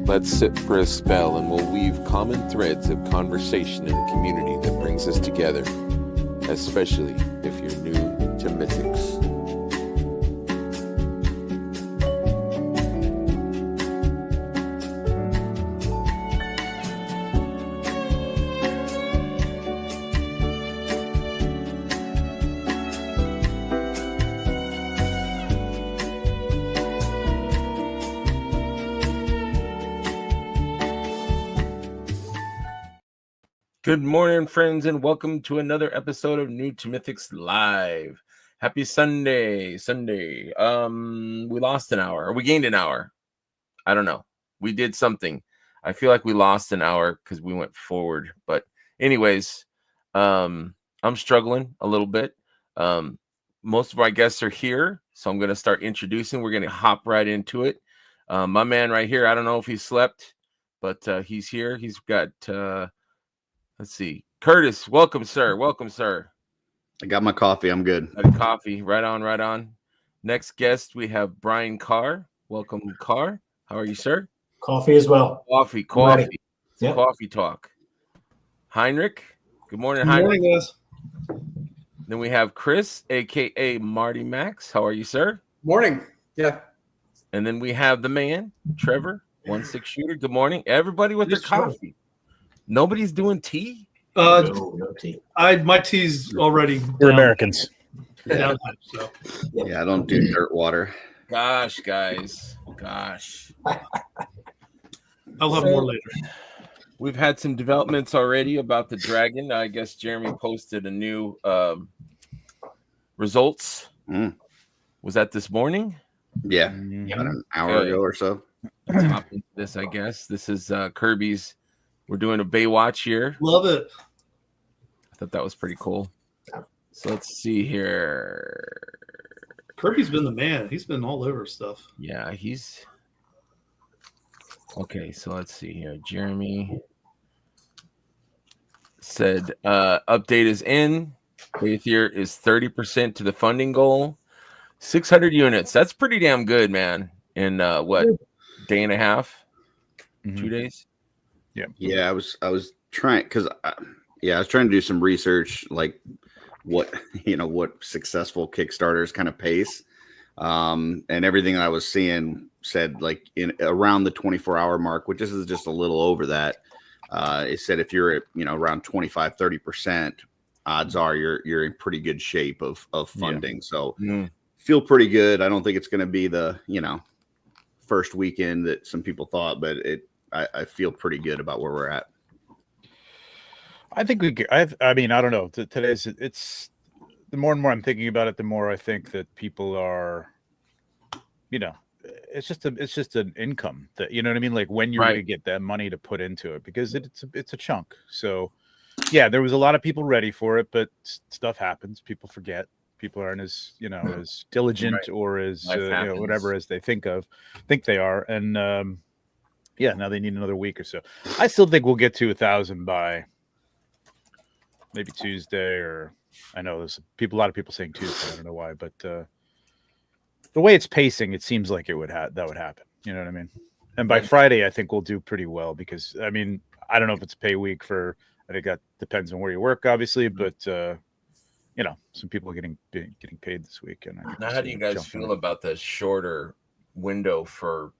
Let's sit for a spell and we'll weave common threads of conversation in the community that brings us together, especially if you're new to Mythics. Good morning, friends, and welcome to another episode of New to Mythics Live. Happy Sunday. We lost an hour, or we gained an hour. I don't know. We did something. I feel like we lost an hour because we went forward. But anyways, I'm struggling a little bit. Most of our guests are here, so I'm going to start introducing. We're going to hop right into it. My man right here, I don't know if he slept, but he's here. He's got... let's see. Curtis, welcome, sir. Welcome, sir. I got my coffee. I'm good. Coffee. Right on. Next guest, we have Brian Carr. Welcome, Carr. How are you, sir? Coffee as well. Coffee. Yep. Coffee talk. Heinrich. Good morning, Good Heinrich. morning, guys. Then we have Chris, a.k.a. Marty Max. How are you, sir? Morning. Yeah. And then we have the man, Trevor, 1-6 shooter. Good morning. Everybody with their coffee. Nobody's doing tea? No tea. My tea's already We're down. Americans. Down, so. Yeah, I don't do dirt water. Gosh, guys. Gosh. I'll have more later. We've had some developments already about the dragon. I guess Jeremy posted a new results. Was that this morning? Yeah, about an hour ago or so. Let's hop into this, I guess. This is Kirby's. We're doing a Baywatch here. Love it. I thought that was pretty cool. So let's see here. Kirby's been the man. He's been all over stuff. Yeah, he's... Okay, so let's see here. Jeremy said update is in. Baythier is 30% to the funding goal. 600 units. That's pretty damn good, man. In what, day and a half? 2 days? Yeah, I was trying because I was trying to do some research, like what successful Kickstarters kind of pace, and everything that I was seeing said like in around the 24-hour mark, which is just a little over that. It said if you're at around 25-30%, odds are you're in pretty good shape of funding. So feel pretty good. I don't think it's going to be the first weekend that some people thought, but I feel pretty good about where we're at. I think I mean, I don't know. Today's it's the more and more I'm thinking about it, the more I think that people are, it's just an income that, you know what I mean? Like when you're going to get that money to put into it, because it's a chunk. So yeah, there was a lot of people ready for it, but stuff happens. People forget. People aren't as, as diligent or as, whatever as they think they are. And, yeah, now they need another week or so. I still think we'll get to 1,000 by maybe Tuesday, or I know there's a lot of people saying Tuesday. I don't know why, but the way it's pacing, it seems like that would happen. You know what I mean? And by Friday, I think we'll do pretty well because I mean, I don't know if it's a pay week for. I think that depends on where you work, obviously, but some people are getting paid this week. And now, how do you guys feel about the shorter window for?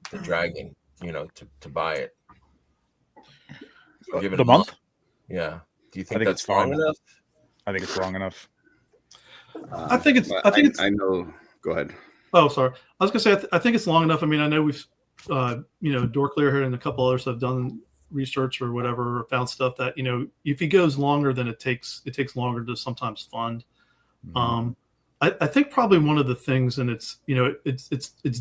The dragon, to buy it. Give it the month? Yeah. Do you think that's long enough? I think it's long enough. I know. Go ahead. Oh, sorry. I was gonna say I think it's long enough. I mean, I know we've Door Clear here and a couple others have done research or whatever, or found stuff that if he goes longer than it takes longer to sometimes fund. I think probably one of the things, and it's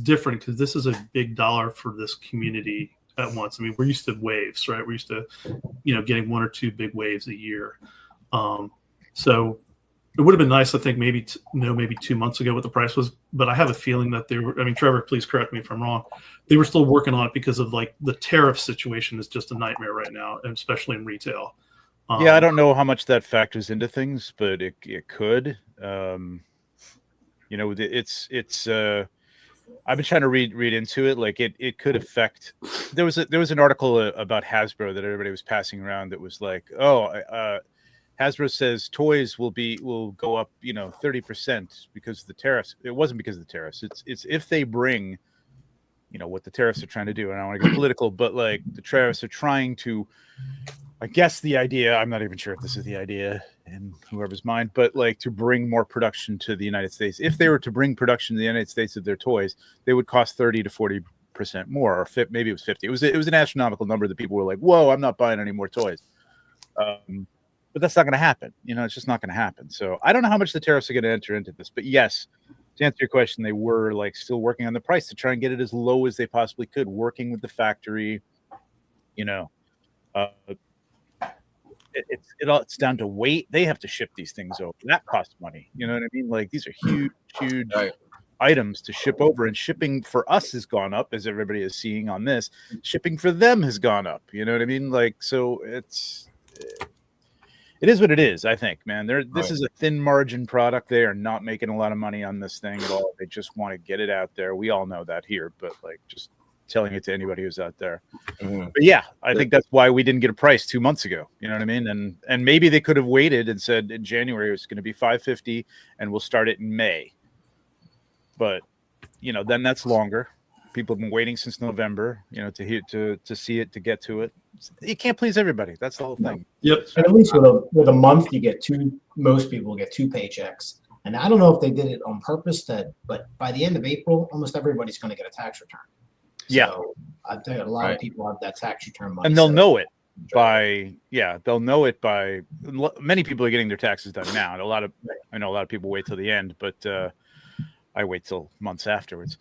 different because this is a big dollar for this community at once. I mean, we're used to waves, right? We're used to, getting 1 or 2 big waves a year. So it would have been nice, I think, maybe 2 months ago what the price was. But I have a feeling that they were. I mean, Trevor, please correct me if I'm wrong. They were still working on it because of like the tariff situation is just a nightmare right now, and especially in retail. Yeah, I don't know how much that factors into things, but it could. It's I've been trying to read into it. Like it could affect. There was an article about Hasbro that everybody was passing around that was like, Hasbro says toys will go up, 30% because of the tariffs. It wasn't because of the tariffs. It's if they bring, what the tariffs are trying to do. And I don't want to get political, but like the tariffs are trying to, I guess the idea, I'm not even sure if this is the idea in whoever's mind, but like to bring more production to the United States. If they were to bring production to the United States of their toys, they would cost 30 to 40% more, or maybe it was 50. It was an astronomical number that people were like, whoa, I'm not buying any more toys. But that's not going to happen. It's just not going to happen. So I don't know how much the tariffs are going to enter into this, but yes, to answer your question, they were like still working on the price to try and get it as low as they possibly could, working with the factory, it's down to weight. They have to ship these things over. That costs money. You know what I mean? Like these are huge items to ship over, and shipping for us has gone up, as everybody is seeing on this. Shipping for them has gone up. You know what I mean? Like, so it is what it is, I think, man. This is a thin margin product. They are not making a lot of money on this thing at all. They just want to get it out there. We all know that here, but like just telling it to anybody who's out there. Mm-hmm. But yeah, I think that's why we didn't get a price 2 months ago. You know what I mean? And maybe they could have waited and said in January it's going to be $550 and we'll start it in May. But then that's longer. People have been waiting since November, to see it, to get to it. You can't please everybody. That's the whole thing. Yep. And at least with a month, you get most people get 2 paychecks. And I don't know if they did it on purpose, but by the end of April, almost everybody's going to get a tax return. Yeah. So I tell you, a lot of people have that tax return money. And they'll know it by many people are getting their taxes done now. And I know a lot of people wait till the end, but I wait till months afterwards.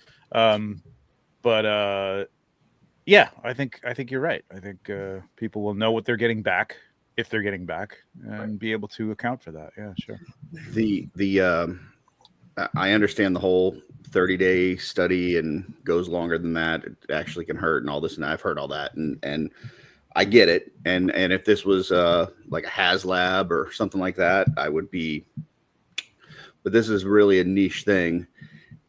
Yeah, I think you're right. I think people will know what they're getting back, if they're getting back, and be able to account for that. Yeah, sure. I understand the whole 30-day study and goes longer than that. It actually can hurt and all this, and I've heard all that, and I get it. And if this was like a HasLab or something like that, I would be. But this is really a niche thing,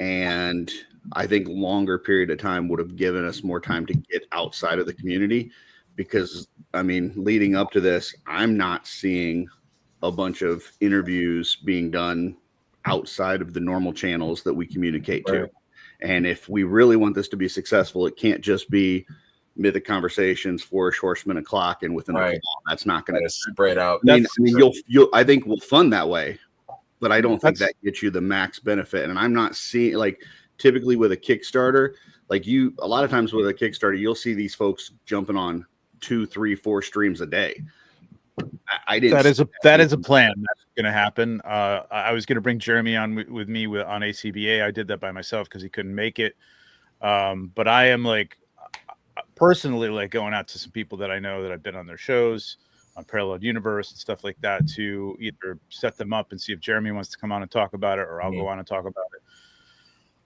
and I think longer period of time would have given us more time to get outside of the community, because leading up to this, I'm not seeing a bunch of interviews being done outside of the normal channels that we communicate to. And if we really want this to be successful, it can't just be Mythic Conversations, Forest Horseman o'clock, and within the that's not going to spread out. I think we'll fund that way, but I don't think that gets you the max benefit. And I'm not seeing, like, typically with a Kickstarter, a lot of times with a Kickstarter, you'll see these folks jumping on 2, 3, 4 streams a day. I didn't. That is a plan. That's going to happen. I was going to bring Jeremy on with me on ACBA. I did that by myself because he couldn't make it. But I am personally going out to some people that I know that I've been on their shows on Parallel Universe and stuff like that, to either set them up and see if Jeremy wants to come on and talk about it, or I'll go on and talk about it.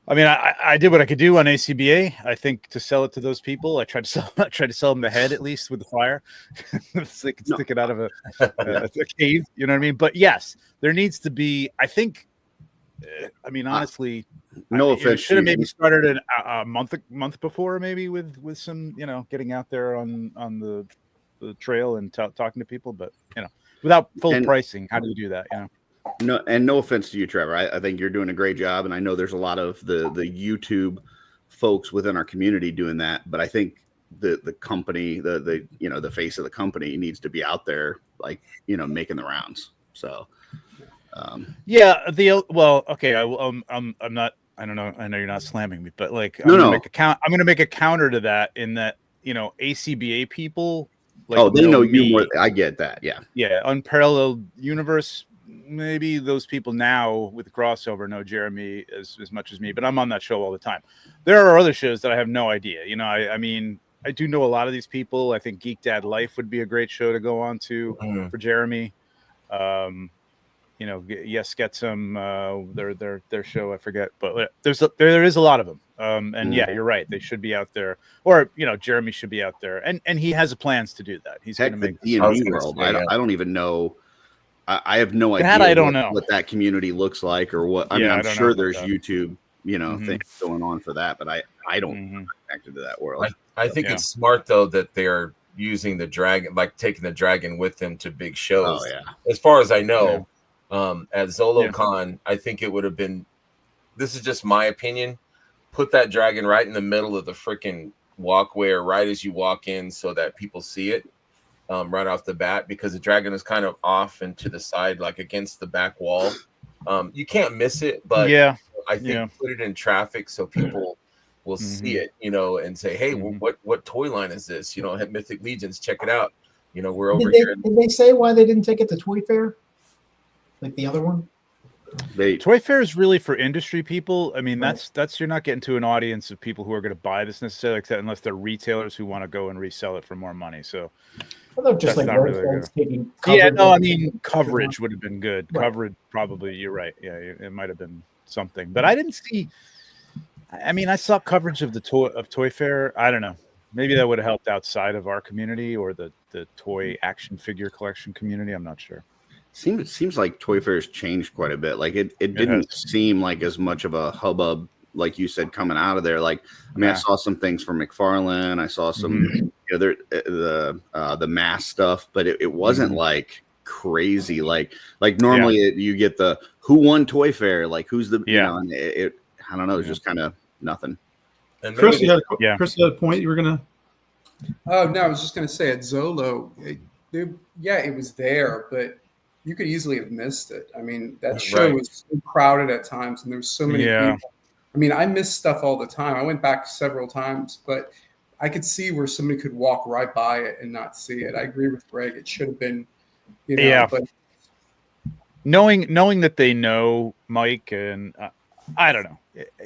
I did what I could do on ACBA. I think to sell it to those people, I tried to sell them the head, at least with the fire, so they could stick it out of a cave. You know what I mean? But yes, there needs to be. I think. Honestly, no offense. Should have maybe started a month before, maybe with some, getting out there on the trail and talking to people, but without full pricing. How do you do that? No, and no offense to you, Trevor. I think you're doing a great job, and I know there's a lot of the YouTube folks within our community doing that. But I think the company, the face of the company needs to be out there, making the rounds. So, okay. I'm not. I don't know. I know you're not slamming me, but I'm going to make a counter to that, in that ACBA people. They know you more. I get that. Yeah. Yeah. Unparalleled Universe. Maybe those people now with the crossover know Jeremy as much as me, but I'm on that show all the time. There are other shows that I have no idea. I do know a lot of these people. I think Geek Dad Life would be a great show to go on to for Jeremy. Yes, get some their show. I forget, but there is a lot of them. And yeah, you're right. They should be out there, or Jeremy should be out there, and he has plans to do that. He's going to make the D&D world. I don't even know. I have no idea. I don't know what that community looks like, or what. I'm sure there's YouTube things going on for that, but I don't connected to that world. I think it's smart though that they're using the dragon, like taking the dragon with them to big shows. Oh yeah. As far as I know, at ZoloCon, I think it would have been. This is just my opinion. Put that dragon right in the middle of the freaking walkway, or right as you walk in, so that people see it right off the bat, because the dragon is kind of off and to the side, like against the back wall. You can't miss it, but I think put it in traffic so people will see it, and say, hey, what toy line is this? Have Mythic Legions, check it out. We're over here. Did they say why they didn't take it to Toy Fair? Like the other one? Toy Fair is really for industry people. I mean, that's you're not getting to an audience of people who are going to buy this necessarily, except unless they're retailers who want to go and resell it for more money. So just like really I mean, coverage would have been good. Right. Coverage, probably. You're right. Yeah, it might have been something, but I didn't see. I mean, I saw coverage of the Toy Fair. I don't know. Maybe that would have helped outside of our community or the toy action figure collection community. I'm not sure. Seems like Toy Fair's changed quite a bit. Like it didn't seem like as much of a hubbub, like you said, coming out of there. Like, I mean, I saw some things from McFarlane. I saw some the mass stuff, but it wasn't like crazy. Like normally you get the who won Toy Fair, like who's the and it I don't know, it's just kind of nothing. And Chris, you had a point you were gonna. Oh no, I was just gonna say at Zolo, it was there, but you could easily have missed it. I mean, that show was so crowded at times, and there was so many people. I mean, I miss stuff all the time. I went back several times, but I could see where somebody could walk right by it and not see it. I agree with Greg. It should have been, but knowing that they know Mike, and I don't know.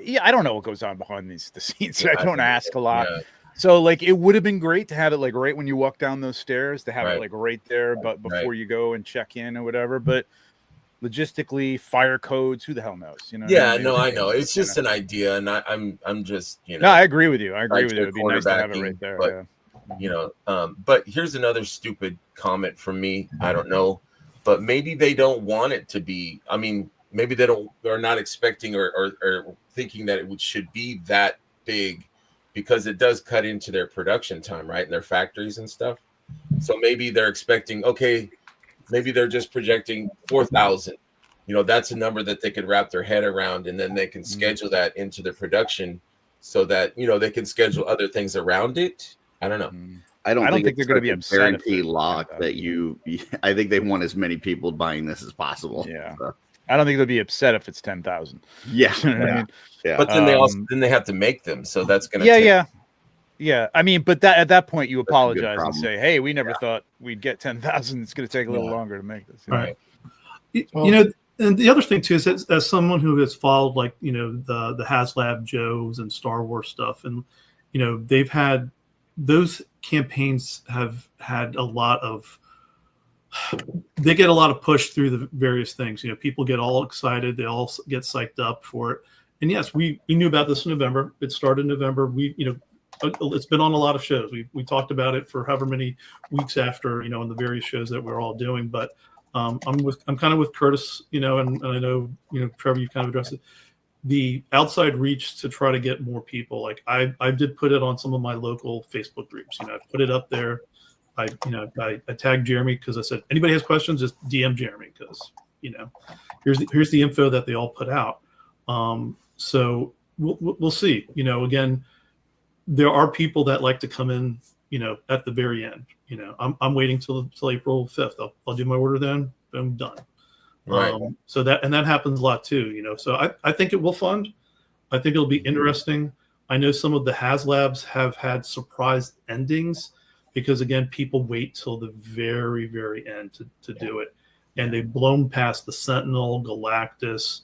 Yeah, I don't know what goes on behind the scenes. I don't ask a lot. Yeah. So, like, it would have been great to have it, like, right when you walk down those stairs, to have it, like, right there, but before you go and check in or whatever. But logistically, fire codes, who the hell knows? I know. It's just an idea, and I'm just, No, I agree with you. It'd be nice to have it right there. But, but here's another stupid comment from me. I don't know, but maybe they don't want it to be. I mean, maybe they're not expecting or thinking that it should be that big, because it does cut into their production time, right? In their factories and stuff. So maybe they're expecting, maybe they're just projecting 4,000. That's a number that they could wrap their head around, and then they can schedule that into the production so that, they can schedule other things around it. I don't know. I don't think they're going to be upset. Guarantee lock that I think they want as many people buying this as possible. Yeah. So. I don't think they'll be upset if it's 10,000. Yeah. I mean? Yeah. But then they have to make them. So that's going to Yeah. I mean, but at that point you apologize and say, hey, we never thought we'd get 10,000. It's going to take a little longer to make this. Right. And the other thing too is as someone who has followed the HasLab Joes and Star Wars stuff, and they've had those campaigns have had a lot of they get a lot of push through the various things. People get all excited, they all get psyched up for it. And yes, we knew about this in November. It started in November. It's been on a lot of shows. We talked about it for however many weeks after, in the various shows that we're all doing. But I'm kind of with Curtis, and I know, Trevor, you kind of addressed it. The outside reach to try to get more people. Like I did put it on some of my local Facebook groups. I put it up there. I tagged Jeremy because I said, anybody has questions, just DM Jeremy, because here's the info that they all put out. So we'll see. Again, there are people that like to come in, at the very end. I'm waiting till April 5th. I'll do my order then. I'm done. Right. So that happens a lot too. So I think it will fund. I think it'll be interesting. I know some of the HasLabs have had surprise endings, because again, people wait till the very, very end to do it, and they've blown past the Sentinel, Galactus.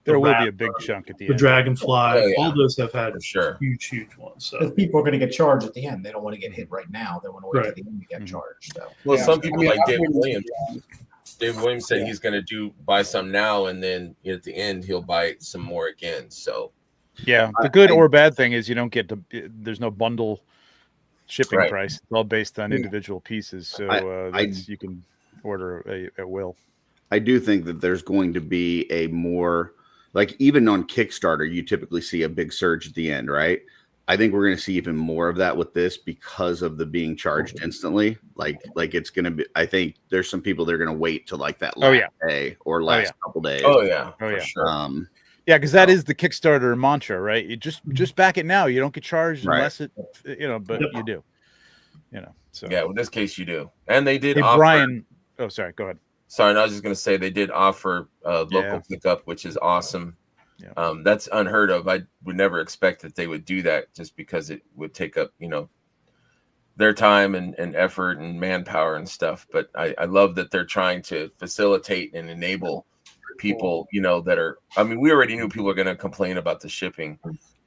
There will be a big chunk at the end. The Dragonfly, all those have had huge ones. So people are going to get charged at the end. They don't want to get hit right now. They want to wait at the end to get charged. So. Well, some people like David Williams. David Williams said he's going to buy some now, and then at the end he'll buy some more again. So yeah, the good or bad thing is you don't get there's no bundle shipping price. It's all based on individual pieces, so you can order at will. I do think that there's going to be a more like even on Kickstarter, you typically see a big surge at the end, right? I think we're going to see even more of that with this because of the being charged instantly. Like it's going to be. I think there's some people that are going to wait till like that last day or last couple days. Oh yeah, for sure. Yeah, because that is the Kickstarter mantra, right? You just back it now. You don't get charged unless it, but you do. So yeah, in this case you do. And they did offer. Brian. Oh, sorry. Go ahead. Sorry, I was just going to say they did offer local pickup, which is awesome. Yeah. That's unheard of. I would never expect that they would do that just because it would take up, their time and effort and manpower and stuff. But I love that they're trying to facilitate and enable people, that are, we already knew people are going to complain about the shipping,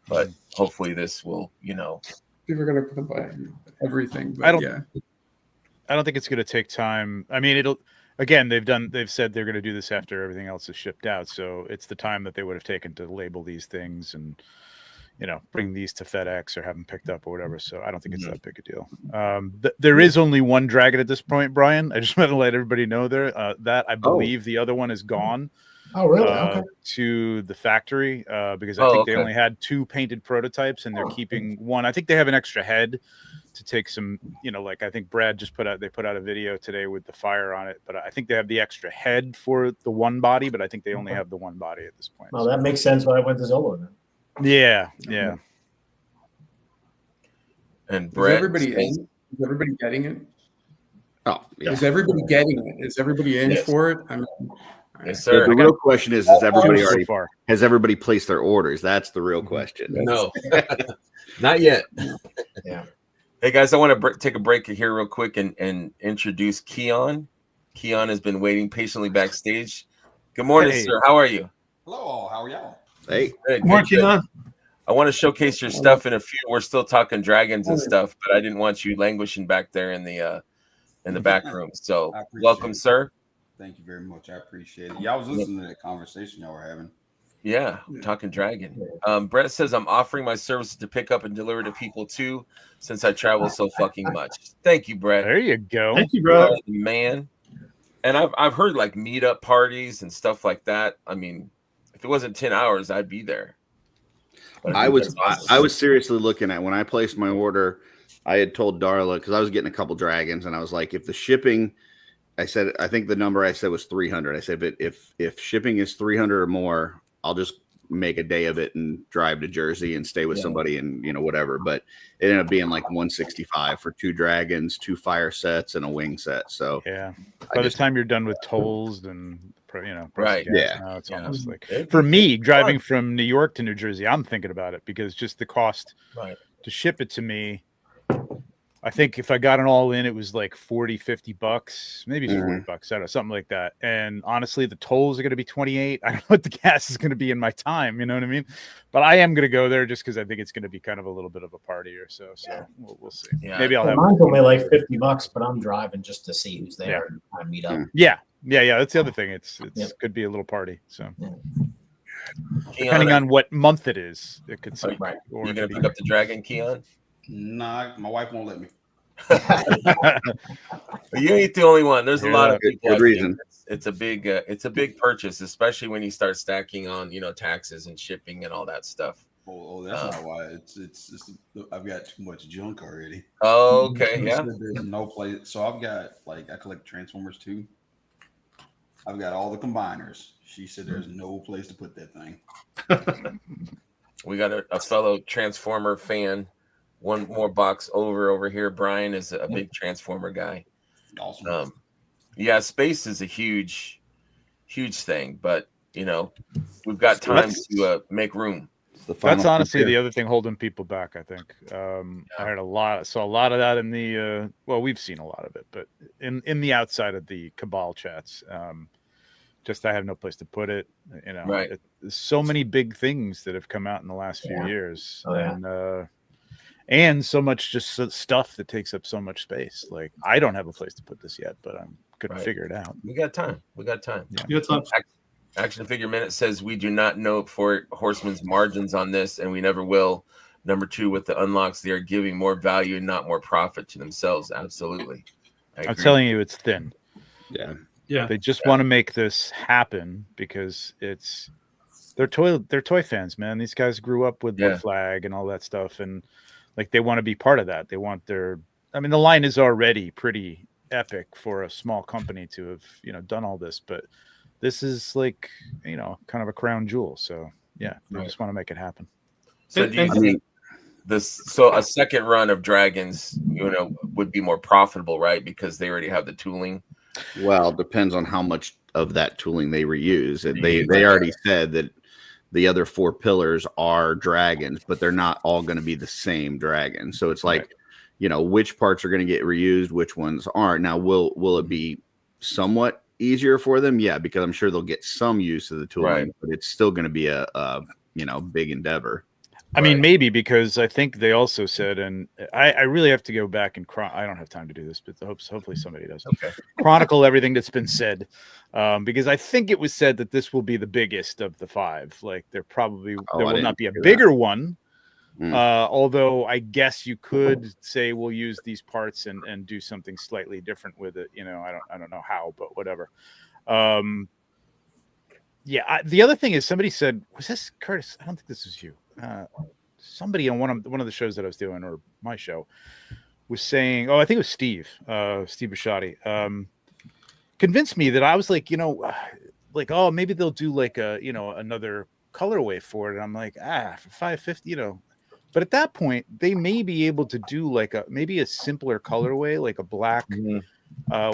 but hopefully this will, people are going to complain everything. But I don't think it's going to take time. They've said they're going to do this after everything else is shipped out. So it's the time that they would have taken to label these things and, bring these to FedEx or have them picked up or whatever. So I don't think it's that big a deal. There is only one dragon at this point, Brian. I just want to let everybody know that I believe the other one is gone. Oh, really? Okay. To the factory because I think they only had 2 painted prototypes and they're keeping one. I think they have an extra head to take some, I think Brad just put out a video today with the fire on it, but I think they have the extra head for the one body, but I think they only have the one body at this point. Well, that makes sense why I went to Zolo then. Yeah. And Brad, is everybody getting it? Oh, yeah. Is everybody getting it? Is everybody in for it? Yes, sir. The real question is everybody already has everybody placed their orders? That's the real question. No, not yet. Yeah. Hey guys, I want to take a break here real quick and introduce Keon. Keon has been waiting patiently backstage. Good morning, sir. How are you? Hello, how are y'all? Hey, good morning, Keon. I want to showcase your stuff in a few. We're still talking dragons and stuff, but I didn't want you languishing back there in the back room. So welcome, sir. Thank you very much. I appreciate it. Y'all was listening to that conversation y'all were having. Yeah, talking dragon. Brett says I'm offering my services to pick up and deliver to people too, since I travel so fucking much. Thank you, Brett. There you go. Thank you, bro. Man. And I've heard like meetup parties and stuff like that. If it wasn't 10 hours, I'd be there. I was seriously looking at when I placed my order. I had told Darla because I was getting a couple dragons, and I was like, if the shipping, I think the number I said was 300. I said, but if shipping is 300 or more, I'll just make a day of it and drive to Jersey and stay with somebody and whatever. But it ended up being like 165 for 2 dragons, 2 fire sets, and a wing set. So by the time you're done with tolls and right, now it's almost like for me driving from New York to New Jersey, I'm thinking about it because just the cost to ship it to me. I think if I got it all in, it was like $40-50, maybe it's $40. I don't know, something like that. And honestly, the tolls are going to be 28. I don't know what the gas is going to be in my time. You know what I mean? But I am going to go there just because I think it's going to be kind of a little bit of a party or so. So we'll see. Yeah. Maybe I'll have. Mine's only like $50, but I'm driving just to see who's there and kind of meet up. Yeah. That's the other thing. It's could be a little party. So depending on what month it is, it could. Right. You're going to pick up the dragon, Keon? Nah, my wife won't let me. You ain't the only one. There's a lot of people. Good reason. It's a big purchase, especially when you start stacking on taxes and shipping and all that stuff. Oh, that's not why. It's I've got too much junk already. Oh, okay, yeah. There's no place. So I've got I collect Transformers too. I've got all the combiners. She said there's no place to put that thing. We got a fellow Transformer fan. One more box over here. Brian is a big Transformer guy. Awesome. Space is a huge thing, but we've got time to make room. That's honestly the other thing holding people back. I think I saw a lot of that in the we've seen a lot of it, but in the outside of the Cabal chats, just I have no place to put it. There's so many big things that have come out in the last few years, and so much just stuff that takes up so much space. Like I don't have a place to put this yet, but I'm gonna figure it out. We got time. Yeah. You got time. Action Figure Minute says we do not know for Horseman's margins on this, and we never will. Number 2, with the unlocks, they are giving more value and not more profit to themselves. Absolutely. I'm telling you, it's thin. Yeah. They just want to make this happen because they're toy fans, man. These guys grew up with Wood Flag and all that stuff, and like they want to be part of that. They want their. I mean, the line is already pretty epic for a small company to have done all this, but this is like kind of a crown jewel. So yeah, I just want to make it happen. So do you think a second run of dragons, would be more profitable, right? Because they already have the tooling. Well, it depends on how much of that tooling they reuse. They already said that the other 4 pillars are dragons, but they're not all going to be the same dragon. So it's like, which parts are going to get reused, which ones aren't. Now, will it be somewhat easier for them? Yeah, because I'm sure they'll get some use of the tooling, but it's still going to be a big endeavor. I mean, maybe, because I think they also said, and I really have to go back and I don't have time to do this, but hopefully somebody does. Okay. Chronicle everything that's been said, because I think it was said that this will be the biggest of the 5. Like there will not be a bigger one. Although I guess you could say we'll use these parts and do something slightly different with it. I don't know how, but whatever. The other thing is, somebody said, was this Curtis? I don't think this was you. Somebody on one of the shows that I was doing, or my show, was saying, I think it was Steve Bisciotti, convinced me that I was like, maybe they'll do like another colorway for it. And I'm like, for $550, but at that point they may be able to do like maybe a simpler colorway, like a black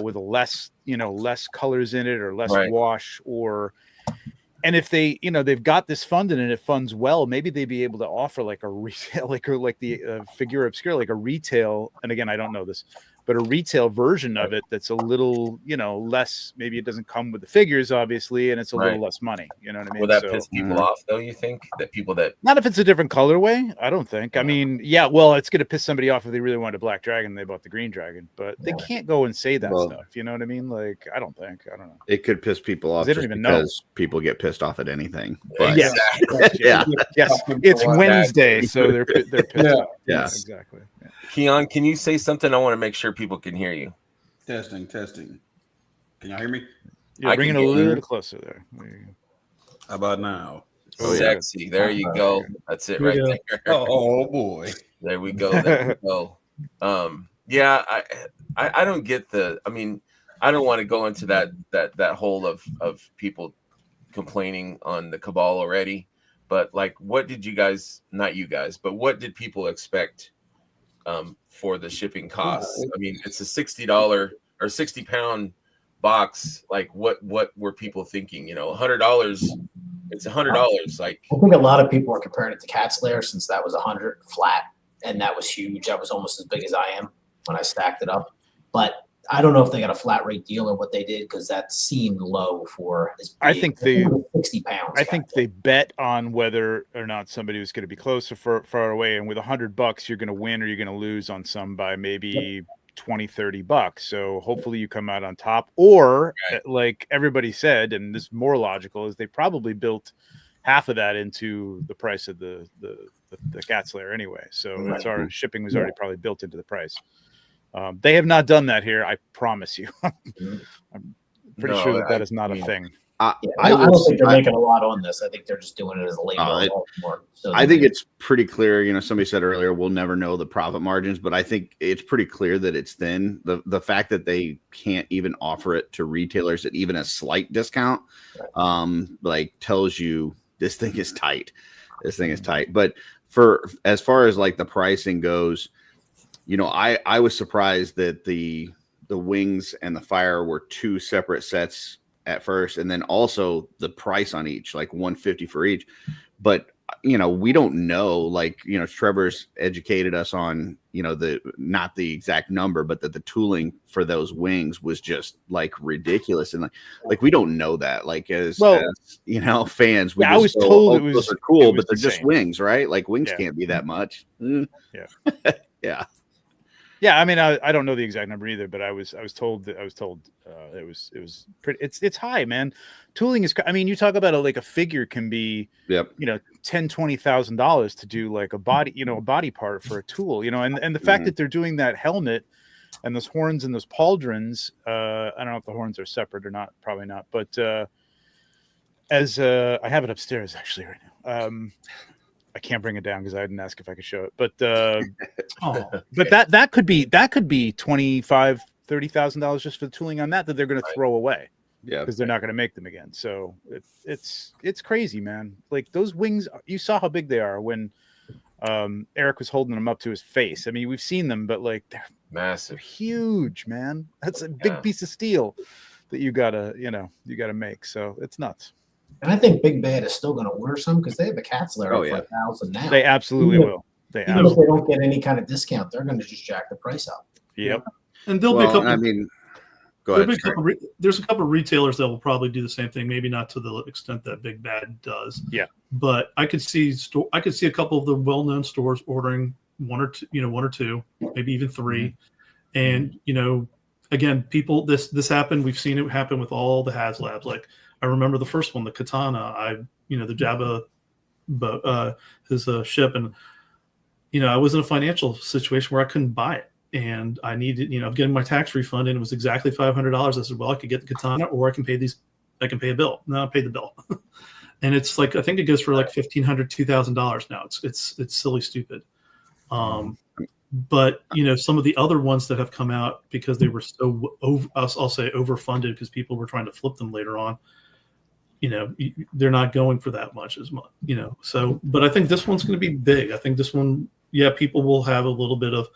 with a less colors in it, or less wash, and if they, they've got this funded and it funds well, maybe they'd be able to offer like a retail, like the Figure Obscura, like a retail. And again, I don't know this, but a retail version of it that's a little, less. Maybe it doesn't come with the figures, obviously, and it's a little less money. You know what I mean? Will that piss people off, though? You think that not if it's a different colorway? I don't think. I mean, well, it's going to piss somebody off if they really wanted a black dragon and they bought the green dragon, but they can't go and say that stuff. You know what I mean? Like, I don't know. It could piss people off. They don't even know. People get pissed off at anything. But yes. It's Wednesday, so they're pissed off. Yeah, exactly. Yeah. Keon, can you say something? I want to make sure people can hear you. Testing. Can y'all hear me? Yeah, bring it a little closer there. How about now? Sexy. There you go. That's it right there. Oh boy. There we go. I don't get I don't want to go into that hole of people complaining on the Cabal already, but like, what did you guys, not you guys, but what did people expect for the shipping costs? I mean, it's a $60 or 60-pound box. Like, what were people thinking? $100. It's $100. Like, I think a lot of people are comparing it to Cat's Lair, since that was 100 flat, and that was huge. That was almost as big as I am when I stacked it up. But I don't know if they got a flat rate deal or what they did, because that seemed low for as big. I think they 60 pounds. I think they bet on whether or not somebody was going to be close or far away, and with $100, you're going to win or you're going to lose on some by maybe $20-$30. So hopefully you come out on top, or like everybody said, and this is more logical, is they probably built half of that into the price of the Cat's Lair anyway. So it's our shipping was already probably built into the price. They have not done that here, I promise you. I'm pretty sure that is not a thing. I don't think they're making a lot on this. I think they're just doing it as a labor. I think it's pretty clear. Somebody said earlier, we'll never know the profit margins, but I think it's pretty clear that it's thin. The fact that they can't even offer it to retailers at even a slight discount, like tells you this thing is tight. But as far as like the pricing goes, I was surprised that the wings and the fire were 2 separate sets at first, and then also the price on each, like $150 for each. But we don't know. Like, Trevor's educated us on not the exact number, but that the tooling for those wings was just like ridiculous, and like we don't know that. Like as fans, I was told those are cool, but they're just wings, right? Like wings can't be that much. Yeah, I mean, I don't know the exact number either, but I was told it was pretty. It's high, man. Tooling is. I mean, you talk about like a figure can be, $10,000-$20,000 to do like a body, a body part for a tool, and the fact that they're doing that helmet and those horns and those pauldrons. I don't know if the horns are separate or not, probably not, but as I have it upstairs actually right now. I can't bring it down because I didn't ask if I could show it, but that could be $25,000-$30,000 just for the tooling on that they're going to throw away. Yeah, because they're not going to make them again. So it's crazy, man. Like those wings, you saw how big they are when Eric was holding them up to his face. I mean, we've seen them, but like they're massive, huge, man. That's a big piece of steel that you gotta make. So it's nuts. And I think Big Bad is still going to order some because they have a cat's lair for $1,000 now. They absolutely will. Even if they don't get any kind of discount, they're going to just jack the price up. Yep. And there'll be a couple. I mean, go ahead. There's a couple of retailers that will probably do the same thing. Maybe not to the extent that Big Bad does. Yeah. But I could see a couple of the well-known stores ordering one or two, maybe even three. And again, people, this happened. We've seen it happen with all the HasLabs. Like I remember the first one, the Katana. The Jabba, his ship, and I was in a financial situation where I couldn't buy it. And I needed, getting my tax refund, and it was exactly $500. I said, well, I could get the Katana, or I can pay a bill. No, I paid the bill. And it's like, I think it goes for like $1,500, $2,000 now. It's silly stupid. But some of the other ones that have come out because they were so I'll say overfunded because people were trying to flip them later on. They're not going for that much as much. So, but I think this one's going to be big. I think this one, people will have a little bit of,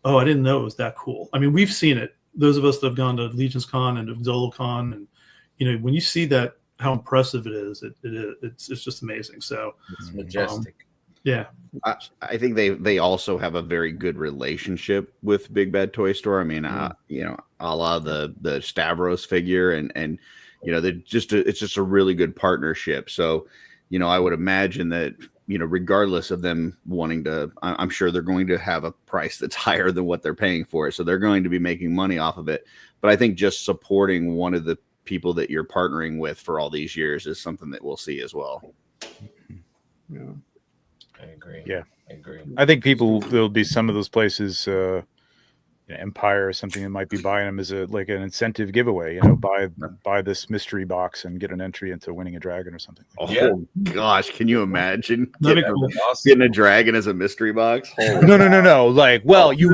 oh, I didn't know it was that cool. I mean, we've seen it. Those of us that have gone to Legion's Con and ZoloCon, and when you see that, how impressive it is, it's just amazing. So it's majestic. Yeah, I think they also have a very good relationship with Big Bad Toy Store. I mean, a la the Stavros figure, and it's just a really good partnership. So, I would imagine that regardless of them wanting to, I'm sure they're going to have a price that's higher than what they're paying for it. So they're going to be making money off of it. But I think just supporting one of the people that you're partnering with for all these years is something that we'll see as well. Yeah. I agree. Yeah, I agree. I think there'll be some of those places, Empire or something that might be buying them as an incentive giveaway. Buy this mystery box and get an entry into winning a dragon or something. Oh gosh, can you imagine Getting a dragon as a mystery box? No. Like, well, you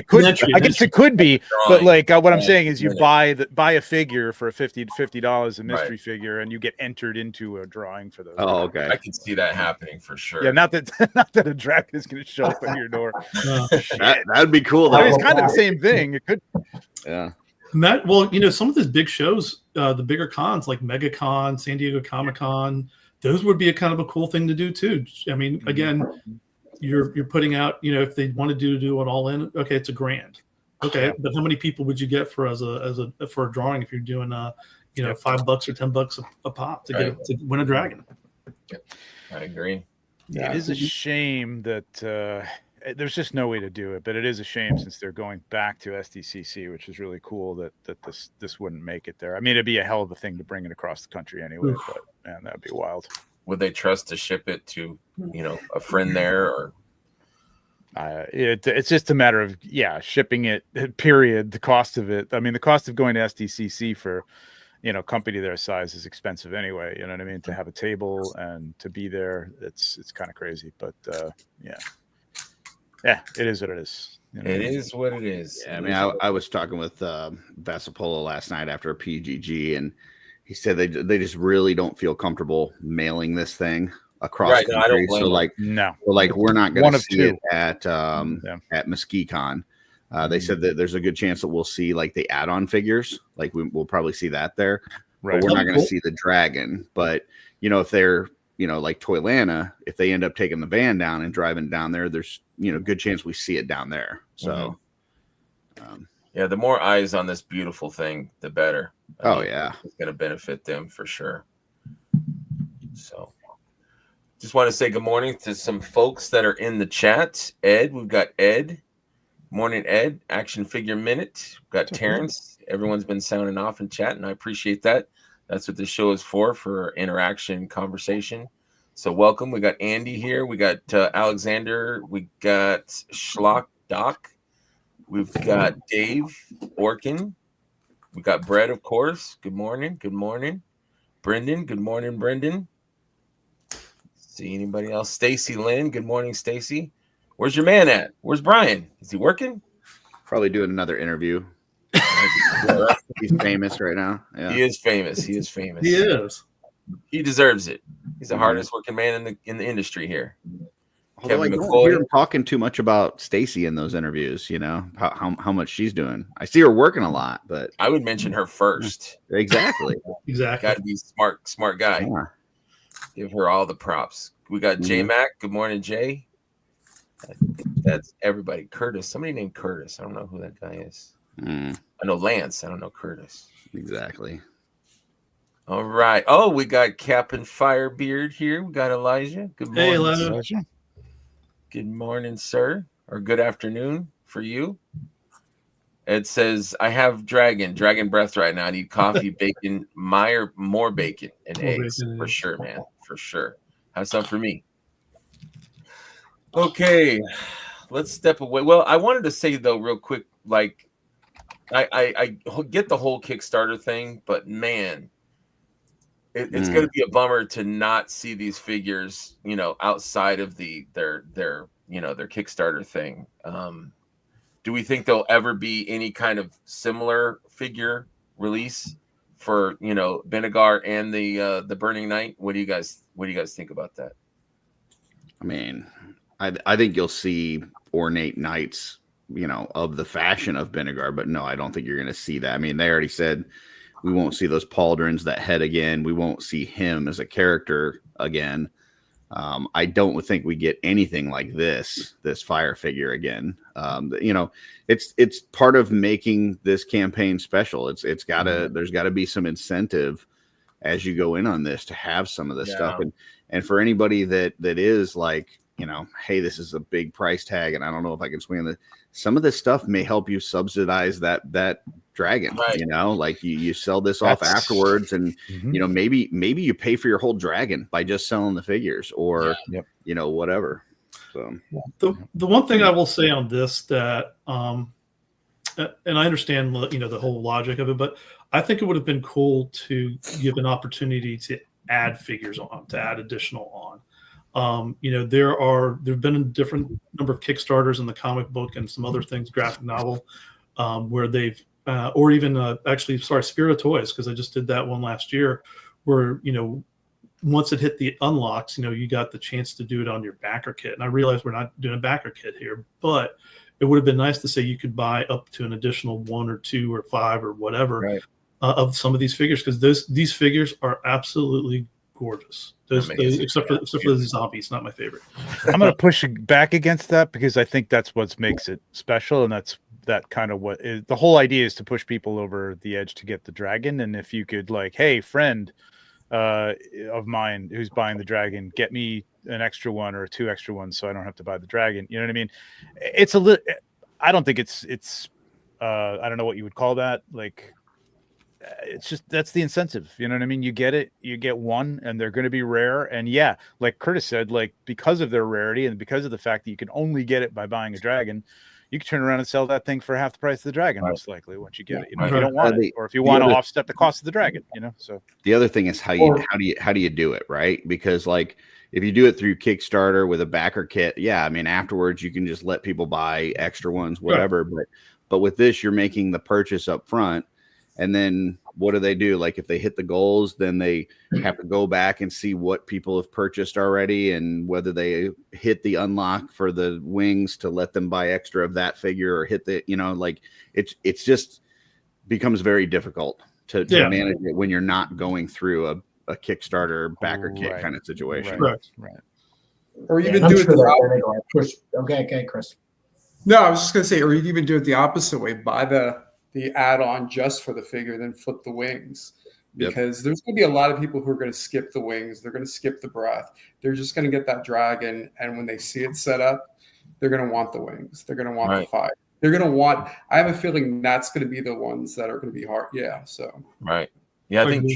could. I guess it could be, but like what I'm saying is, you buy a figure for $50, a mystery figure, and you get entered into a drawing for those. Oh, okay. I can see that happening for sure. Yeah, not that a dragon is going to show up at your door. That'd be cool. That is kind of the same thing. It could. Yeah. Matt, some of these big shows, the bigger cons like MegaCon, San Diego Comic-Con, those would be a kind of a cool thing to do too. I mean, again, you're putting out, if they want to do it all in, okay, it's $1,000. Okay, but how many people would you get for a drawing if you're doing $5 or $10 a pop to win a dragon? I agree. Yeah. It is a shame that there's just no way to do it, but it is a shame since they're going back to SDCC, which is really cool that this wouldn't make it there. I mean, it'd be a hell of a thing to bring it across the country anyway, but man, that'd be wild. Would they trust to ship it to, a friend there, or? It's just a matter of shipping it. Period. The cost of it. I mean, the cost of going to SDCC for a company their size is expensive anyway. You know what I mean? To have a table and to be there, it's kind of crazy. But it is what it is. It is what it is. Yeah, I mean, I was talking with Vasapola last night after a PGG, and he said they just really don't feel comfortable mailing this thing across the country. We're not going to see it at Mesquite-Con. They said that there's a good chance that we'll see like the add-on figures. Like we'll probably see that there. Right. But we're not going to see the dragon. But if they're like Toylanta, if they end up taking the van down and driving down there, there's good chance we see it down there. So the more eyes on this beautiful thing, the better. It's going to benefit them for sure. So just want to say good morning to some folks that are in the chat. Ed, we've got Ed. Morning, Ed. Action Figure Minute. We've got Terrence. Everyone's been sounding off in chat, and I appreciate that. That's what this show is for interaction, conversation. So welcome. We got Andy here. We got Alexander. We got Schlock Doc. We've got Dave Orkin. We got Brett, of course. Good morning. Good morning. Brendan, good morning, Brendan. See anybody else? Stacy Lynn, good morning, Stacy. Where's your man at? Where's Brian? Is he working? Probably doing another interview. He's famous right now. Yeah. He is famous. He is famous. He is. He deserves it. He's the hardest working man in the industry here. Although I don't hear him talking too much about Stacy in those interviews, you know, how much she's doing. I see her working a lot, but I would mention her first. Exactly. Exactly. Got to be smart guy. Yeah. Give her all the props. We got J Mac. Good morning, Jay. I think that's everybody. Curtis. Somebody named Curtis. I don't know who that guy is. I know Lance. I don't know Curtis. Exactly. All right. Oh, we got Captain Firebeard here. We got Elijah. Good morning. Hey, Elijah. Good morning, sir. Or good afternoon for you. It says, I have dragon breath right now. I need coffee, bacon, more bacon and eggs. For sure, man. For sure. Have some for me. Okay. Let's step away. Well, I wanted to say, though, real quick, like, I get the whole Kickstarter thing, but man, it's going to be a bummer to not see these figures, you know, outside of their Kickstarter thing. Do we think there'll ever be any kind of similar figure release for, you know, Benegar and the Burning Knight? What do you guys think about that? I mean, I think you'll see ornate knights, you know, of the fashion of Benegar, but no, I don't think you're going to see that. I mean, they already said we won't see those pauldrons, that head again. We won't see him as a character again. I don't think we get anything like this fire figure again. You know, it's part of making this campaign special. There's gotta be some incentive as you go in on this to have some of this stuff. And for anybody that is like, you know, hey, this is a big price tag and I don't know if I can swing it. Some of this stuff may help you subsidize that dragon, you know, like you sell this off afterwards and you know, maybe you pay for your whole dragon by just selling the figures or you know, whatever. So the one thing I will say on this that and I understand, you know, the whole logic of it, but I think it would have been cool to give an opportunity to add figures on, to add additional on. You know, there've been a different number of Kickstarters in the comic book and some other things, graphic novel, where they've or even Spirit of Toys, because I just did that one last year, where, you know, once it hit the unlocks, you know, you got the chance to do it on your backer kit. And I realize we're not doing a backer kit here, but it would have been nice to say you could buy up to an additional 1 or 2 or 5 or whatever of some of these figures, because these figures are absolutely gorgeous. Except for the zombies, not my favorite. I'm going to push back against that because I think that's what makes it special, and that's kind of what the whole idea is, to push people over the edge to get the dragon. And if you could, like, hey, friend of mine who's buying the dragon, get me an extra one or 2 extra ones so I don't have to buy the dragon. You know what I mean? It's a little. I don't think it's. I don't know what you would call that. Like, it's just, that's the incentive. You know what I mean? You get it, you get one, and they're going to be rare. And yeah, like Curtis said, like, because of their rarity and because of the fact that you can only get it by buying a dragon, you can turn around and sell that thing for half the price of the dragon, most likely, once you get it. You know, if you don't want it, or if you want to offset the cost of the dragon, you know. So the other thing is how do you do it, right? Because, like, if you do it through Kickstarter with a backer kit, yeah, I mean, afterwards you can just let people buy extra ones, whatever. But with this, you're making the purchase up front. And then what do? Like, if they hit the goals, then they have to go back and see what people have purchased already and whether they hit the unlock for the wings to let them buy extra of that figure, or hit the, you know, like, it's just becomes very difficult to manage it when you're not going through a Kickstarter backer kit kind of situation. Right. Or even do it the Okay, Chris. No, I was just going to say, or you'd even do it the opposite way. Buy the add-on just for the figure, then flip the wings, because there's going to be a lot of people who are going to skip the wings. They're going to skip the breath. They're just going to get that dragon, and when they see it set up, they're going to want the wings. They're going to want the fire. They're going to want. I have a feeling that's going to be the ones that are going to be hard. Yeah. So. Right. Yeah, I think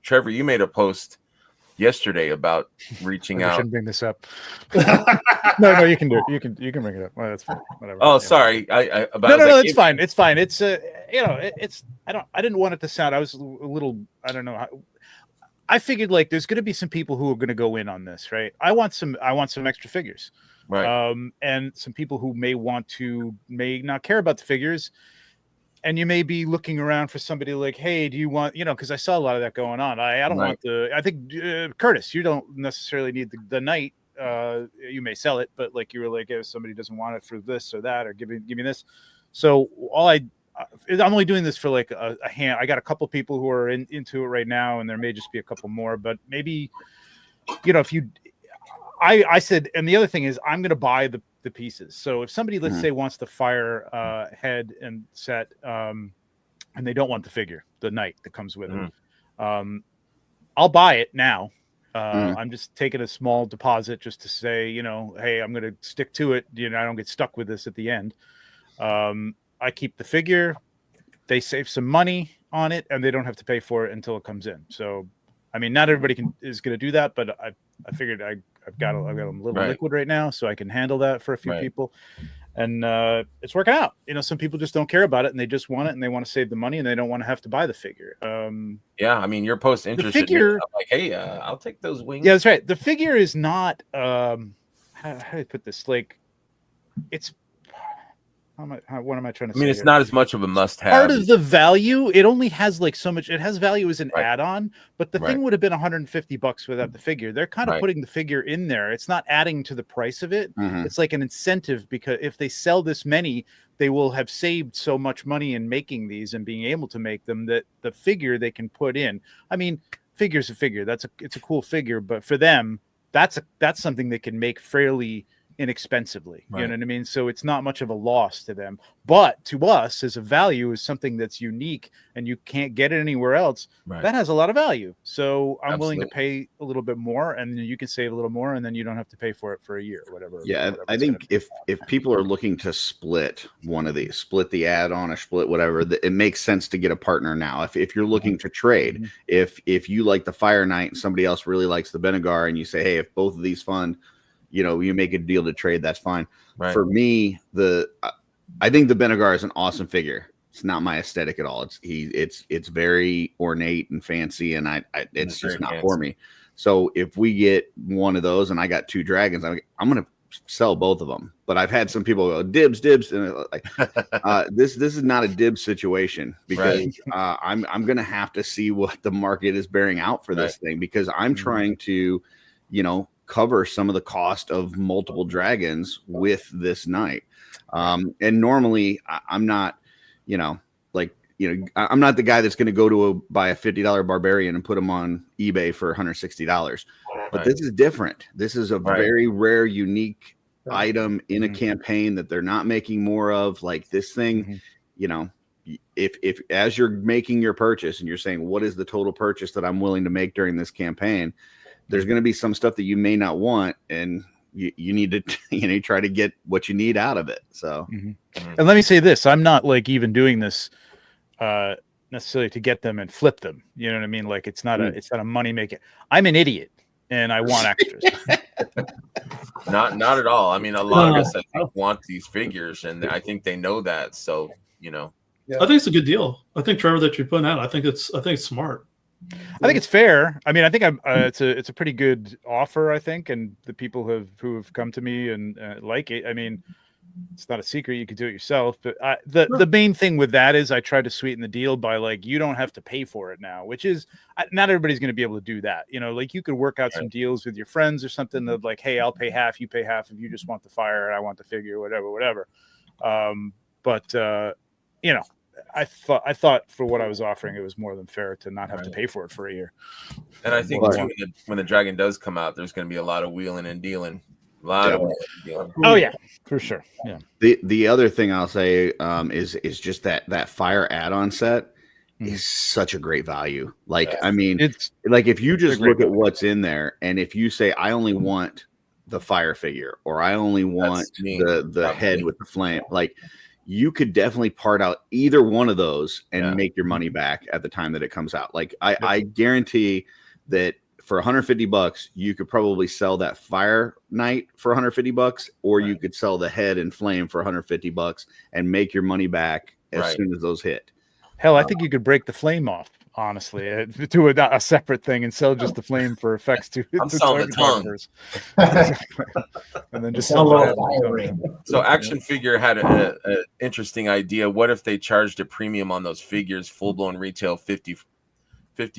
Trevor, you made a post yesterday about reaching out. Shouldn't bring this up. No, you can do it. You can bring it up. Well, that's fine. Whatever. Oh, sorry. No, it's fine. It's fine. It's you know, it's I didn't want it to sound. I was a little. I don't know. I figured like there's going to be some people who are going to go in on this, right? I want some extra figures, Right. And some people who may not care about the figures, and you may be looking around for somebody like, hey, do you want, because I saw a lot of that going on. I don't want I think Curtis, you don't necessarily need the knight. You may sell it, but like you were like, if somebody doesn't want it for this or that, or give me this. So I'm only doing this for like a hand. I got a couple people who are into it right now, and there may just be a couple more, but maybe, if you, I said, and the other thing is I'm going to buy the pieces. So if somebody, let's say, wants the fire head and set, and they don't want the figure, the knight that comes with it, I'll buy it now. I'm just taking a small deposit just to say, hey, I'm going to stick to it. I don't get stuck with this at the end. I keep the figure, they save some money on it, and they don't have to pay for it until it comes in. So, I mean, not everybody is going to do that, but I figured I've got a little liquid right now, so I can handle that for a few people, and it's working out. Some people just don't care about it, and they just want it, and they want to save the money, and they don't want to have to buy the figure. Yeah, I mean, your post interested me. I'm like, hey, I'll take those wings. Yeah, that's right. The figure is not how do I put this? Like, it's. What am I trying to say? I mean, it's not as much of a must-have. Part of the value, it only has like so much. It has value as an add-on, but the thing would have been $150 without the figure. They're kind of putting the figure in there. It's not adding to the price of it. It's like an incentive, because if they sell this many, they will have saved so much money in making these and being able to make them, that the figure they can put in. I mean, figure's a figure. It's a cool figure, but for them, that's something they can make fairly inexpensively. You know what I mean? So it's not much of a loss to them, but to us as a value, is something that's unique and you can't get it anywhere else. That has a lot of value. So I'm willing to pay a little bit more, and you can save a little more, and then you don't have to pay for it for a year or whatever. Yeah. I think if people are looking to split one of these, split the add-on or split whatever, it makes sense to get a partner now. If you're looking to trade, if you like the Fire Knight and somebody else really likes the Benegar, and you say, hey, if both of these fund, you make a deal to trade, that's fine. For me, I think the Benegar is an awesome figure. It's not my aesthetic at all. It's very ornate and fancy, and it's just not for me. So if we get one of those, and I got two dragons, I'm going to sell both of them. But I've had some people go dibs, and like this is not a dibs situation, because I'm going to have to see what the market is bearing out for this thing, because I'm trying to, cover some of the cost of multiple dragons with this knight. And normally I'm not, I'm not the guy that's going to go to buy a $50 barbarian and put him on eBay for $160. But this is different. This is a very rare, unique item in a campaign that they're not making more of. Like this thing, if as you're making your purchase and you're saying, what is the total purchase that I'm willing to make during this campaign, there's going to be some stuff that you may not want, and you need to try to get what you need out of it. So, and let me say this: I'm not like even doing this necessarily to get them and flip them. You know what I mean? Like it's not a money making. I'm an idiot, and I want extras. Not at all. I mean, a lot of us want these figures, and I think they know that. So I think it's a good deal. I think, Trevor, that you're putting out, I think it's smart. I think it's fair. I mean, I think it's a pretty good offer, I think, and the people who have come to me and like it. I mean, it's not a secret, you could do it yourself, but the main thing with that is I try to sweeten the deal by like, you don't have to pay for it now, which is not everybody's going to be able to do that. Like you could work out some deals with your friends or something that like, hey, I'll pay half, you pay half if you just want the fire and I want the figure, whatever. I thought for what I was offering, it was more than fair to not have to pay for it for a year. And I think too, when the dragon does come out, there's going to be a lot of wheeling and dealing. A lot of wheeling and dealing. Oh yeah, for sure. Yeah. The other thing I'll say is just that fire add-on set is such a great value. Like I mean, it's like if you just look at what's in there, and if you say I only want the fire figure, or I only want the head with the flame, like. You could definitely part out either one of those and make your money back at the time that it comes out. Like I guarantee that for $150, you could probably sell that Fire Knight for $150, or you could sell the head and flame for $150 and make your money back as soon as those hit. Hell, I think you could break the flame off honestly, do a separate thing and sell just the flame for effects to I'm selling the tongue. Exactly. And then just Sell sell a that. little fire ring. So Action Figure had an interesting idea. What if they charged a premium on those figures, full blown retail 50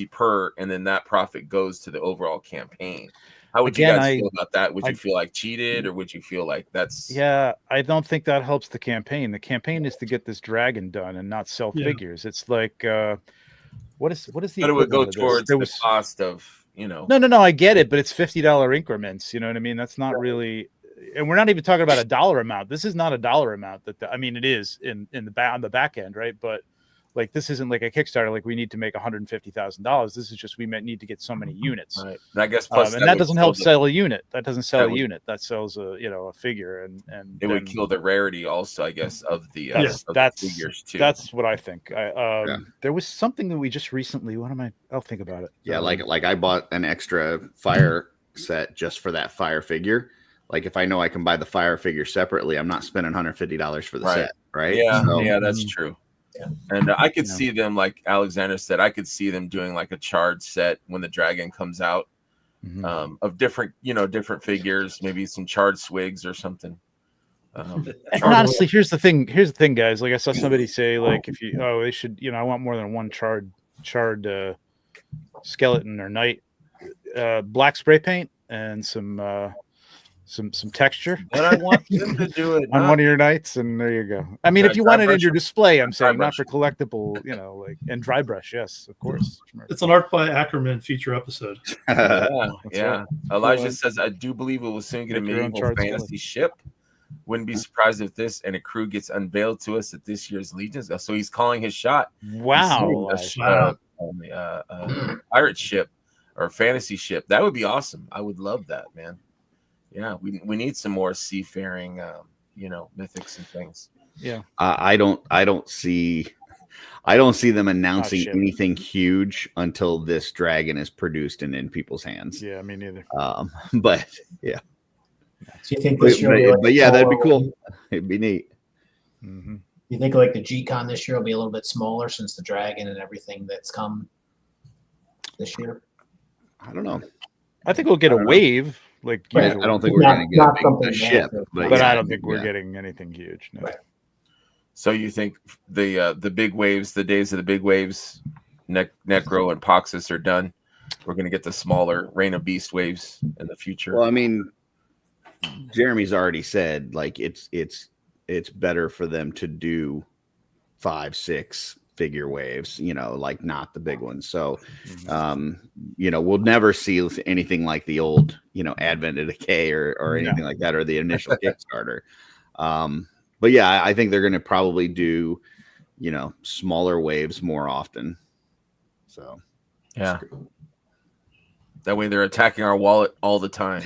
per, and then that profit goes to the overall campaign? How would you guys feel about that? Would you feel like cheated, or would you feel like that's? Yeah, I don't think that helps the campaign. The campaign is to get this dragon done and not sell figures. It's like what is the? But it would go towards the cost of, you know. No. I get it, but it's $50 increments. You know what I mean? That's not really. And we're not even talking about a dollar amount. This is not a dollar amount. I mean, it is on the back end, right? But like, this isn't like a Kickstarter. Like, we need to make $150,000. This is just we need to get so many units. Right. And I guess plus and that doesn't help sell a unit. That doesn't sell a unit. That sells a figure, and it would kill the rarity also, I guess, of the that's figures too. That's what I think. There was something that we just recently. I'll think about it. Yeah, like I bought an extra fire set just for that fire figure. Like, if I know I can buy the fire figure separately, I'm not spending $150 for the set, right? Yeah, that's true. Yeah. And I could see them, like Alexander said, I could see them doing like a charred set when the dragon comes out, of different figures, maybe some charred swigs or something. And honestly, here's the thing, guys. Like, I saw somebody say, like, if they should, I want more than one charred skeleton or knight, black spray paint and some texture. And I want them to do it on one of your nights, and there you go. I mean, if you want it in your display, I'm saying not for collectible, and dry brush. Yes, of course. It's an Art by Ackerman feature episode. Yeah. Elijah says, I do believe it will soon get a medieval fantasy ship. Wouldn't be surprised if this and a crew gets unveiled to us at this year's Legions. So he's calling his shot. Wow. Pirate ship or fantasy ship. That would be awesome. I would love that, man. Yeah, we need some more seafaring, mythics and things. Yeah, I don't see them announcing anything huge until this dragon is produced and in people's hands. Yeah, me neither. But yeah. So you think this year? But yeah, that'd be cool. It'd be neat. Mm-hmm. You think like the G-Con this year will be a little bit smaller since the dragon and everything that's come this year? I don't know. I think we'll get a wave. Like, I don't think we're going to get a big ship, but I don't think we're getting anything huge. No. Right. So you think the big waves, the days of the big waves, Necro and Poxus are done? We're going to get the smaller Reign of Beast waves in the future. Well, I mean, Jeremy's already said, like, it's better for them to do 5-6 figure waves, like not the big ones. So, we'll never see anything like the old, Advent of Decay or anything like that, or the initial Kickstarter. But yeah, I think they're going to probably do, smaller waves more often. So, yeah. That way they're attacking our wallet all the time.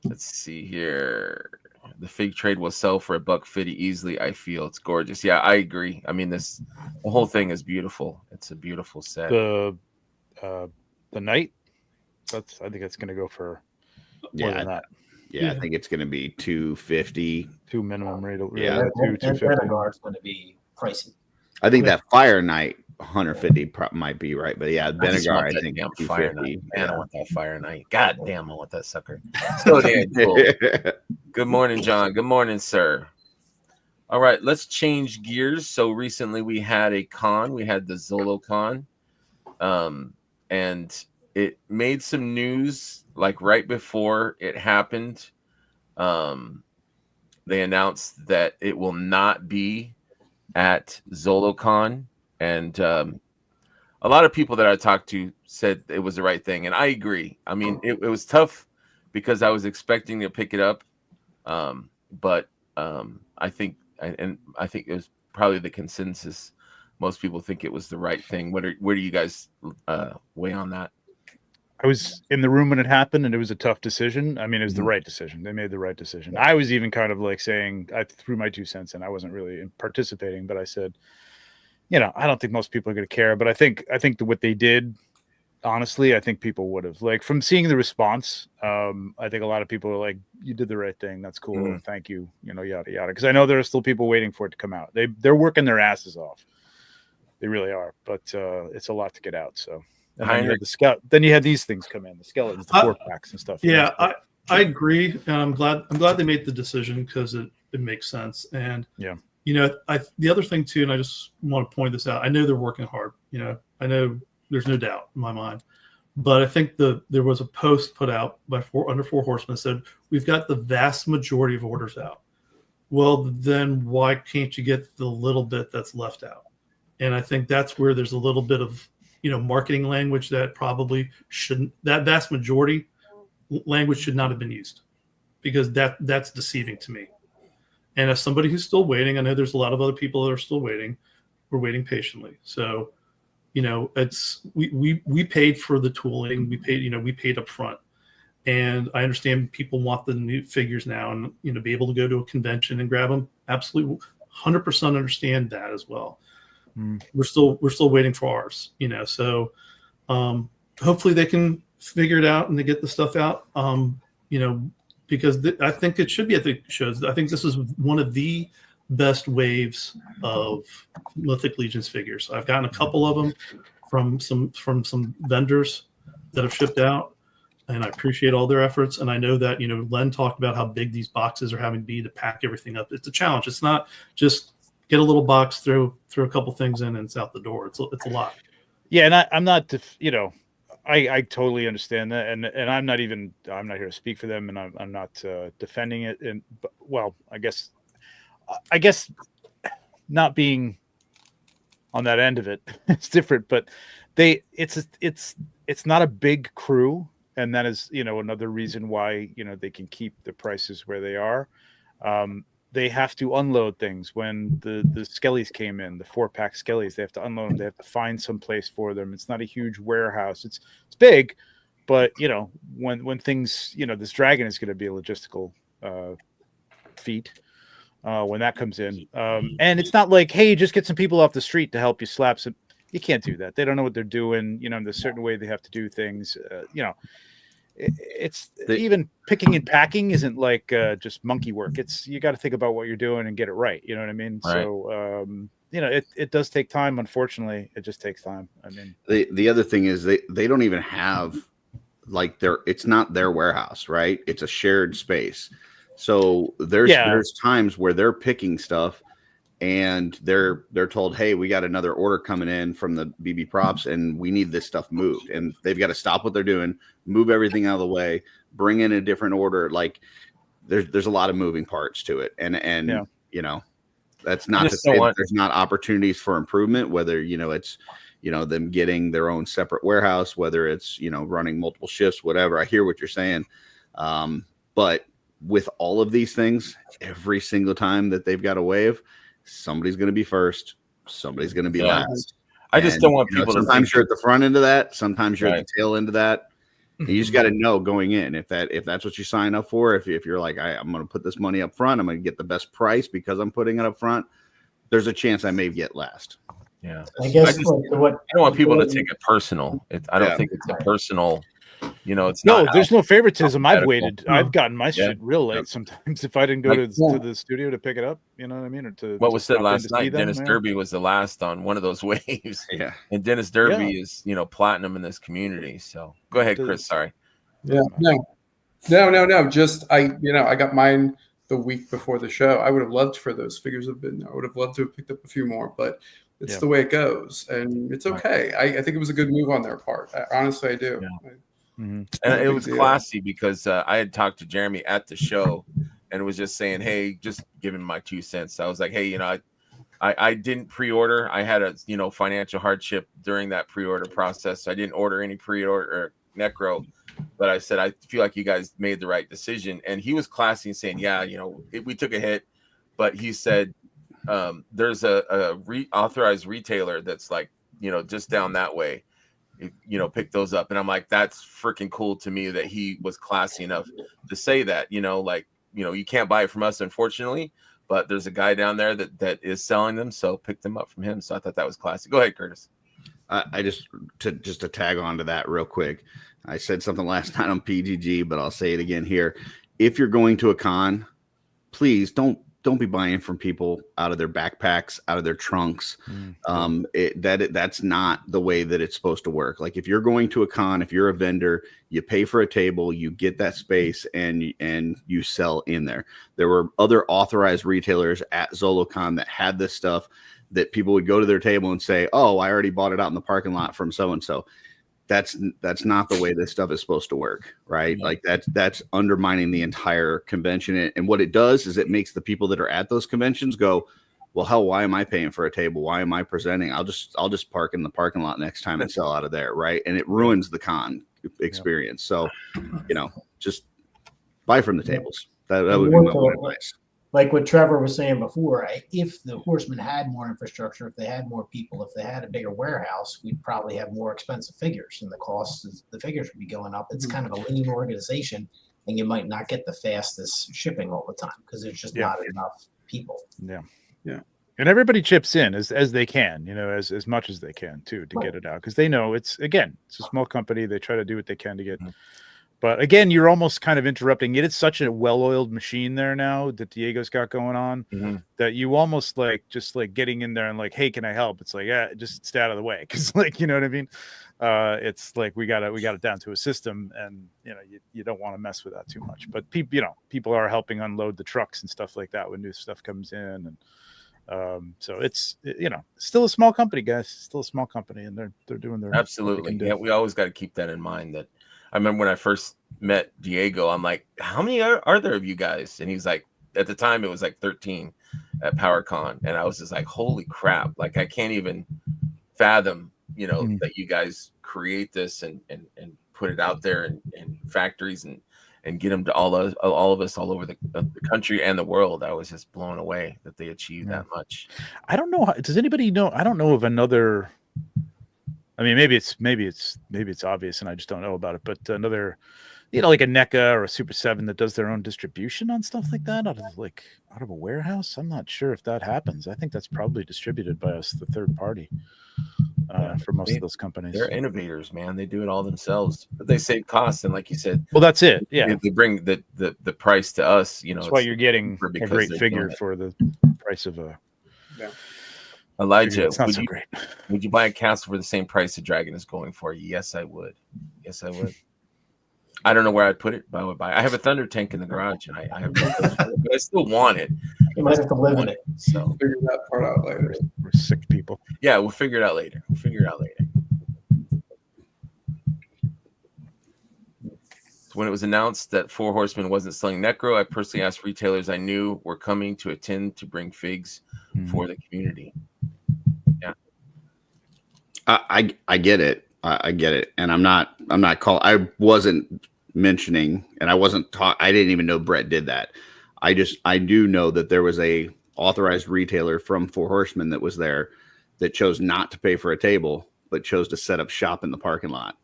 Let's see here. The fig trade will sell for $150 easily. I feel it's gorgeous. Yeah, I agree. I mean, the whole thing is beautiful. It's a beautiful set. The knight. I think it's going to go for more than that. Yeah, I think it's going to be $250. Two minimum rate. Yeah, $250 is going to be pricey. I think that Fire Knight 150 might be right, but yeah, Benegar, I think Fire Knight. Man, I want that Fire Knight. God damn, I want that sucker. So damn cool. Good morning, John. Good morning, sir. All right, let's change gears. So recently we had a con. We had the Zolo Con, and it made some news like right before it happened. They announced that it will not be at ZoloCon, and a lot of people that I talked to said it was the right thing, and I agree. I mean, it was tough because I was expecting to pick it up, but I think it was probably the consensus. Most people think it was the right thing. Where do you guys weigh on that? I was in the room when it happened, and it was a tough decision. I mean, it was the right decision. They made the right decision. I was even kind of like saying, I threw my 2 cents in. I wasn't really participating, but I said, I don't think most people are going to care. But I think what they did, honestly, I think people would have, like, from seeing the response. I think a lot of people are like, you did the right thing. That's cool. Thank you. Yada, yada. Because I know there are still people waiting for it to come out. They're working their asses off. They really are, but it's a lot to get out. So, and then you had the scout. Then you had these things come in, the skeletons, the 4-packs and stuff. Yeah, I agree, and I'm glad they made the decision because it makes sense. And the other thing too, and I just want to point this out. I know they're working hard. I know there's no doubt in my mind, but I think there was a post put out by Under Four Horsemen that said we've got the vast majority of orders out. Well, then why can't you get the little bit that's left out? And I think that's where there's a little bit of, marketing language that probably shouldn't, that vast majority language should not have been used, because that's deceiving to me. And as somebody who's still waiting, I know there's a lot of other people that are still waiting. We're waiting patiently. So, it's, we paid for the tooling. We paid up front. And I understand people want the new figures now and, be able to go to a convention and grab them. Absolutely. 100% understand that as well. We're still waiting for ours, so hopefully they can figure it out and they get the stuff out, because I think it should be at the shows. I think this is one of the best waves of Mythic Legions figures. I've gotten a couple of them from some vendors that have shipped out, and I appreciate all their efforts. And I know that, Len talked about how big these boxes are having to be to pack everything up. It's a challenge. It's not just get a little box, throw a couple things in, and it's out the door. It's a lot. Yeah, and I'm not, I totally understand that, and I'm not here to speak for them, and I'm not defending it. And I guess not being on that end of it, it's different. But it's not a big crew, and that is another reason why they can keep the prices where they are. They have to unload things. When the skellies came in, the 4-pack skellies, they have to unload them. They have to find some place for them. It's not a huge warehouse. It's big, but when things, this dragon is going to be a logistical feat when that comes in. And it's not like, hey, just get some people off the street to help you slap some. You can't do that. They don't know what they're doing. There's a certain way they have to do things. It's even picking and packing isn't like just monkey work. It's, you got to think about what you're doing and get it right. You know what I mean? Right. So it does take time. Unfortunately, it just takes time. I mean, the other thing is they don't even have it's not their warehouse, right? It's a shared space. So there's times where they're picking stuff and they're told, hey, we got another order coming in from the BB Props and we need this stuff moved. And they've got to stop what they're doing, move everything out of the way, bring in a different order. Like there's a lot of moving parts to it. And that's not to say that there's not opportunities for improvement, whether, it's, them getting their own separate warehouse, whether it's, running multiple shifts, whatever. I hear what you're saying. But with all of these things, every single time that they've got a wave, somebody's going to be first, somebody's going to be last. I just don't want people sometimes you're at the front end of that, sometimes you're at the tail end of that. And you just got to know going in if that's what you sign up for. If you're like, I'm going to put this money up front, I'm going to get the best price because I'm putting it up front, there's a chance I may get last. Yeah, I guess I don't want people to take it personal. I don't think it's a personal. It's not. There's no favoritism. I've waited. I've gotten my shit real late sometimes if I didn't go to the studio to pick it up. You know what I mean? Or what was said last night? Dennis Derby was the last on one of those waves. Yeah, and Dennis Derby is platinum in this community. So go ahead, Chris. Sorry. Yeah. No. Just I got mine the week before the show. I would have loved for those figures to have been there. I would have loved to have picked up a few more, but it's the way it goes, and it's okay. I think it was a good move on their part. Honestly, I do. Yeah. And it was classy because I had talked to Jeremy at the show and was just saying, hey, just giving my 2 cents. I was like, hey, I didn't pre-order. I had a financial hardship during that pre-order process. So I didn't order any pre-order Necro, but I said I feel like you guys made the right decision. And he was classy and saying, we took a hit, but he said there's a authorized retailer that's like just down that way. Pick those up. And I'm like, that's freaking cool to me that he was classy enough to say that, you can't buy it from us, unfortunately, but there's a guy down there that is selling them. So pick them up from him. So I thought that was classy. Go ahead, Curtis. I just to tag on to that real quick. I said something last night on PGG, but I'll say it again here. If you're going to a con, please don't don't be buying from people out of their backpacks, out of their trunks. That's not the way that it's supposed to work. Like if you're going to a con, if you're a vendor, you pay for a table, you get that space, and you sell in there. There were other authorized retailers at ZoloCon that had this stuff that people would go to their table and say, "Oh, I already bought it out in the parking lot from so and so." That's not the way this stuff is supposed to work, right? Like that's undermining the entire convention. And what it does is it makes the people that are at those conventions go, well, hell, why am I paying for a table? Why am I presenting? I'll just park in the parking lot next time and sell out of there, right? And it ruins the con experience. So, just buy from the tables. That would be my advice. Like what Trevor was saying before, if the Horsemen had more infrastructure, if they had more people, if they had a bigger warehouse, we'd probably have more expensive figures, and the figures would be going up. It's kind of a lean organization, and you might not get the fastest shipping all the time because there's just not enough people. Yeah. And everybody chips in as they can, as much as they can too, to get it out, because they know it's a small company. They try to do what they can to get. But again, you're almost kind of interrupting it. It's such a well-oiled machine there now that Diego's got going on that you almost just getting in there and like, hey, can I help? It's like, yeah, just stay out of the way, because you know what I mean. It's like we got it down to a system, and you don't want to mess with that too much. But people are helping unload the trucks and stuff like that when new stuff comes in, and so it's still a small company, guys. Still a small company, and they're doing their absolutely. Yeah, we always got to keep that in mind. That I remember when I first met Diego, I'm like, how many are there of you guys? And he's like, at the time it was like 13 at PowerCon, and I was just like, holy crap! Like I can't even fathom, that you guys create this and put it out there in factories and get them to all of us all over the country and the world. I was just blown away that they achieved that much. I don't know. Does anybody know? I don't know of another. I mean, maybe it's obvious and I just don't know about it. But another, like a NECA or a Super 7 that does their own distribution on stuff like that out of a warehouse. I'm not sure if that happens. I think that's probably distributed by us, the third party, for most of those companies. They're innovators, man. They do it all themselves, but they save costs. And like you said, well, that's it. Yeah, they bring the price to us. That's why you're getting a great figure for the price of a. Yeah. Elijah, it's not so great. Would you buy a castle for the same price the Dragon is going for? Yes, I would. I don't know where I'd put it, but I would buy. I have a Thunder tank in the garage, and I have, but I still want it. You might have to live in it. So figure that part out later. We're sick people. Yeah, we'll figure it out later. When it was announced that Four Horsemen wasn't selling Necro, I personally asked retailers I knew were coming to attend to bring figs for the community. Yeah, I get it. I get it, and I'm not I wasn't mentioning, and I didn't even know Brett did that. I do know that there was a authorized retailer from Four Horsemen that was there that chose not to pay for a table, but chose to set up shop in the parking lot.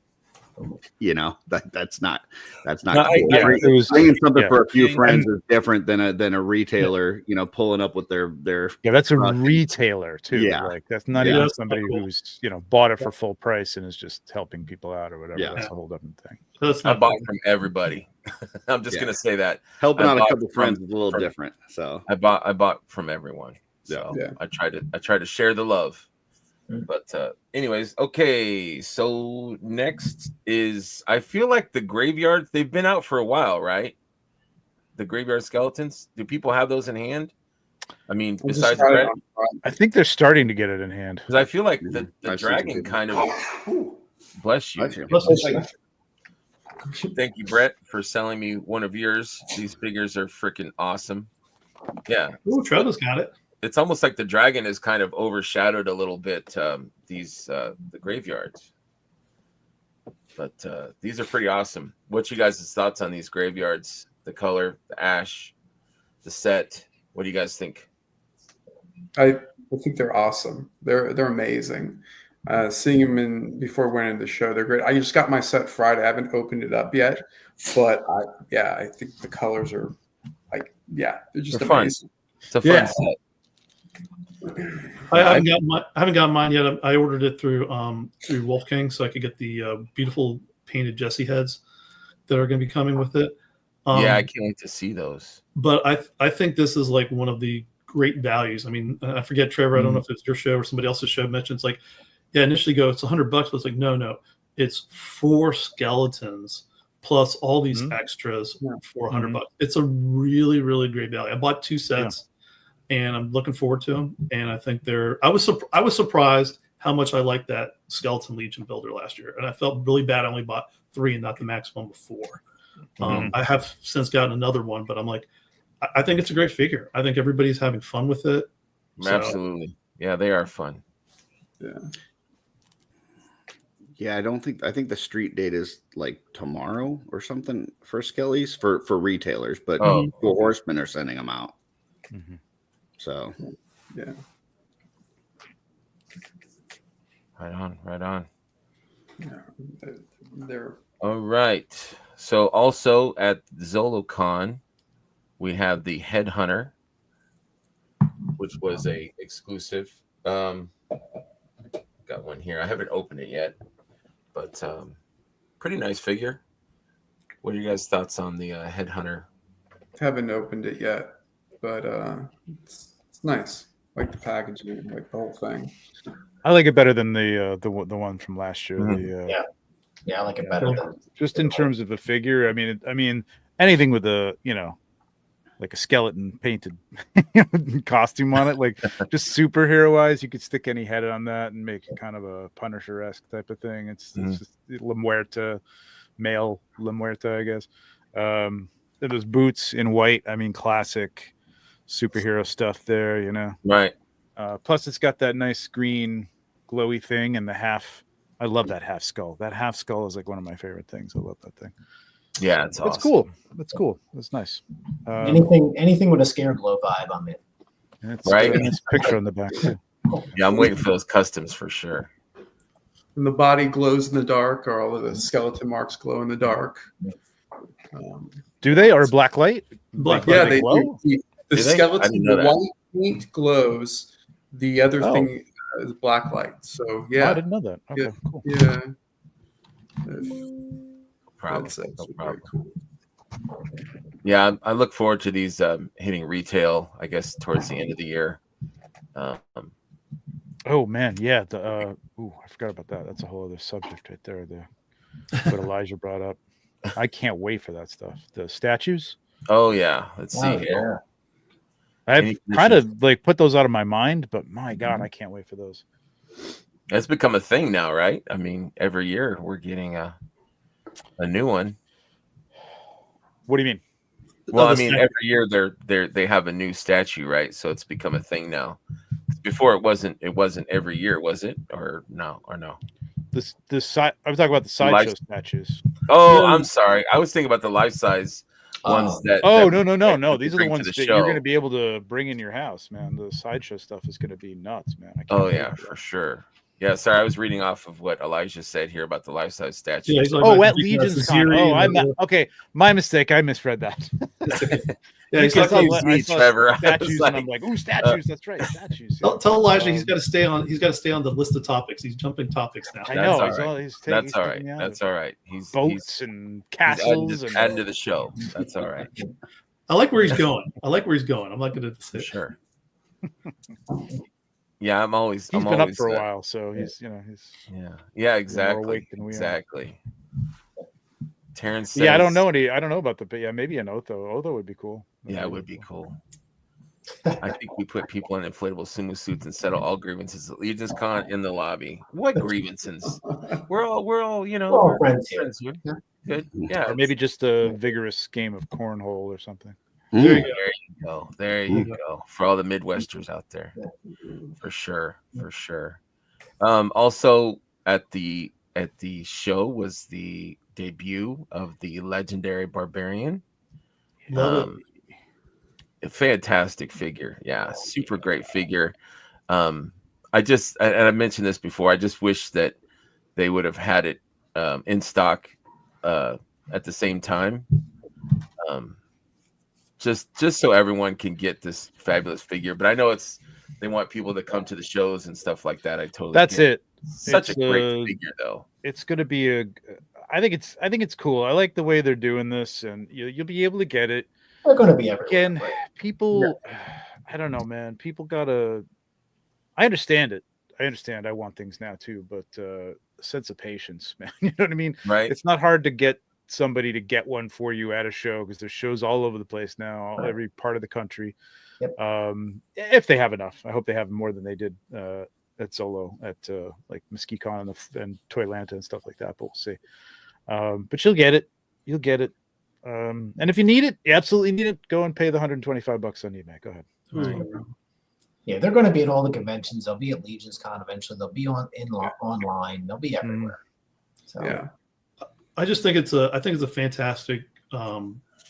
That's not cool. Bringing something for a few friends is different than a retailer, pulling up with their that's a retailer too. Like that's not even somebody who's bought it for full price and is just helping people out or whatever. That's a whole different thing. I bought from everybody. I'm just gonna say that helping out a couple friends is a little different. So I bought from everyone. So I try to share the love. But anyways, okay, so next is, I feel like the graveyards, they've been out for a while, right? The graveyard skeletons, do people have those in hand? I mean, besides Brett? I think they're starting to get it in hand. Because I feel like the Dragon kind of, bless you. Thank you, Brett, for selling me one of yours. These figures are freaking awesome. Yeah. Ooh, Trevor's got it. It's almost like the Dragon is kind of overshadowed a little bit, the graveyards. But these are pretty awesome. What's you guys' thoughts on these graveyards? The color, the ash, the set. What do you guys think? I think they're awesome. They're amazing. Seeing them before we went into the show, they're great. I just got my set Friday. I haven't opened it up yet, but I think the colors are they're just amazing. It's a fun set. I haven't got mine yet. I ordered it through Wolfgang so I could get the beautiful painted Jesse heads that are going to be coming with it. Yeah, I can't wait to see those. But I think this is like one of the great values. I mean, I forget, Trevor, I don't know if it's your show or somebody else's show mentions like, yeah, initially go, it's $100, but it's like, no, it's 4 skeletons plus all these extras for $100. It's a really, really great value. I bought 2 sets and I'm looking forward to them. And I think I was surprised how much I liked that Skeleton Legion builder last year. And I felt really bad. I only bought 3 and not the maximum of 4. I have since gotten another one, but I'm like, I think it's a great figure. I think everybody's having fun with it. Absolutely. Yeah, they are fun. Yeah, I think the street date is like tomorrow or something for Skellies for retailers, but for Horsemen are sending them out. So, yeah. Right on. Yeah, they're all right. So also at ZoloCon, we have the Headhunter, which was a exclusive. Got one here. I haven't opened it yet, but pretty nice figure. What are you guys' thoughts on the Headhunter? Haven't opened it yet, but it's nice. Like the packaging, like the whole thing. I like it better than the one from last year. Yeah, I like it better than just in terms of a figure. I mean, anything with a like a skeleton painted costume on it, like just superhero wise, you could stick any head on that and make it kind of a Punisher-esque type of thing. It's just La Muerta, male La Muerta, I guess. Those boots in white. I mean, classic superhero stuff there. Right. Plus, it's got that nice green glowy thing and the half. I love that half skull. That half skull is like one of my favorite things. I love that thing. Yeah, it's awesome. It's cool. It's cool. It's nice. Anything with a scare glow vibe, I'm in. It's right. Nice picture on the back too. Yeah, I'm waiting for those customs for sure. And the body glows in the dark, or all of the skeleton marks glow in the dark. Do they, or black light? Yeah, they glow. Do. The skeleton, the white paint glows. The other thing is black light. So yeah, I didn't know that. Okay, cool. Yeah. No problem. Cool. Yeah, I look forward to these hitting retail, I guess, towards the end of the year. Oh man, yeah. I forgot about that. That's a whole other subject right there. What Elijah brought up. I can't wait for that stuff. The statues. Oh yeah, let's see here. I've kind of like put those out of my mind, but my God, I can't wait for those. It's become a thing now, right? I mean, every year we're getting a new one. What do you mean? Well, I mean, every year they have a new statue, right? So it's become a thing now. Before it wasn't every year, was it? Or no? This I was talking about the sideshow statues. Oh, I'm sorry. I was thinking about the life size ones that. Oh, no. These are the ones that you're going to be able to bring in your house, man. The sideshow stuff is going to be nuts, man. For sure. Yeah, sorry, I was reading off of what Elijah said here about the life-size statue. Yeah, at Legion's Con. Okay, my mistake. I misread that. Yeah, he's like Trevor. Statues, and I'm like, ooh, statues. That's right, statues. Yeah. Tell Elijah he's got to stay on. He's got to stay on the list of topics. He's jumping topics now. I know. That's all right. That's all right. He's boats and castles and adding to the show. That's all right. I like where he's going. I'm not going to say sure. Yeah, I'm always. He's been up for a while, so he's exactly. Exactly. Terrence says, I don't know about maybe an Otho. Otho would be cool. Yeah, it would be cool. I think we put people in inflatable sumo suits and settle all grievances at Legion's Con in the lobby. What grievances? We're all we're friends here. Yeah. Good. Yeah. Or maybe just a vigorous game of cornhole or something. There you go. There you go. For all the Midwesters out there. For sure. Also at the show was the debut of the legendary Barbarian. A fantastic figure. Yeah, super great figure. I mentioned this before. I just wish that they would have had it in stock at the same time. Just so everyone can get this fabulous figure. But I know they want people to come to the shows and stuff like that. I totally That's get it. Such a great figure, though. It's going to be I think it's cool. I like the way they're doing this, and you'll be able to get it. They're going to be everywhere. Again, people, I don't know, man. People gotta. I understand it. I understand. I want things now too, but sense of patience, man. You know what I mean? Right. It's not hard to get somebody to get one for you at a show because there's shows all over the place now, every part of the country. Yep. If they have enough, I hope they have more than they did at Solo at like MesquiCon and Toylanta and stuff like that. But we'll see. But you'll get it. You'll get it. And if you need it, you absolutely need it. Go and pay the $125 on eBay. Go ahead. Right. Yeah, they're going to be at all the conventions. They'll be at Legion's Con eventually. They'll be online. They'll be everywhere. So Yeah. I just think it's a fantastic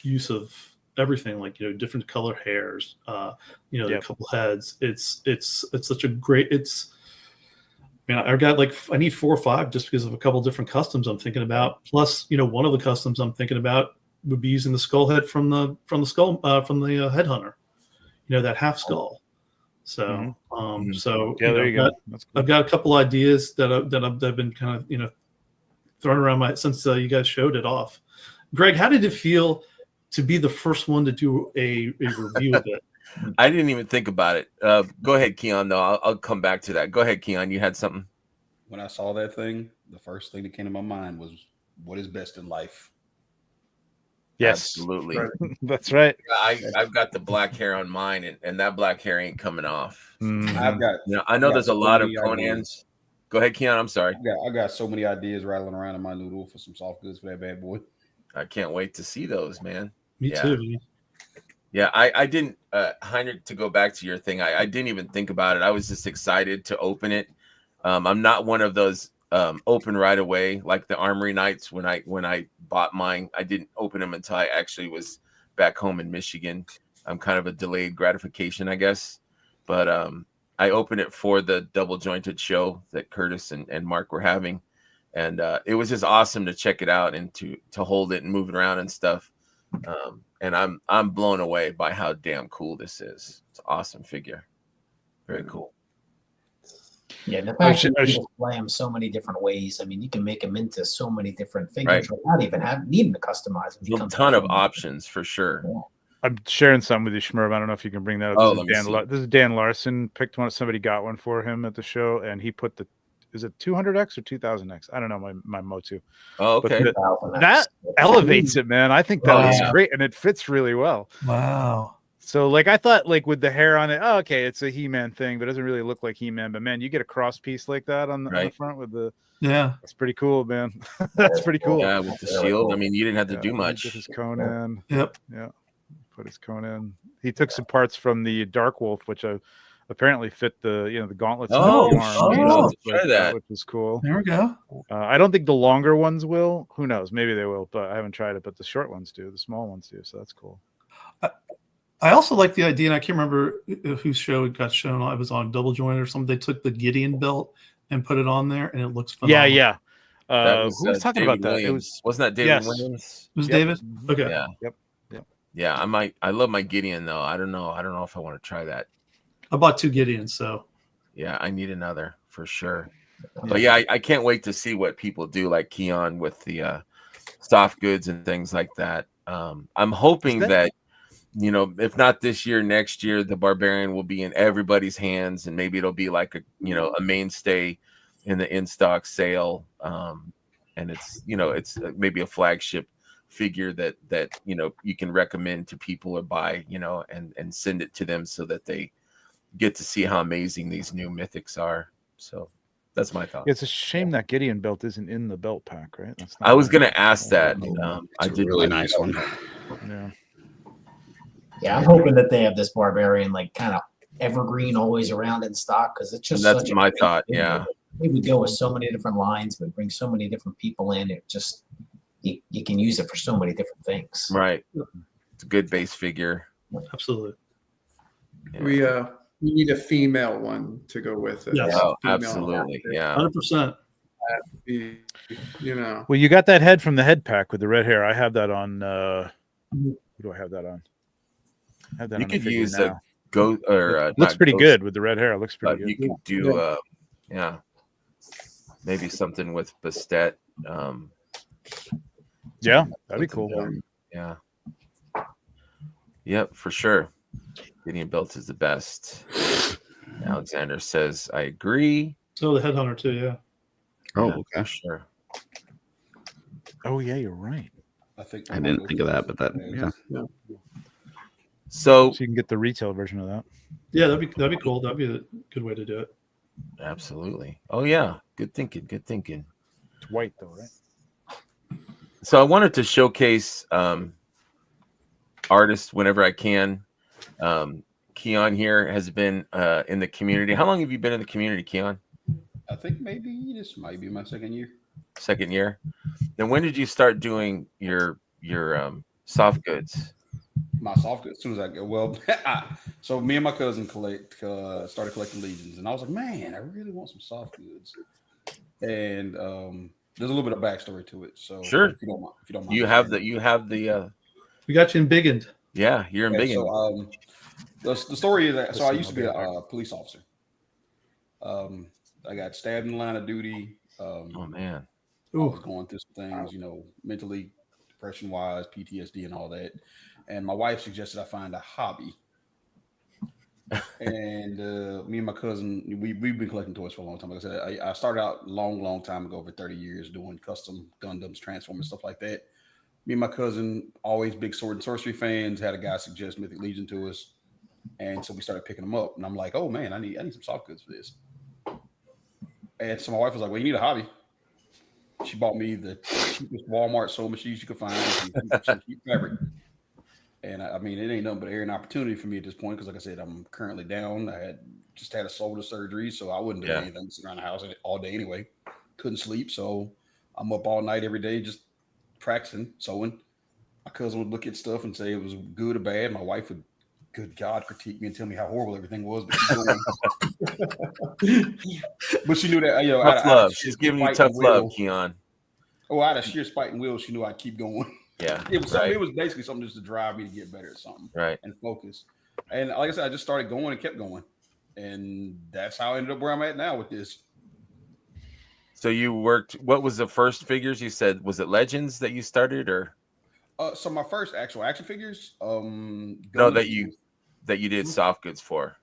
use of everything, like, you know, different color hairs, you know, a couple heads. It's such a great, I need 4 or 5 just because of a couple different customs I'm thinking about. Plus, you know, one of the customs I'm thinking about would be using the skull head from the headhunter, you know, that half skull. So, so yeah, there you go. That's cool. I've got a couple ideas that I've been kind of, you know, thrown around since you guys showed it off. Greg, how did it feel to be the first one to do a review of it? I didn't even think about it. Go ahead, Keon, though. I'll come back to that. Go ahead, Keon. You had something? When I saw that thing, the first thing that came to my mind was what is best in life. Yes, absolutely. That's right. I've got the black hair on mine, and that black hair ain't coming off. I've got. You know, I know there's a lot of Conans. Go ahead, Keon. I'm sorry. I got so many ideas rattling around in my noodle for some soft goods for that bad boy. I can't wait to see those, man. Me too. Yeah, I didn't, Heinrich, to go back to your thing, I didn't even think about it. I was just excited to open it. I'm not one of those open right away, like the Armory Nights. When I bought mine, I didn't open them until I actually was back home in Michigan. I'm kind of a delayed gratification, I guess. But I opened it for the double jointed show that Curtis and Mark were having. And it was just awesome to check it out and to hold it and move it around and stuff. And I'm blown away by how damn cool this is. It's an awesome figure. Very cool. Yeah, the fact that you can play them so many different ways. I mean, you can make them into so many different figures without even needing to customize them. A ton of options for sure. Yeah. I'm sharing something with you, Shmurv. I don't know if you can bring that up. Oh, This is Dan Larson. Picked one. Somebody got one for him at the show, and he put is it 200X or 2000X? I don't know my Motu. Oh, okay. That elevates it, man. I think that is great, and it fits really well. Wow. So, like, I thought, like, with the hair on it, oh, okay, it's a He-Man thing, but it doesn't really look like He-Man. But man, you get a cross piece like that on the front with the that's pretty cool, man. That's pretty cool. Yeah, with the shield. I mean, you didn't have to do much. His Conan. Yep. Yeah. Put his Conan. He took some parts from the Dark Wolf, which apparently fit the gauntlets. Try that, which is cool. There we go. I don't think the longer ones will. Who knows? Maybe they will, but I haven't tried it. But the short ones do. The small ones do. So that's cool. I also like the idea, and I can't remember whose show it got shown on. It was on Double Joint or something. They took the Gideon belt and put it on there, and it looks phenomenal. Yeah. Who was talking David about that? Williams. Wasn't that David Williams? It was David? Okay. Yeah. Yep. Yeah, I love my Gideon though. I don't know if I want to try that. I bought 2 Gideons, so yeah, I need another for sure. But yeah, I can't wait to see what people do, like Keon, with the soft goods and things like that. I'm hoping that, you know, if not this year, next year, the Barbarian will be in everybody's hands, and maybe it'll be like a mainstay in the in-stock sale. And it's maybe a flagship figure that you can recommend to people or buy, and send it to them so that they get to see how amazing these new mythics are. So that's my thought. It's a shame that Gideon belt isn't in the belt pack, right? I was going to ask that. I did a really nice one. Yeah, I'm hoping that they have this Barbarian like kind of evergreen, always around in stock, because it's just that's my thought. Yeah, we would go with so many different lines, but bring so many different people in. It just you can use it for so many different things. Right. It's a good base figure. Absolutely. Yeah. We need a female one to go with it. Yes. Oh, absolutely. Yeah. 100%. Well, you got that head from the head pack with the red hair. I have that on. Who do I have that on? I have that you on could use now. a goat or looks pretty good with the red hair. It looks pretty good. You could do maybe something with Bastet. Yeah, that'd be cool. Yeah. Yep, for sure. Getting belts is the best. Alexander says, I agree. Oh, the Headhunter too, yeah. Oh, Yeah, okay. for sure. Oh yeah, you're right. I think I didn't think of that, but that yeah. So you can get the retail version of that. Yeah, that'd be cool. That'd be a good way to do it. absolutely. Oh yeah, good thinking. Good thinking. It's white though, right? So I wanted to showcase artists whenever I can. Keon here has been in the community. How long have you been in the community, Keon? I think maybe this might be my second year. Second year. Then when did you start doing your soft goods? My soft goods, as soon as I go. Well, so me and my cousin started collecting Legions, and I was like, man, I really want some soft goods. And there's a little bit of backstory to it. So Sure. if you don't mind, You have the We got you in Biggened. yeah, you're in okay, big. So the story is that I used to be a police officer. I got stabbed in the line of duty. Oh man. I was going through some things, mentally, depression wise, PTSD, and all that. And my wife suggested I find a hobby. And me and my cousin, we've been collecting toys for a long time. Like I said, I started out long time ago, over 30 years, doing custom Gundams, Transformers, stuff like that. Me and my cousin, always big sword and sorcery fans, had a guy suggest Mythic Legion to us. And so we started picking them up. And I'm like, oh man, I need some soft goods for this. And so my wife was like, well, you need a hobby. She bought me the cheapest Walmart sewing machines you could find, some cheap fabric. And I mean, it ain't nothing but an opportunity for me at this point because, like I said, I'm currently down. I had a shoulder surgery, so I wouldn't do anything, sitting around the house all day anyway. Couldn't sleep, so I'm up all night every day just practicing sewing. My cousin would look at stuff and say it was good or bad. My wife would, good God, critique me and tell me how horrible everything was. But she knew that, tough love. She's giving you tough love, Keon. Oh, out of sheer spite and will, she knew I'd keep going. Yeah, it was basically something just to drive me to get better at something, right? And focus. And like I said, I just started going and kept going, and that's how I ended up where I'm at now with this. So you worked. What was the first figures you said? Was it Legends that you started, or? So my first actual action figures, no, that you did soft goods for.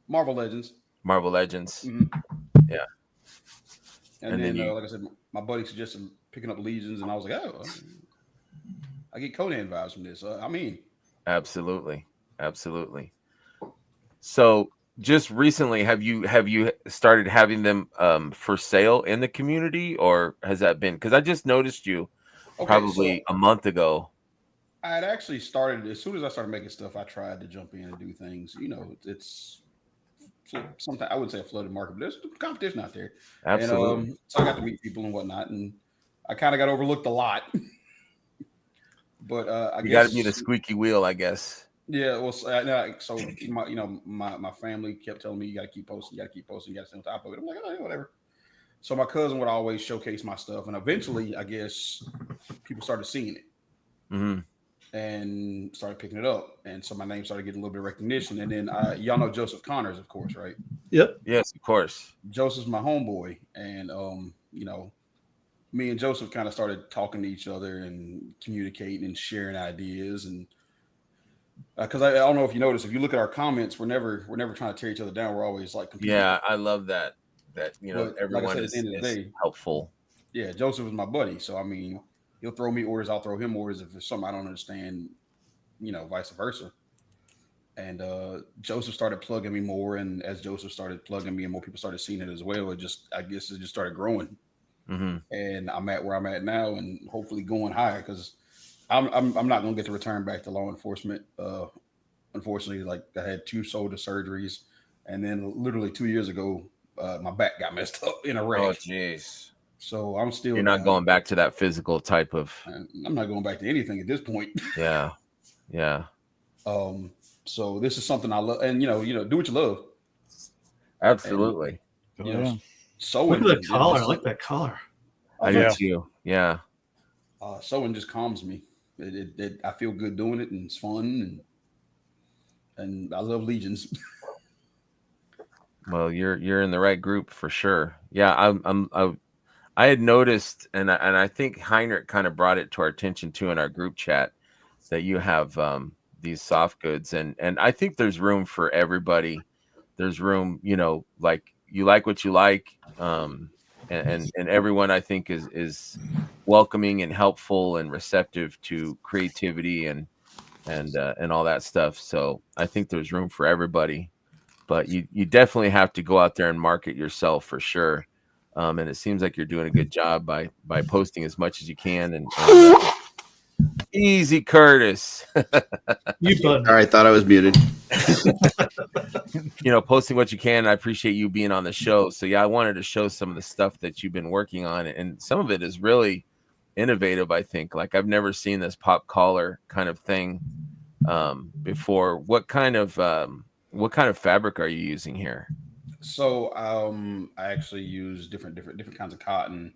Marvel Legends. Marvel Legends. Mm-hmm. Yeah. And then like I said, my buddy suggested picking up Legions, and I was like, oh, I get Conan vibes from this. I mean, absolutely. So just recently, have you started having them for sale in the community, or has that been? Because I just noticed you probably a month ago. I had actually started as soon as I started making stuff. I tried to jump in and do things. It's sometimes I wouldn't say a flooded market, but there's competition out there. Absolutely. And so I got to meet people and whatnot, and I kind of got overlooked a lot. But I guess you got to be the squeaky wheel, I guess. Yeah. Well, so my family kept telling me you got to keep posting, you got to stay on top of it. I'm like, oh, yeah, whatever. So my cousin would always showcase my stuff, and eventually, I guess people started seeing it. Mm-hmm. And started picking it up, and so my name started getting a little bit of recognition. And then y'all know Joseph Connors, of course, right? Yep. Yes, of course. Joseph's my homeboy, and me and Joseph kind of started talking to each other and communicating and sharing ideas. And because I don't know if you notice, if you look at our comments, we're never trying to tear each other down. We're always like competing. Yeah, I love that. That everyone like I said, is, at the end of the day, helpful. Yeah, Joseph is my buddy, so I mean, he'll throw me orders, I'll throw him orders if there's something I don't understand, vice versa. And Joseph started plugging me more, and as Joseph started plugging me and more people started seeing it as well, I guess it just started growing. Mm-hmm. And I'm at where I'm at now, and hopefully going higher, because I'm not going to get the return back to law enforcement. Unfortunately, like I had 2 shoulder surgeries, and then literally 2 years ago, my back got messed up in a wreck. Oh, jeez. So I'm still. You're not going back to that physical type of. I'm not going back to anything at this point. Yeah. So this is something I love, and do what you love. Absolutely. And, sewing. Look at that collar. I like that collar. I do too. Yeah. Sewing just calms me. I feel good doing it, and it's fun, and I love Legions. Well, you're in the right group for sure. Yeah, I had noticed, and I think Heinrich kind of brought it to our attention too in our group chat, that you have these soft goods, and I think there's room for everybody. There's room, like you like what you like, and everyone I think is welcoming and helpful and receptive to creativity and all that stuff. So I think there's room for everybody, but you definitely have to go out there and market yourself for sure. And it seems like you're doing a good job by posting as much as you can. And easy, Curtis. You button. All right, thought I was muted. Posting what you can. I appreciate you being on the show. So yeah, I wanted to show some of the stuff that you've been working on, and some of it is really innovative. I think, like, I've never seen this pop collar kind of thing before. What kind of fabric are you using here? So I actually use different kinds of cotton.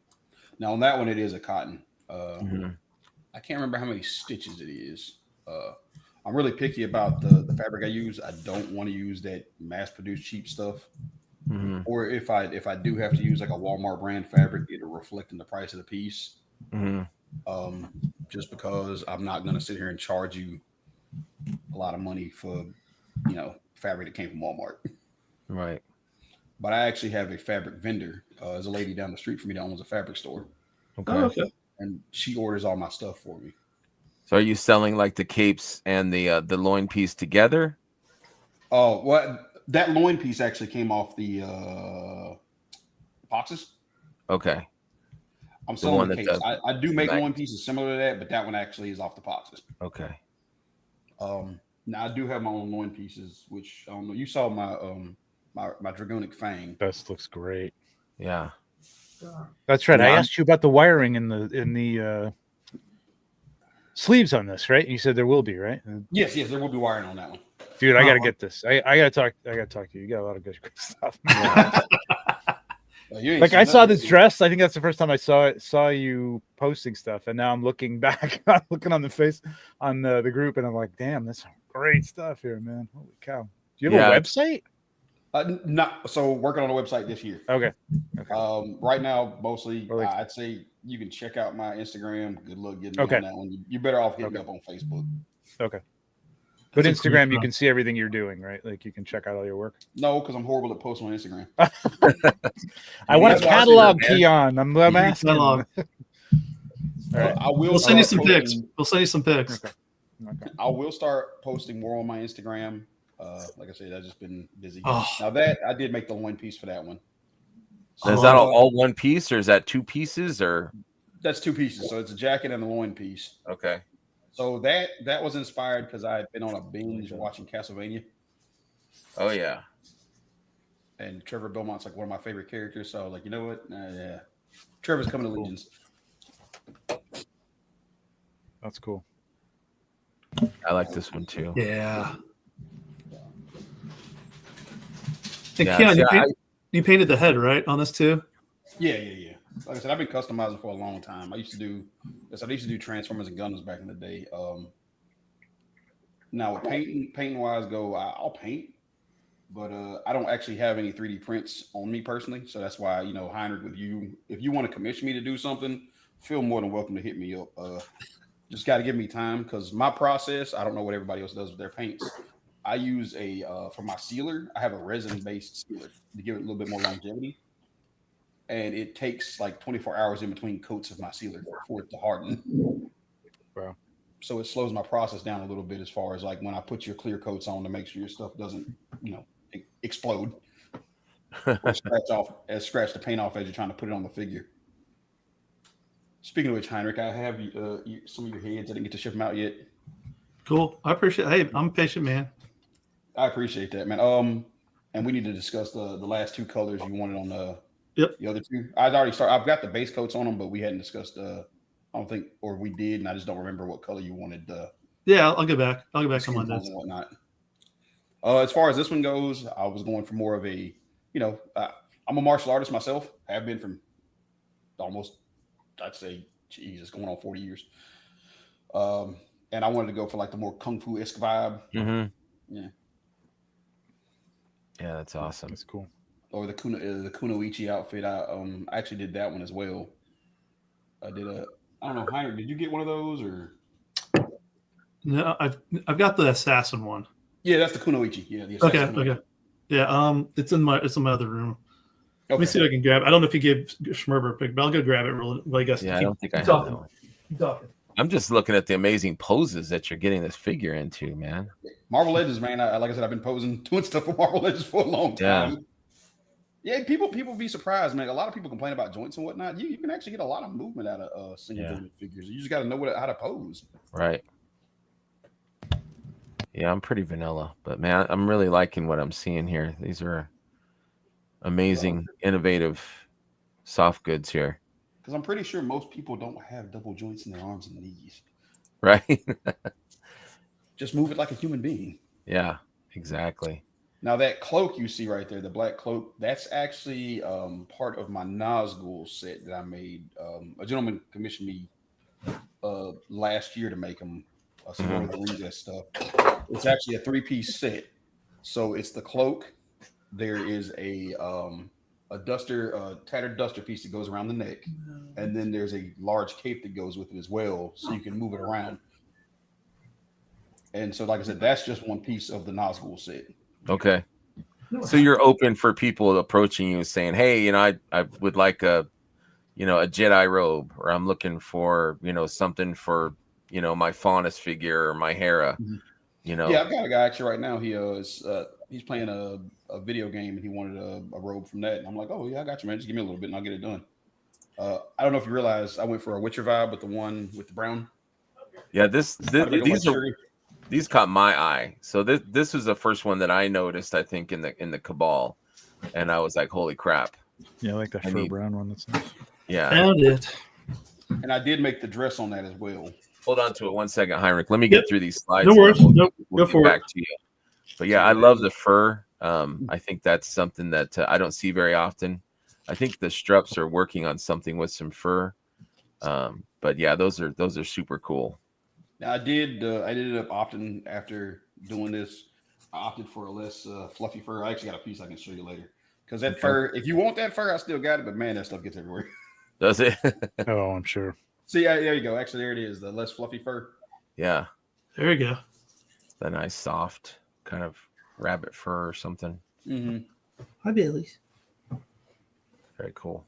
Now on that one, it is a cotton. I can't remember how many stitches it is. I'm really picky about the fabric I use. I don't want to use that mass-produced cheap stuff. Or if I do have to use like a Walmart brand fabric, it'll reflect in the price of the piece. Just because I'm not going to sit here and charge you a lot of money for fabric that came from Walmart. Right. But I actually have a fabric vendor. There's a lady down the street from me that owns a fabric store. Okay. Oh, okay. And she orders all my stuff for me. So are you selling like the capes and the loin piece together? Oh, well, that loin piece actually came off the boxes. Okay. I'm selling the capes. I do make loin pieces similar to that, but that one actually is off the boxes. Okay. Now I do have my own loin pieces, which I don't know. You saw my my Dragonic Fang. Best looks great. Yeah. That's right. I asked you about the wiring in the sleeves on this, right? You said there will be, right? Yes, there will be wiring on that one. Dude, I gotta get this. I gotta talk to you. You got a lot of good stuff. Like, I saw this dress. I think that's the first time I saw you posting stuff, and now I'm looking back, I'm looking on the face on the group, and I'm like, damn, that's some great stuff here, man. Holy cow! Do you have a website? Not so working on a website this year. Okay. Right now, mostly, I'd say you can check out my Instagram. Good luck getting on that one. You're better off hitting me up on Facebook. Okay. But Instagram, you can see everything you're doing, right? Like, you can check out all your work. No, because I'm horrible at posting on Instagram. I want a catalog key on. I'm asking. All right. I will. We'll send you some pics. We'll send you some pics. Okay. I will start posting more on my Instagram. Like I said, I've just been busy. Now that I did make the loin piece for that one. So is that all one piece, or is that two pieces, or? That's two pieces. So it's a jacket and a loin piece. Okay. So that was inspired because I had been on a binge watching Castlevania. Oh yeah. And Trevor Belmont's like one of my favorite characters. So I was like, you know what? Yeah. Trevor's coming to Legends. That's cool. I like this one too. Yeah. Hey, Keon, you painted the head, right, on this too? Yeah. Like I said, I've been customizing for a long time. I used to do Transformers and Gundams back in the day. Now with painting wise I'll paint, but I don't actually have any 3D prints on me personally. So that's why, Heinrich, with you, if you want to commission me to do something, feel more than welcome to hit me up. Just got to give me time, because my process, I don't know what everybody else does with their paints. I use for my sealer, I have a resin-based sealer to give it a little bit more longevity. And it takes like 24 hours in between coats of my sealer for it to harden. Wow. So it slows my process down a little bit, as far as like when I put your clear coats on, to make sure your stuff doesn't, explode or scratch the paint off as you're trying to put it on the figure. Speaking of which, Heinrich, I have some of your heads. I didn't get to ship them out yet. Cool. I appreciate it. Hey, I'm a patient man. I appreciate that, man. And we need to discuss the last two colors you wanted on the other two. I've got the base coats on them, but we hadn't discussed I don't think, or we did, and I just don't remember what color you wanted. Yeah, I'll get back. I'll get back on Monday and whatnot. As far as this one goes, I was going for more of a, I'm a martial artist myself. I have been from almost, I'd say, Jesus, going on 40 years. And I wanted to go for like the more kung fu-esque vibe. Mm-hmm. Yeah. Yeah, that's awesome. That's cool. or the Kunoichi outfit. I actually did that one as well. I did a. I don't know, Heinrich. Did you get one of those or? No, I've got the assassin one. Yeah, that's the Kunoichi. Yeah, the assassin. Okay, okay. Yeah, it's in my other room. Okay. Let me see if I can grab it. I don't know if you gave Schmerber a pick, but I'll go grab it real. Well, I guess. Yeah, I don't think I have talking. that one. Keep talking. I'm just looking at the amazing poses that you're getting this figure into, man. Marvel Legends, man. Like I said, I've been posing, doing stuff for Marvel Legends for a long time. Yeah, people be surprised, man. A lot of people complain about joints and whatnot. You can actually get a lot of movement out of single jointed figures. You just got to know how to pose. Right. Yeah, I'm pretty vanilla, but man, I'm really liking what I'm seeing here. These are amazing, innovative soft goods here. Because I'm pretty sure most people don't have double joints in their arms and knees. Right. Just move it like a human being. Yeah, exactly. Now that cloak you see right there, the black cloak, that's actually part of my Nazgul set that I made. A gentleman commissioned me last year to make them. Some of the recess stuff. It's actually a 3-piece set. So it's the cloak. There is a duster, tattered duster piece that goes around the neck, and then there's a large cape that goes with it as well, so you can move it around. And so, like I said, that's just one piece of the Nazgul set. Okay. So you're open for people approaching you and saying, "Hey, I would like a Jedi robe, or I'm looking for something for my Faunus figure or my Hera." Yeah, I've got a guy actually right now. He's playing a video game and he wanted a robe from that, and I'm like, "Oh yeah, I got you, man. Just give me a little bit and I'll get it done." I don't know if you realize I went for a Witcher vibe with the one with the brown. Yeah, these caught my eye. So this was the first one that I noticed, I think, in the Cabal, and I was like, "Holy crap!" Yeah, I like that fur brown one. That's nice. Yeah, found it. And I did make the dress on that as well. Hold on to it 1 second, Heinrich. Let me get through these slides. No worries. We'll go for back it. to you. But yeah, I love the fur. I think that's something that I don't see very often. I think the Strups are working on something with some fur. But yeah, those are super cool. Now I ended up opting after doing this. I opted for a less fluffy fur. I actually got a piece I can show you later. Because that fur, if you want that fur, I still got it. But man, that stuff gets everywhere. Does it? Oh, I'm sure. See, there you go. Actually, there it is. The less fluffy fur. Yeah. There you go. The nice soft kind of rabbit fur or something. Mm-hmm. Hi, Bailey's. Very cool.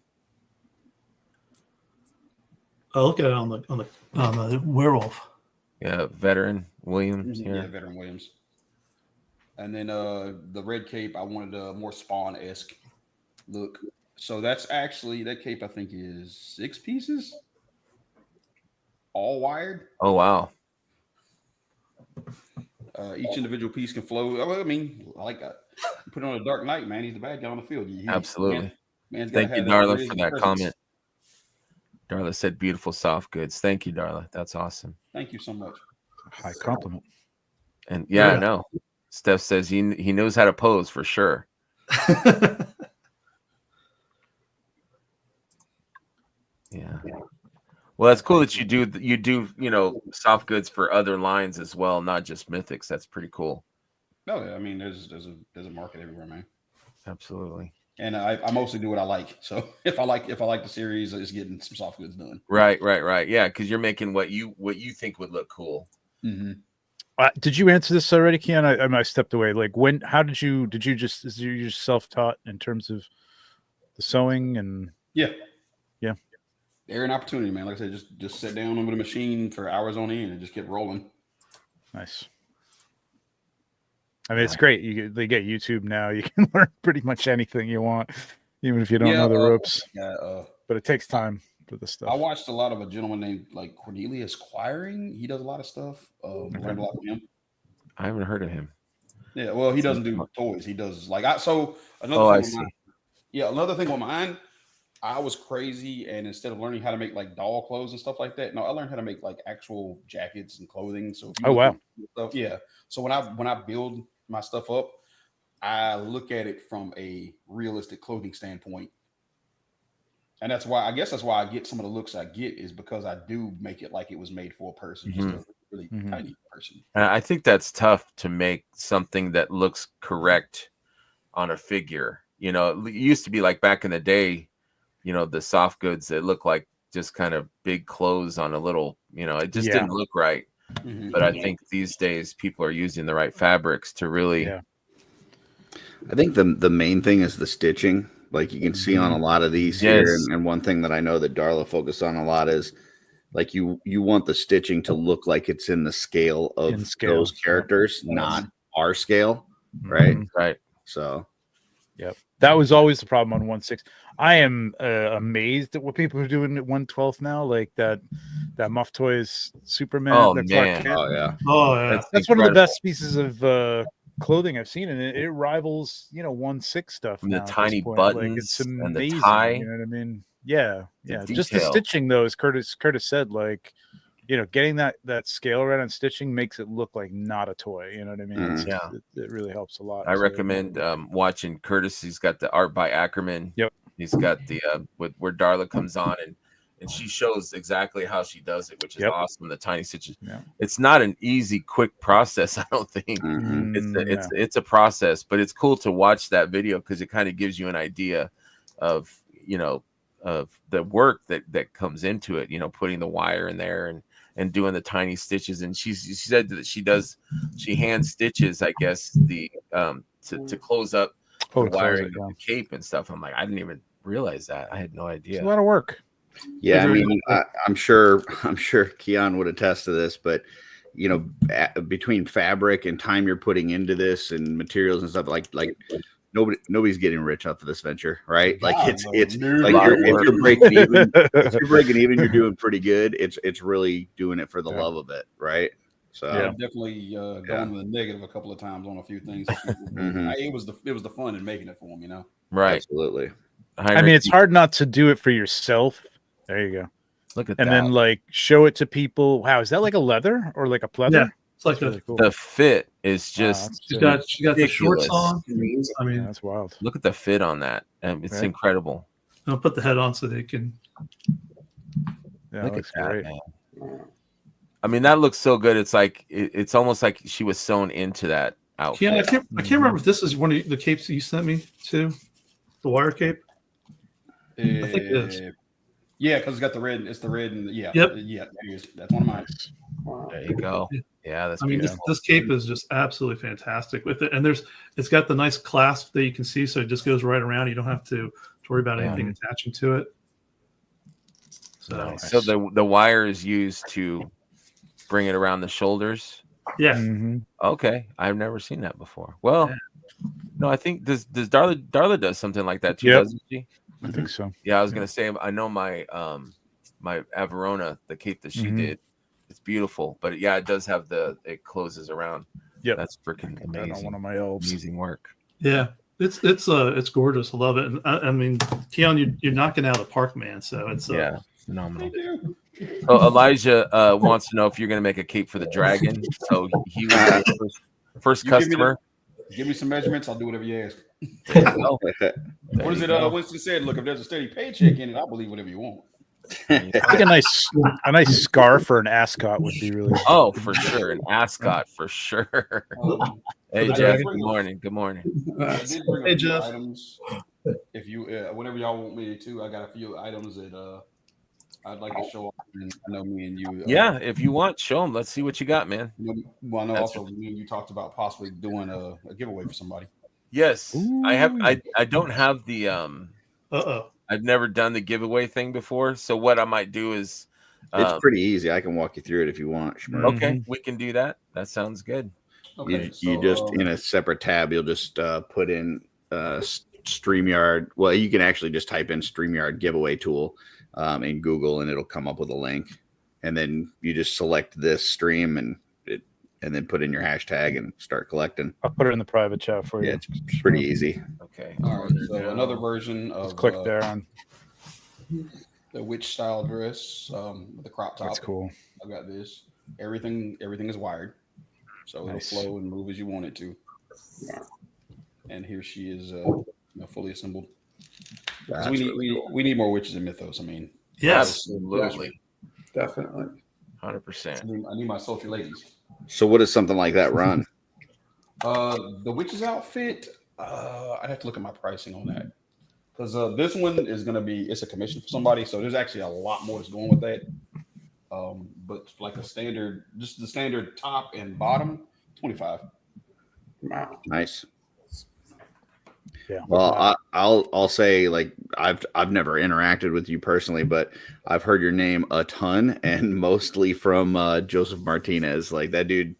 Oh, look at it on the werewolf. Yeah, veteran Williams here. Yeah, veteran Williams. And then the red cape, I wanted a more Spawn-esque look. So that's actually, that cape I think is 6 pieces, all wired. Oh wow! Each individual piece can flow. I mean, like put it on a Dark Knight, man. He's the bad guy on the field. Absolutely. Thank you, Darla, for that comment. Darla said, "Beautiful soft goods." Thank you, Darla. That's awesome. Thank you so much. High compliment. And yeah, I know. Steph says he knows how to pose for sure. Yeah. Well, that's cool that you do soft goods for other lines as well, not just Mythics. That's pretty cool. No, I mean there's a market everywhere, man. Absolutely. And I mostly do what I like. So if I like the series, it's getting some soft goods done. Right. Yeah, because you're making what you think would look cool. Mm-hmm. Did you answer this already, Keon? I stepped away. Like how did you just self-taught in terms of the sewing and yeah. Area and opportunity, man. Like I said, just sit down with a machine for hours on end and just kept rolling. Nice. I mean, it's great. They get YouTube now. You can learn pretty much anything you want, even if you don't know the ropes. But it takes time for this stuff. I watched a lot of a gentleman named like Cornelius Quiring. He does a lot of stuff. Learned a lot from him. I haven't heard of him. Yeah, well, he doesn't do toys. He does like another thing with mine. I was crazy, and instead of learning how to make like doll clothes and stuff like that, no, I learned how to make like actual jackets and clothing. So wow. So when I build my stuff up, I look at it from a realistic clothing standpoint. And that's why I get some of the looks I get is because I do make it like it was made for a person, just a really tiny person. And I think that's tough to make something that looks correct on a figure. You know, it used to be like back in the day, you know, the soft goods that look like just kind of big clothes on a little, you know, it just didn't look right. But I think these days people are using the right fabrics to really. I think the main thing is the stitching. Like you can see on a lot of these here, and one thing that I know that Darla focused on a lot is like you want the stitching to look like it's in the scale of those characters, not our scale, right? Right. So, that was always the problem on 1/6. I am amazed at what people are doing at 1/12 now, like that Muff Toys Superman. Oh that man! Oh yeah! Oh yeah! That's one of the best pieces of clothing I've seen, and it rivals 1/6 stuff. And now the tiny like, buttons it's amazing, and the tie. You know what I mean? Yeah. Just the detail. stitching, though, as Curtis said, like getting that scale right on stitching makes it look like not a toy. You know what I mean? It really helps a lot. I recommend watching Curtis. He's got the art by Ackerman. Yep. He's got the where Darla comes on and she shows exactly how she does it, which is awesome. The tiny stitches. Yeah. It's not an easy, quick process. I don't think it's a process, but it's cool to watch that video because it kind of gives you an idea of of the work that comes into it. You know, putting the wire in there and doing the tiny stitches. And she said that she hand stitches, I guess, the to close up the wiring of the cape and stuff. I'm like, I didn't even realize that. I had no idea. It's a lot of work. Yeah, I mean, I'm sure Keon would attest to this, but between fabric and time you're putting into this and materials and stuff, like nobody's getting rich off of this venture, right? Like it's like if you're breaking even, you're doing pretty good. It's really doing it for the love of it, right? So I've definitely gone to the negative a couple of times on a few things. It was the fun in making it for them, Right? Absolutely. I mean, it's hard not to do it for yourself. There you go. Look at that. And then like show it to people. Wow, is that like a leather or like a pleather? Yeah, it's like really cool. The fit is just. She got the shorts on. I mean, that's wild. Look at the fit on that. It's incredible. I'll put the head on so they can. Yeah, look at that, great. Man. I mean, that looks so good. It's like it's almost like she was sewn into that outfit. Yeah, I can't remember if this is one of the capes that you sent me too, the wire cape. I think it is. Yeah, because it's got the red. It's the red and Yep. Yeah, that's one of mine. Wow. There you go. Yeah, that's. I mean, this cape is just absolutely fantastic with it, and it's got the nice clasp that you can see, so it just goes right around. You don't have to worry about anything attaching to it. So the wire is used to bring it around the shoulders. Yeah. Mm-hmm. Okay, I've never seen that before. Well, no, I think does Darla does something like that too, doesn't she? I think so. Yeah, I was gonna say I know my my Averona, the cape that she did, it's beautiful, but it does have it closes around. Yeah, that's freaking amazing. On one of my elves. Amazing work. Yeah, it's gorgeous. I love it. And I mean, Keon, you're knocking out of the park, man. So it's phenomenal. So Elijah wants to know if you're gonna make a cape for the dragon. So he was the first customer. Give me some measurements. I'll do whatever you ask. What is it? Winston said, "Look, if there's a steady paycheck in it, I'll believe whatever you want." I think a nice scarf or an ascot would be really. Oh, for sure, an ascot for sure. Hey Jeff, good morning. Good morning. I did bring hey a few Jeff. items. If you, whenever y'all want me to, I got a few items that I'd like to show off. And I know me and you. Yeah, if you want, show them. Let's see what you got, man. Well, I know also me and you talked about possibly doing a giveaway for somebody. Yes. Ooh. I don't have the I've never done the giveaway thing before. So what I might do is it's pretty easy. I can walk you through it if you want. Okay, we can do that. That sounds good. Okay, you just in a separate tab, you'll just put in StreamYard. Well, you can actually just type in StreamYard giveaway tool in Google, and it'll come up with a link. And then you just select this stream and then put in your hashtag and start collecting. I'll put it in the private chat for you. Yeah, it's pretty easy. Okay. All right. So another version of just click there on the witch style dress with the crop top. That's cool. I've got this. Everything is wired, so it'll flow and move as you want it to. And here she is, fully assembled. So we need more witches in Mythos. I mean, yes, absolutely, definitely, 100%. I need my sultry ladies. So what does something like that run? The witch's outfit, I'd have to look at my pricing on that because this one is going to be it's a commission for somebody, so there's actually a lot more that's going with that. But like a standard, just the standard top and bottom, 25. Wow. Nice. Yeah. Well, I'll say like I've never interacted with you personally, but I've heard your name a ton, and mostly from Joseph Martinez. Like that dude,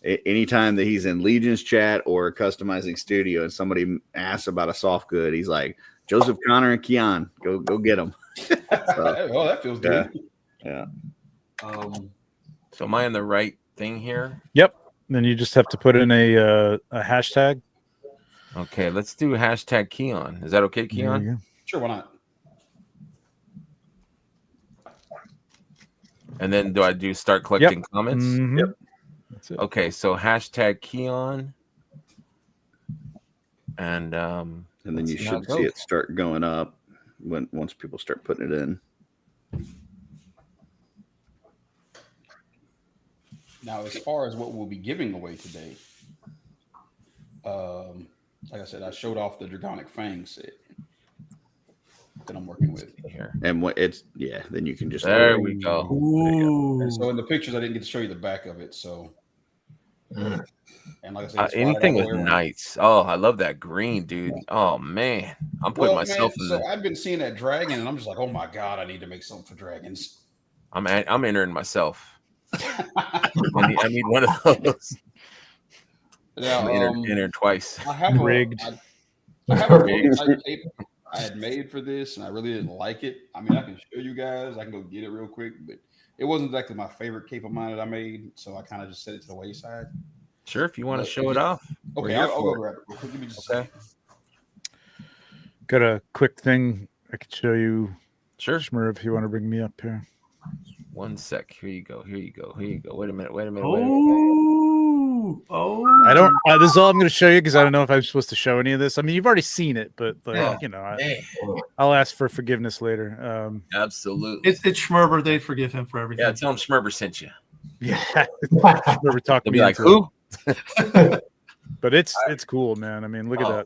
anytime that he's in Legion's chat or Customizing Studio, and somebody asks about a soft good, he's like Joseph, Connor, and Keon, go get them. Well, that feels good. Yeah. So am I in the right thing here? Yep. Then you just have to put in a hashtag. Okay, let's do hashtag Keon. Is that okay, There you Keon? go. Sure, why not? And then do I do start collecting comments? Mhm. Yep. That's it. Okay, so hashtag Keon. And And then let's you see how should it see goes. it start going up once people start putting it in. Now, as far as what we'll be giving away today, like I said, I showed off the Dragonic Fang set that I'm working with. Here. And what it's then you can just There we go. Ooh. And so in the pictures, I didn't get to show you the back of it. So, and like I said, it's Anything wired with all the way around. knights. Oh, I love that green, dude. Oh man, I'm putting Well, myself man, in so the. I've been seeing that dragon, and I'm just like, oh my god, I need to make something for dragons. I'm entering myself. I need one of those. Now, I'm entered twice. I have Rigged. I have a prototype tape I had made for this, and I really didn't like it. I mean, I can show you guys. I can go get it real quick, but it wasn't exactly my favorite cape of mine that I made, so I kind of just set it to the wayside. Sure, if you want to But show it off. we're Okay, here I'll for go it. grab it real quick. Give me just Okay. a second. Got a quick thing I could show you, Sure. Shmur, if you want to bring me up here. One sec. Here you go. Here you go. Here you go. Wait a minute. Oh. I don't. This is all I'm going to show you because I don't know if I'm supposed to show any of this. I mean, you've already seen it, but like, Yeah. you know, Man, I'll ask for forgiveness later. absolutely. It's Shmur birthday. Forgive him for everything. Yeah, tell him Schmerber sent you. Yeah, Shmur talked They'll me be like, into it. who? But it's cool, man. I mean, look at Oh,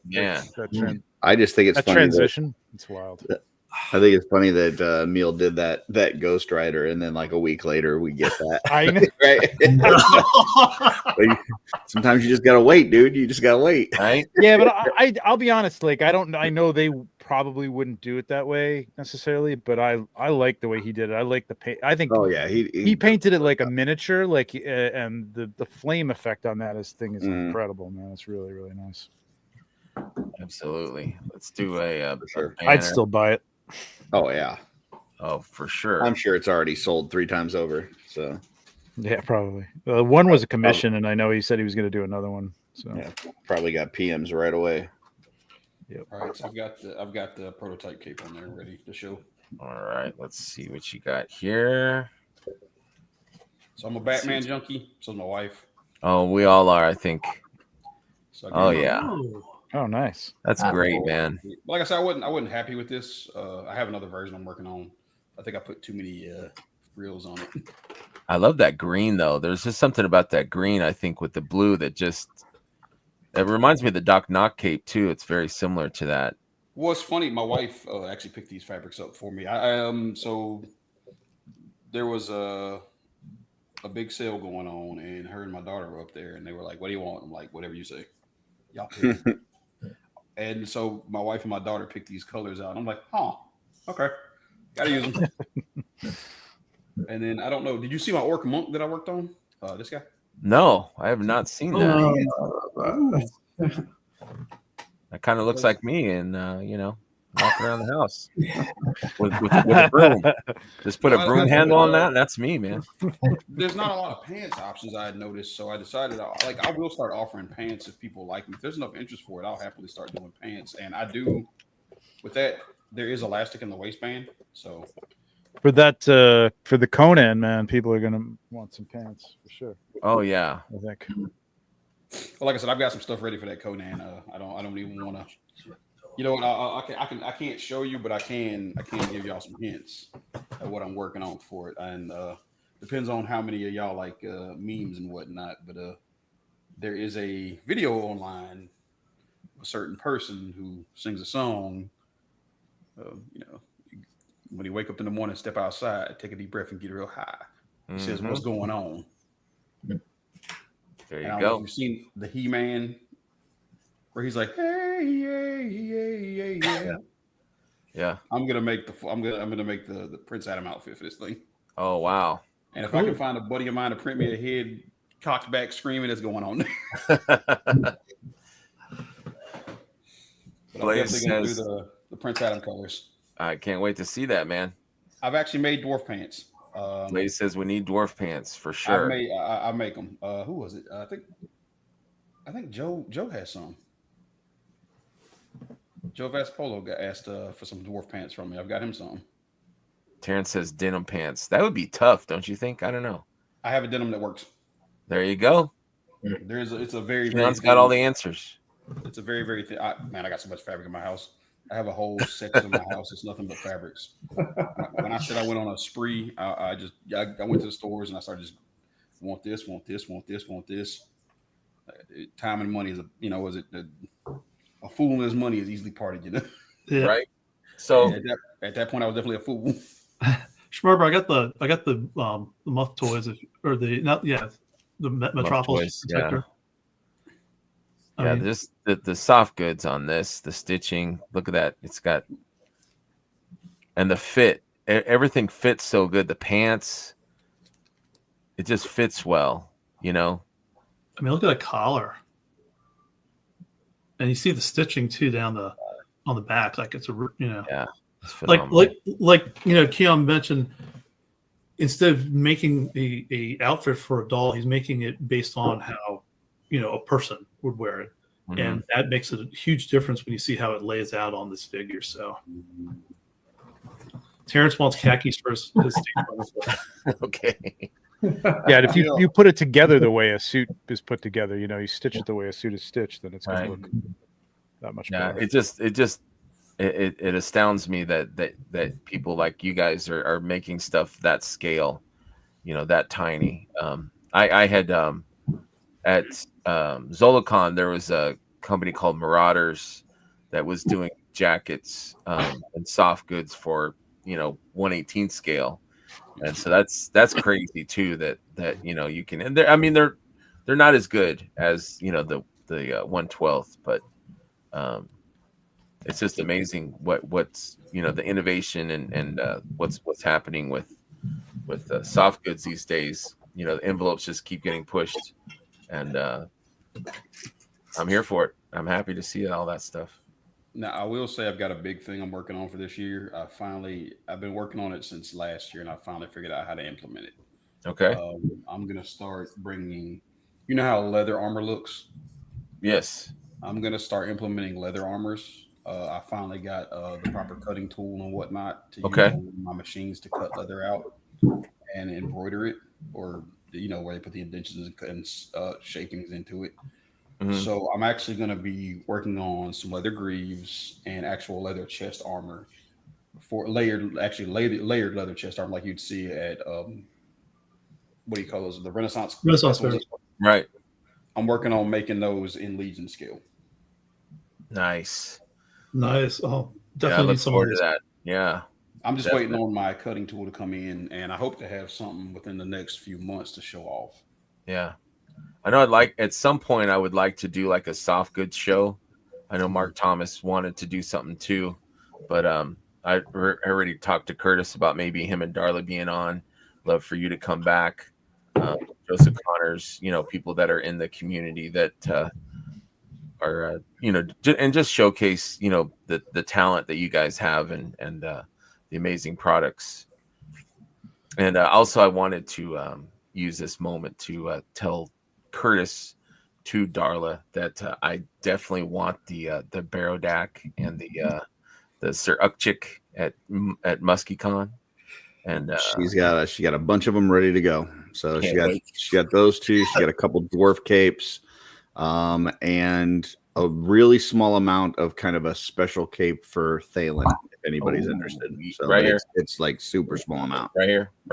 that. man. I just think it's That funny transition. It's wild. I think it's funny that Neil did that Ghost Rider, and then like a week later we get that. I know. Right? Like, sometimes you just gotta wait, dude. You just gotta wait. Right? Yeah, but I'll be honest. Like, I know they probably wouldn't do it that way necessarily, but I like the way he did it. I like the paint. I think. Oh yeah, he painted it like a miniature, like, and the flame effect on that thing is incredible, man. It's really, really nice. Absolutely. Let's do a For sure. I'd still buy it. Oh yeah, Oh, for sure. I'm sure it's already sold 3 times over. So Yeah, probably. One was a commission, and I know he said he was going to do another one. So yeah, probably got PMs right away. All right, so I've got the prototype cape on there ready to show. All right. Let's see what you got here. So I'm a Batman junkie. So is my wife. Oh, we all are, I think. So Oh yeah. Oh, nice. That's great, man. Like I said, I wasn't happy with this. I have another version I'm working on. I think I put too many reels on it. I love that green though. There's just something about that green, I think, with the blue that reminds me of the Doc Knock cape too. It's very similar to that. Well, it's funny. My wife actually picked these fabrics up for me. So there was a big sale going on, and her and my daughter were up there, and they were like, "What do you want?" I'm like, "Whatever you say." Y'all pick. And so my wife and my daughter picked these colors out. I'm like, "Huh, okay, gotta use them." And then I don't know. Did you see my orc monk that I worked on? This guy. No, I have not seen that. That kind of looks like me, and walking around the house with a broom. Just put a broom handle on that, and that's me, man. There's not a lot of pants options I had noticed, so I decided I will start offering pants if people like them. If there's enough interest for it, I'll happily start doing pants. And I do with that. There is elastic in the waistband, so For that, for the Conan, man, people are gonna want some pants for sure. Oh yeah, I think. well, like I said, I've got some stuff ready for that Conan. I don't even want to. You know what? I can't show you, but I can give y'all some hints at what I'm working on for it, and depends on how many of y'all like memes and whatnot. But there is a video online a certain person who sings a song. When you wake up in the morning, step outside, take a deep breath, and get real high. He says, "What's going on?" There And you I don't know if go. you've seen the He-Man, where he's like, "Hey, yeah." Yeah. I'm gonna make the Prince Adam outfit for this thing. Oh wow. And if I can find a buddy of mine to print me a head cocked back screaming, that's going on. Blaze I'm definitely gonna do says, the Prince Adam colors. I can't wait to see that, man. I've actually made dwarf pants. Blaze says we need dwarf pants for sure. I make them. Who was it? I think Joe has some. Joe Vaspolo got asked for some dwarf pants from me. I've got him some. Terrence says denim pants. That would be tough, don't you think? I don't know. I have a denim that works. There you go. It's a very Keon's got all the answers. It's a very, very thin. Man, I got so much fabric in my house. I have a whole section of my house. It's nothing but fabrics. When I said I went on a spree, I went to the stores and I started just want this. Time and money is a fool and his money is easily parted, Yeah. Right. So at that point, I was definitely a fool. Remember, I got the Muff toys the Metropolis detector. Yeah, this the soft goods on this, the stitching. Look at that. It's got, and the fit. Everything fits so good. The pants, it just fits well. I mean, look at the collar, and you see the stitching too on the back. Like it's yeah, like Keon mentioned. Instead of making a outfit for a doll, he's making it based on how a person would wear it, and that makes a huge difference when you see how it lays out on this figure. So, Terrence wants khakis for his okay. Yeah, if you put it together the way a suit is put together, you stitch it the way a suit is stitched, then it's going to look that much better. It astounds me that people like you guys are making stuff that scale, that tiny. I had at Zolicon, there was a company called Marauders that was doing jackets and soft goods for 1/18 scale, and so that's crazy too. That you can, and they're not as good as the 1/12, but it's just amazing what's the innovation and what's happening with soft goods these days. The envelopes just keep getting pushed, and I'm here for it. I'm happy to see all that stuff. Now, I will say I've got a big thing I'm working on for this year. I've been working on it since last year, and I finally figured out how to implement it. Okay. I'm going to start bringing, how leather armor looks? Yes. I'm going to start implementing leather armors. I finally got the proper cutting tool and whatnot to use on my machines to cut leather out and embroider it, or where they put the indentions and shapings into it. So I'm actually going to be working on some leather greaves and actual leather chest armor for layered leather chest armor, like you'd see at what do you call those? The Renaissance Fair. Right. I'm working on making those in Legion scale. Nice. Oh, definitely look forward to that. Yeah. I'm just waiting on my cutting tool to come in, and I hope to have something within the next few months to show off. Yeah. I know at some point I would like to do like a soft goods show. I know Mark Thomas wanted to do something too, but I already talked to Curtis about maybe him and Darla being on. Love for you to come back. Joseph Connors, people that are in the community that are and just showcase the talent that you guys have and the amazing products. And also I wanted to use this moment to tell Curtis to Darla that I definitely want the Barodak and the Sir Ukchik at MuskyCon, and she got a bunch of them ready to go. So she got those two. She got a couple dwarf capes, and a really small amount of kind of a special cape for Thalen, if anybody's interested. So right here, it's like super small amount. Right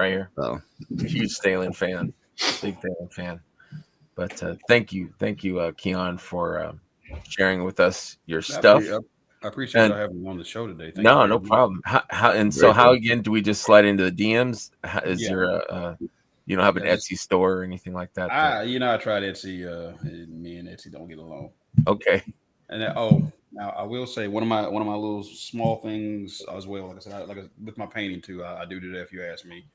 here. So huge Thalen fan, big Thalen fan. But thank you, Keon, for sharing with us your stuff. I appreciate And- y'all having me on the show today. Thank you No, very no much. problem. How and Very so how cool. again do we just slide into the DMs? Is Yeah. there a you don't have an Yeah, Etsy store or anything like that? I tried Etsy. And me and Etsy don't get along. Okay. And then, now I will say one of my little small things as well. Like I said, with my painting too, I do that if you ask me.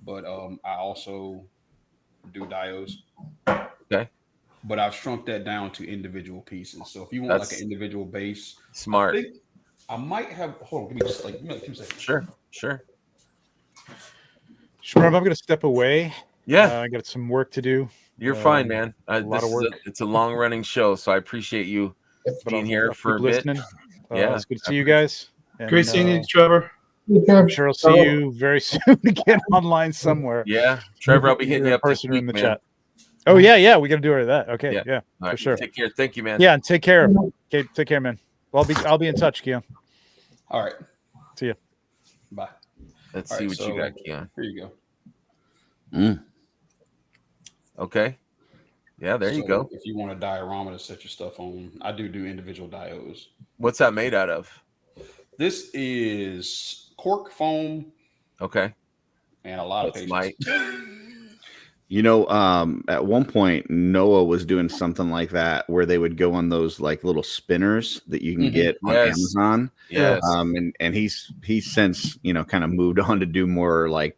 But I also do diodes. Okay. But I've shrunk that down to individual pieces. So if you want like an individual base, Smart. I think I might have. Hold on, give me just like 2 seconds. Sure. Shmup, I'm going to step away. Yeah, I got some work to do. you're fine, man. a lot of work. It's a long running show, so I appreciate you being here I'll for a keep bit. listening. Yeah, It's good to see you guys. And, Great seeing you, Trevor. I'm sure I'll see you very soon again online somewhere. Yeah, Trevor, I'll be hitting you up this person week, in the man. chat. Oh yeah, we got to do it at that. Okay, Yeah. yeah, All right, for sure. Take care. Thank you, man. Yeah, and take care. Okay, take care, man. Well, I'll be in touch, Keon. All right. See ya. Bye. Let's All see right, what you got, Keon. Here you go. Okay. Yeah, there you So go. If you want a diorama to set your stuff on, I do individual diodes. What's that made out of? This is cork foam Okay. and a lot of That's patience. At one point Noah was doing something like that where they would go on those like little spinners that you can get on Yes. Amazon. Yes. And he's since kind of moved on to do more like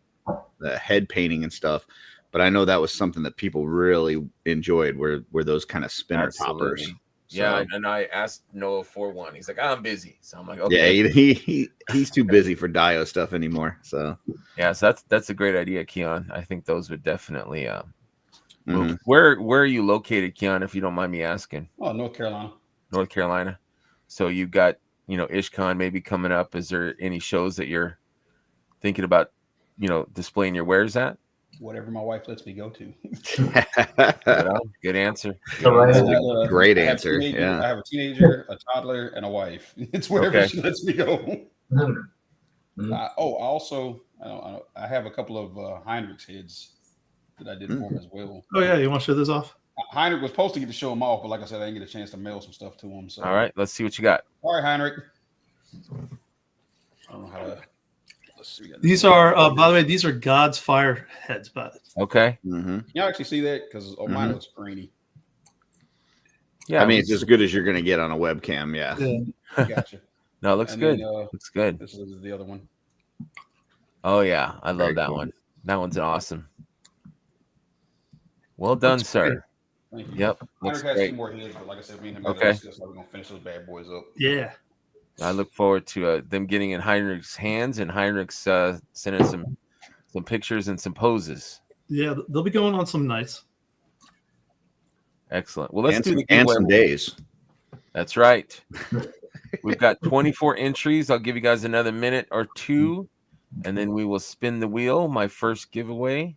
the head painting and stuff. But I know that was something that people really enjoyed were those kind of spinner Absolutely. toppers. Yeah, So, and I asked Noah for one. He's like, I'm busy. So I'm like, okay. yeah, he's too busy for Dio stuff anymore. So Yeah, so that's a great idea, Keon. I think those would definitely move. mhm. Where are you located, Keon, if you don't mind me asking? Oh, North Carolina. North Carolina. So you've got, IshCon maybe coming up. Is there any shows that you're thinking about, displaying your wares at? Whatever my wife lets me go to. Good answer. Great answer. I Yeah. have a teenager, a toddler, and a wife. It's wherever Okay. she lets me go. Mm-hmm. I have a couple of Heinrich's heads that I did for him as well. Oh yeah, you want to show this off? Heinrich was supposed to get to show them off, but like I said, I didn't get a chance to mail some stuff to him. So All right, let's see what you got. all right, Heinrich. I don't know how to. Let's see. These are, by the way, these are God's fire heads. But Okay. Mm-hmm. Can you actually see that? Because mine looks grainy. Yeah, I mean, it's as good as you're going to get on a webcam. Yeah. Gotcha. no, it looks And good. then, Looks good. This is the other one. Oh yeah, I love Very that cool. one. That one's awesome. Well done, sir. Thank you. Yep, looks Heinrich has great. 2 more heads, but like I said, me and him Okay. discussed how we're gonna finish those bad boys up. yeah, I look forward to them getting in Heinrich's hands and Heinrich's sending some pictures and some poses. yeah, they'll be going on some nights. Excellent. Well, let's And do some, the and giveaway. some days. That's right. We've got 24 entries. I'll give you guys another minute or two, and then we will spin the wheel. My first giveaway.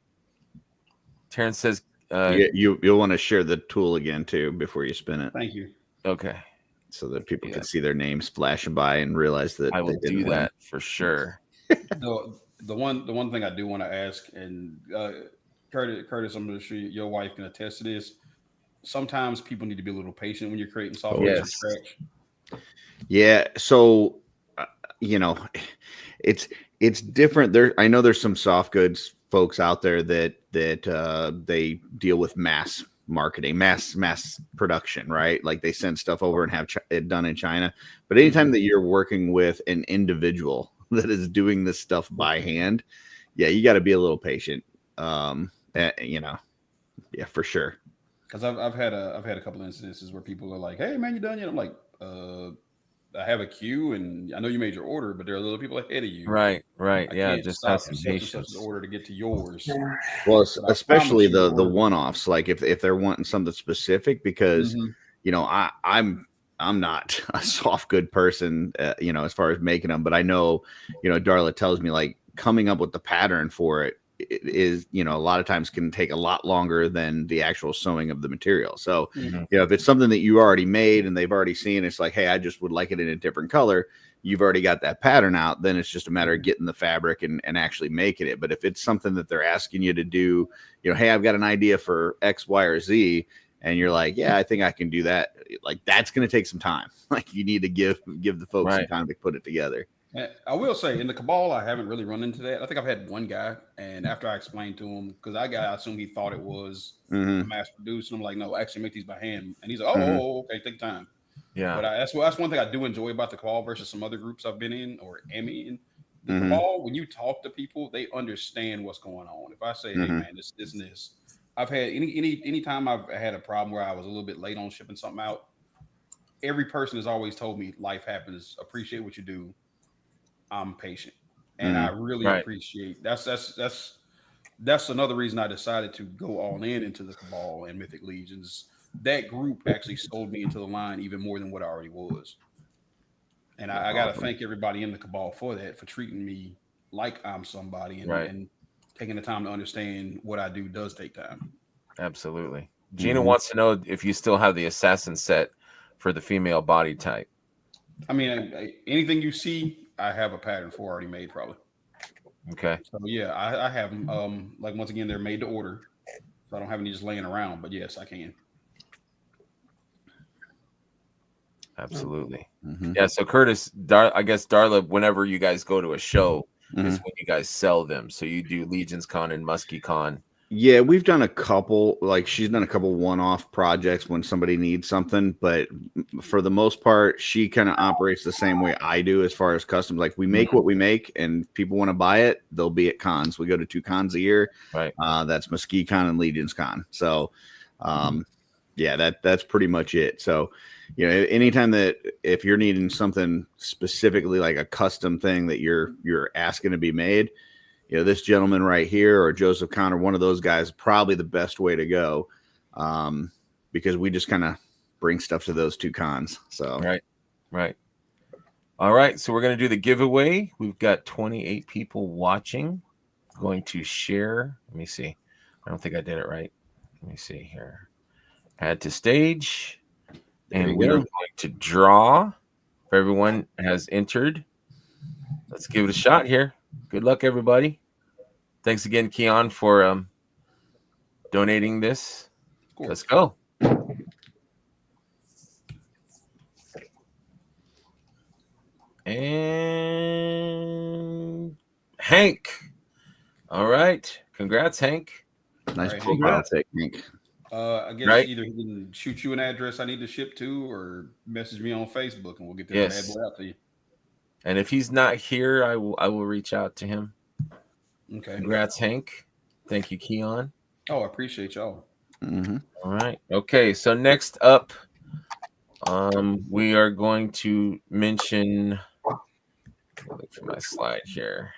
Terrence says, You'll want to share the tool again too before you spin it, Thank you. okay, so that people Yeah. can see their names flashing by and realize that I will they didn't do win. that for sure. The one thing I do want to ask, and Curtis, I'm sure your wife can attest to this. Sometimes people need to be a little patient when you're creating software from Yes. scratch. Yeah. So, it's different. I know there's some soft goods folks out there that they deal with mass marketing, mass production, right? Like they send stuff over and have it done in China. But anytime that you're working with an individual that is doing this stuff by hand, yeah, you got to be a little patient. Yeah, for sure. Because I've had a couple of incidences where people are like, "Hey, man, you done yet?" I'm like, I have a queue, and I know you made your order, but there are other people ahead of you. Right. I Yeah, can't just stop have some such and such patience. an order to get to yours. Well, But I especially promise you the order. one-offs, like if they're wanting something specific, because Mhm. I'm not a soft good person, as far as making them, but I know, Darla tells me like coming up with the pattern for it is, a lot of times can take a lot longer than the actual sewing of the material. So, Mhm. if it's something that you already made and they've already seen, it's like, hey, I just would like it in a different color. You've already got that pattern out. Then it's just a matter of getting the fabric and actually making it. But if it's something that they're asking you to do, hey, I've got an idea for X, Y, or Z, and you're like, yeah, I think I can do that. Like that's going to take some time. Like you need to give the folks some time to put it together. I will say in the Cabal, I haven't really run into that. I think I've had one guy, and after I explained to him, because I assumed he thought it was mass produced, and I'm like, no, actually make these by hand. And he's like, oh, okay, take time. Yeah, but that's one thing I do enjoy about the Cabal versus some other groups I've been in or am in. The Cabal, when you talk to people, they understand what's going on. If I say, hey man, this and this, I've had any time I've had a problem where I was a little bit late on shipping something out. Every person has always told me life happens. Appreciate what you do. I'm patient, and I really appreciate that's another reason I decided to go all into the Cabal and Mythic Legions. That group actually sold me into the line even more than what I already was, and I got to thank everybody in the Cabal for that, for treating me like I'm somebody and taking the time to understand what I do does take time. Absolutely. Gina wants to know if you still have the assassin set for the female body type. I mean, anything you see, I have a pattern for already made, probably. Okay. So yeah, I have them. Like once again, they're made to order, so I don't have any just laying around. But yes, I can. Absolutely. Yeah. So Curtis, I guess Darla, whenever you guys go to a show, is when you guys sell them. So you do Legions Con and Muskie Con. Yeah, we've done a couple, like she's done a couple one-off projects when somebody needs something, but for the most part, she kind of operates the same way I do as far as customs. Like we make what we make, and people want to buy it, they'll be at cons. We go to 2 cons a year. Right. That's Muskie Con and Legions Con. So, yeah, that's pretty much it. So, you know, anytime that if you're needing something specifically like a custom thing that you're asking to be made, you know, this gentleman right here or Joseph Connor, one of those guys, probably the best way to go, because we just kind of bring stuff to those 2 cons. So right. All right, so we're going to do the giveaway. We've got 28 people watching. Going to share. Let me see. I don't think I did it right. Let me see here. Add to stage, and we're going to draw. If everyone has entered, let's give it a shot here. Good luck, everybody. Thanks again, Keon, for donating this. Let's go. And Hank. All right. Congrats, Hank. Nice profile pic, Hank. I guess either he can shoot you an address I need to ship to or message me on Facebook, and we'll get that bad boy out to you. And if he's not here, I will reach out to him. Okay. Congrats, Hank. Thank you, Keon. Oh, I appreciate y'all. All right. Okay. So next up, we are going to mention. Look for my slide here.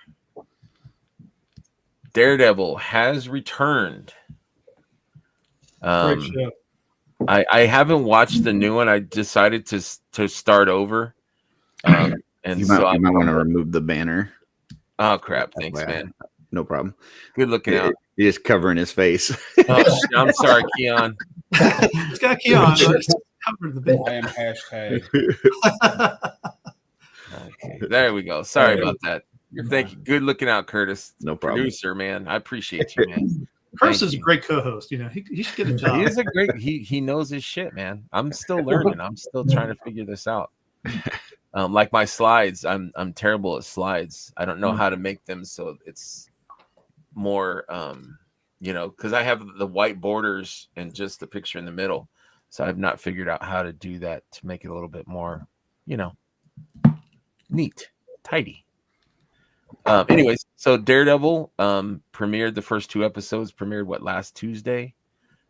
Daredevil has returned. Great show. I haven't watched the new one. I decided to start over. And you might want to remove the banner. Oh crap! Thanks, man. No problem. Good looking out. He's just covering his face. Oh, I'm sorry, Keon. It's got Keon. Covered the banner. I am hashtag. Okay, there we go. Sorry about that. Thank you. Good looking out, Curtis. No problem. Producer, man. I appreciate you, man. Curtis is a great co-host. You know, he should get a job. He is a great. He knows his shit, man. I'm still learning. I'm still trying to figure this out. Like my slides, I'm terrible at slides. I don't know how to make them so it's more, because I have the white borders and just the picture in the middle. So I've not figured out how to do that to make it a little bit more, neat, tidy. Anyways, so Daredevil premiered the first 2 episodes. Premiered last Tuesday?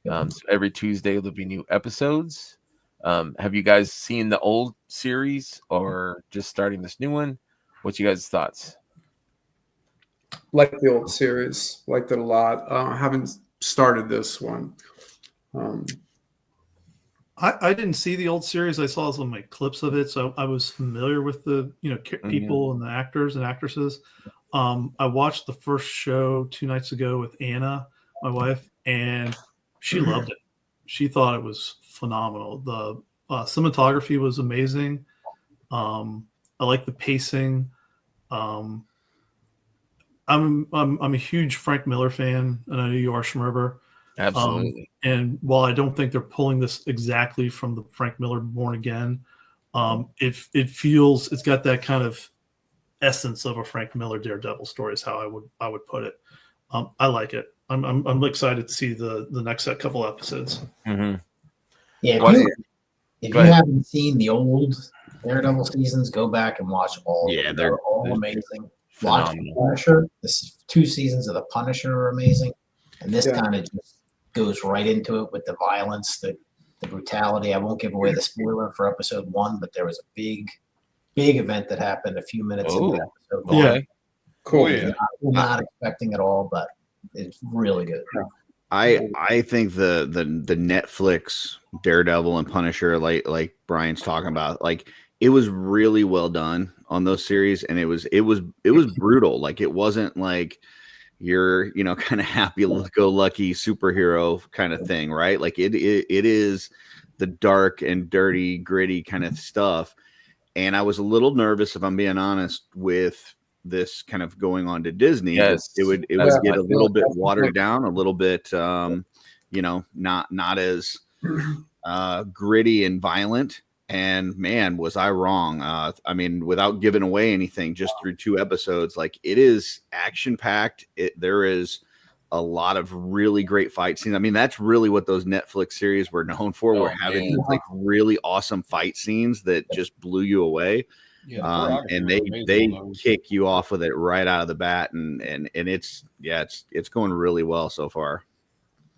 So every Tuesday there'll be new episodes. Have you guys seen the old series or just starting this new one? What's you guys' thoughts? Like the old series, liked it a lot. I haven't started this one. I didn't see the old series. I saw some clips of it, so I was familiar with the people and the actors and actresses. I watched the first show 2 nights ago with Anna, my wife, and she loved it. She thought it was phenomenal. The cinematography was amazing. I like the pacing. I'm a huge Frank Miller fan, and I know you are, Schmerber. Absolutely. And while I don't think they're pulling this exactly from the Frank Miller Born Again, it feels it's got that kind of essence of a Frank Miller Daredevil story is how I would put it. I like it. I'm excited to see the next couple episodes. Mm-hmm. Yeah, if you haven't seen the old Daredevil seasons, go back and watch all. Yeah, they're all amazing. Watch phenomenal. Punisher. This 2 seasons of the Punisher are amazing, and this kind of just goes right into it with the violence, the brutality. I won't give away the spoiler for episode 1, but there was a big event that happened a few minutes into episode 1. Yeah. Cool. Yeah. Not expecting at all, but it's really good. I think the Netflix Daredevil and Punisher, like Brian's talking about, like it was really well done on those series, and it was brutal. Like it wasn't like your kind of happy-go-lucky superhero kind of thing, right? Like it is the dark and dirty, gritty kind of stuff. And I was a little nervous, if I'm being honest, with this kind of going on to Disney. Yes, it would get a little bit watered down, a little bit not as gritty and violent. And man, was I wrong. I mean, without giving away anything, just through 2 episodes, like it is action packed. There is a lot of really great fight scenes. I mean, that's really what those Netflix series were known for. We're having like really awesome fight scenes that just blew you away. Yeah, and they kick you off with it right out of the bat, and it's going really well so far.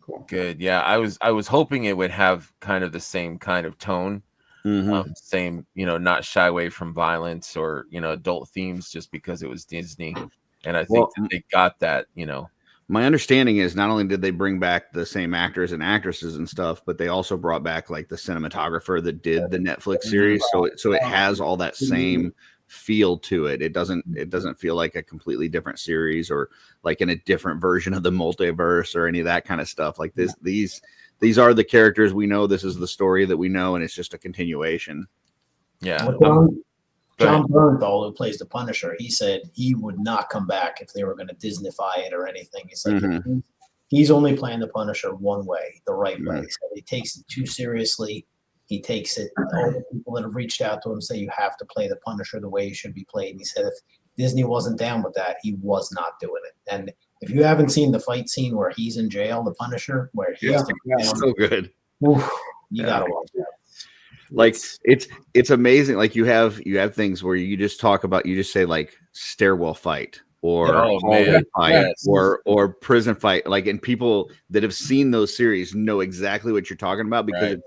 Cool. Good. Yeah, I was hoping it would have kind of the same kind of tone. Mm-hmm. Same, not shy away from violence or adult themes just because it was Disney. And I think that they got that, My understanding is not only did they bring back the same actors and actresses and stuff, but they also brought back like the cinematographer that did the Netflix series. So it has all that same feel to it. It doesn't feel like a completely different series or like in a different version of the multiverse or any of that kind of stuff. Like these are the characters we know. This is the story that we know, and it's just a continuation. Yeah. John Bernthal, who plays the Punisher, he said he would not come back if they were going to Disneyfy it or anything. He's like, he's only playing the Punisher one way, the right way. So he takes it too seriously. He takes it. All the people that have reached out to him say you have to play the Punisher the way he should be played. And he said if Disney wasn't down with that, he was not doing it. And if you haven't seen the fight scene where he's in jail, the Punisher, where he's so good. Oof, you gotta watch that. Like it's amazing. Like you have things where you just say like stairwell fight or hallway fight or prison fight. Like, and people that have seen those series know exactly what you're talking about because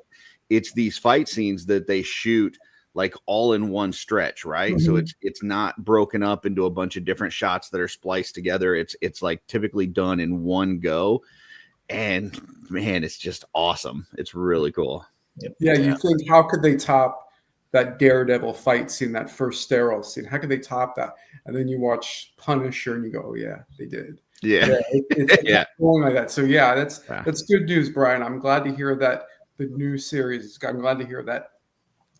it's these fight scenes that they shoot like all in one stretch, right? So it's not broken up into a bunch of different shots that are spliced together. It's like typically done in one go, and man, it's just awesome. It's really cool. Yeah, you think how could they top that Daredevil fight scene, that first sterile scene? How could they top that? And then you watch Punisher and you go, "Oh yeah, they did." Yeah, it's going like that. So yeah, that's good news, Brian. I'm glad to hear that the new series. I'm glad to hear that.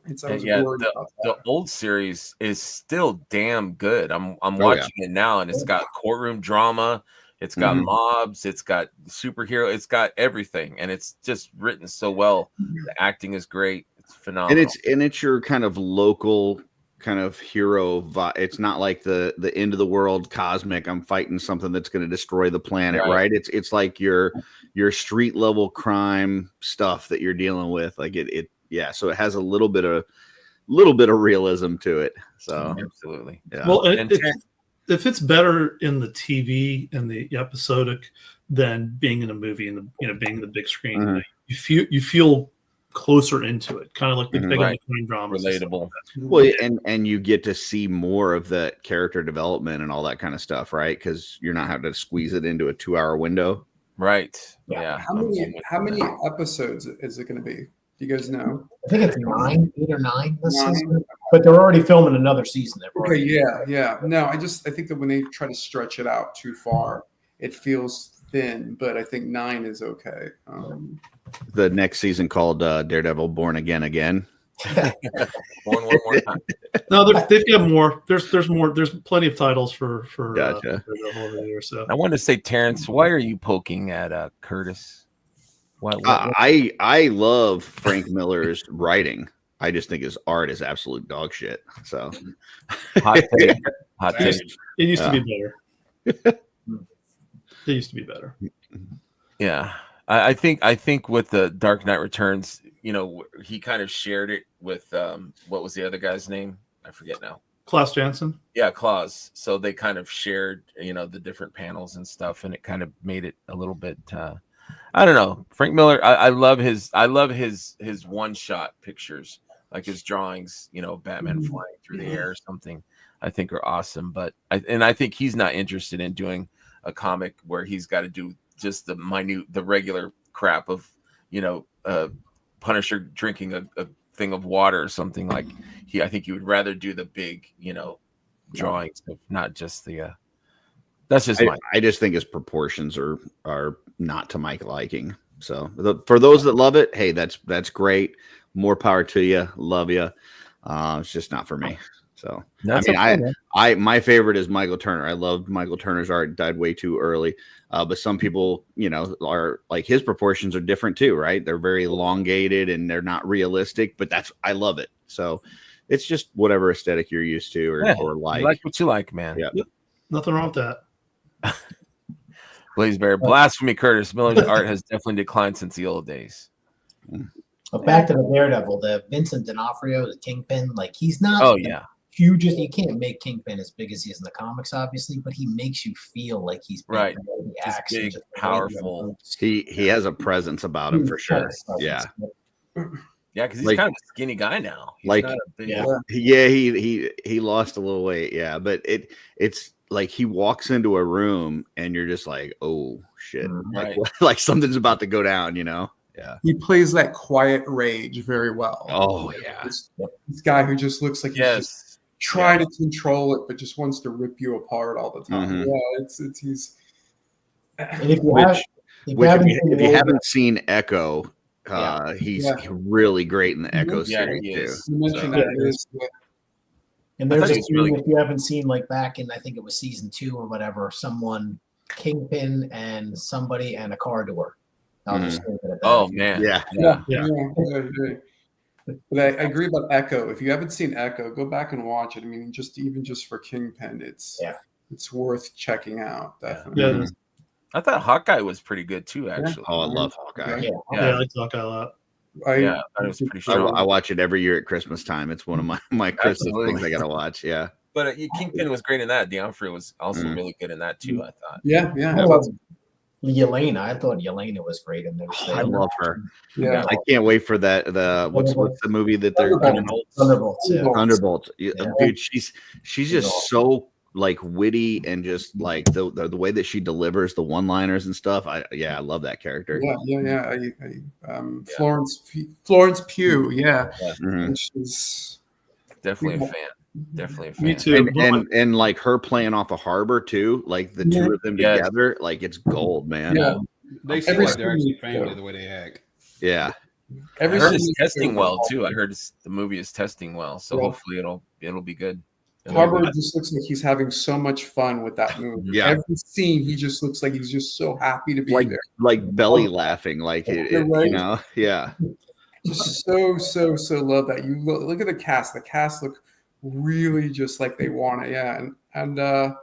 The old series is still damn good. I'm watching it now, and it's got courtroom drama. It's got mobs, it's got superhero, it's got everything, and it's just written so well. The acting is great. It's phenomenal. And it's your kind of local kind of hero vibe. It's not like the end of the world cosmic. I'm fighting something that's going to destroy the planet, right? It's like your street level crime stuff that you're dealing with. Like it so it has a little bit of realism to it. So absolutely. Yeah. Well, it fits better in the TV and the episodic than being in a movie and being in the big screen. You feel closer into it, kind of like the big screen dramas. Relatable. Well, and you get to see more of that character development and all that kind of stuff, right? Because you're not having to squeeze it into a 2-hour window. Right. Yeah. How many episodes is it going to be? Do you guys know? I think it's 8 or 9 this season, but they're already filming another season. Okay, yeah. No, I think that when they try to stretch it out too far, it feels thin. But I think 9 is okay. The next season called Daredevil Born Again. Born one more time. No, they've got more. There's more. There's plenty of titles for gotcha. over there. So I wanted to say, Terrence, why are you poking at Curtis? I love Frank Miller's writing. I just think his art is absolute dog shit. So hot take. Hot take. Savage. It used to be better. It used to be better. Yeah, I think with the Dark Knight Returns, you know, he kind of shared it with what was the other guy's name? I forget now. Klaus Janson. Yeah, Klaus. So they kind of shared, you know, the different panels and stuff, and it kind of made it a little bit. I don't know. Frank Miller. I love his one shot pictures, like his drawings. You know, Batman flying through the air or something. I think are awesome. But I think he's not interested in doing a comic where he's got to do just the regular crap of, you know, Punisher drinking a thing of water or something. Like I think he would rather do the big, you know, drawings of not just the that's just I just think his proportions are not to my liking. So for those that love it, hey, that's great. More power to you. Love you. It's just not for me. So That's my favorite is Michael Turner. I loved Michael Turner's art. Died way too early. But some people, you know, are like his proportions are different too, right? They're very elongated and they're not realistic. But I love it. So it's just whatever aesthetic you're used to or like. You like what you like, man. Yeah. Yep. Nothing wrong with that. Blaze Bear, blasphemy, Curtis. Miller's art has definitely declined since the old days. But back to the Daredevil, the Vincent D'Onofrio, the Kingpin, like he's not. Oh yeah. Huge. You can't make Kingpin as big as he is in the comics, obviously, but he makes you feel like he's big, right. He Just acts big, just powerful. He has a presence about him for sure. Yeah. Yeah, because he's Like- kind of a skinny guy now. He's like- not a big, He lost a little weight. Yeah, but it's like he walks into a room and you're just like, oh shit, right. like something's about to go down, you know? Yeah. He plays that quiet rage very well. Oh yeah. This guy who just looks like he's just trying to control it, but just wants to rip you apart all the time. Mhm. Yeah, it's he's. And if you haven't seen Echo, he's really great in the Echo series he too. is. You mentioned that it is. And there's I thought a he was scene, really if you haven't seen, like back in, I think it was season 2 or whatever, someone Kingpin and somebody and a car door. I'll just leave it at that. Oh man. Yeah. But I agree about Echo. If you haven't seen Echo, go back and watch it. I mean, even just for Kingpin, it's worth checking out. Definitely. Yeah. I thought Hawkeye was pretty good too, actually. Oh, I love Hawkeye. Yeah. I like Hawkeye a lot. I thought it was pretty strong. I watch it every year at Christmas time. It's one of my Christmas things I gotta watch. Yeah. But Kingpin was great in that. D'Onofrio was also really good in that too, I thought. Yeah. Yelena, I thought Yelena was great in there. I love her. Yeah. I can't wait for that. What's the movie that they're Thunderbolts. Yeah. Thunderbolts. Dude, she's just so like witty and just like the way that she delivers the one-liners and stuff. I love that character. Florence Pugh. Yeah. Mhm. She's Definitely a fan. Definitely a fan. Me too. And like her playing off of Harbor too, like the two of them together, like it's gold, man. Yeah. They seem like they're actually family the way they act. Yeah. I heard it's testing well too. I heard the movie is testing well, so hopefully it'll be good. Harbor just looks like he's having so much fun with that movie. Yeah. Every scene, he just looks like he's just so happy to be there. Like belly laughing, like Right. you know, yeah. Just so love that. You look at the cast. The cast look really just like they want it. Yeah, and I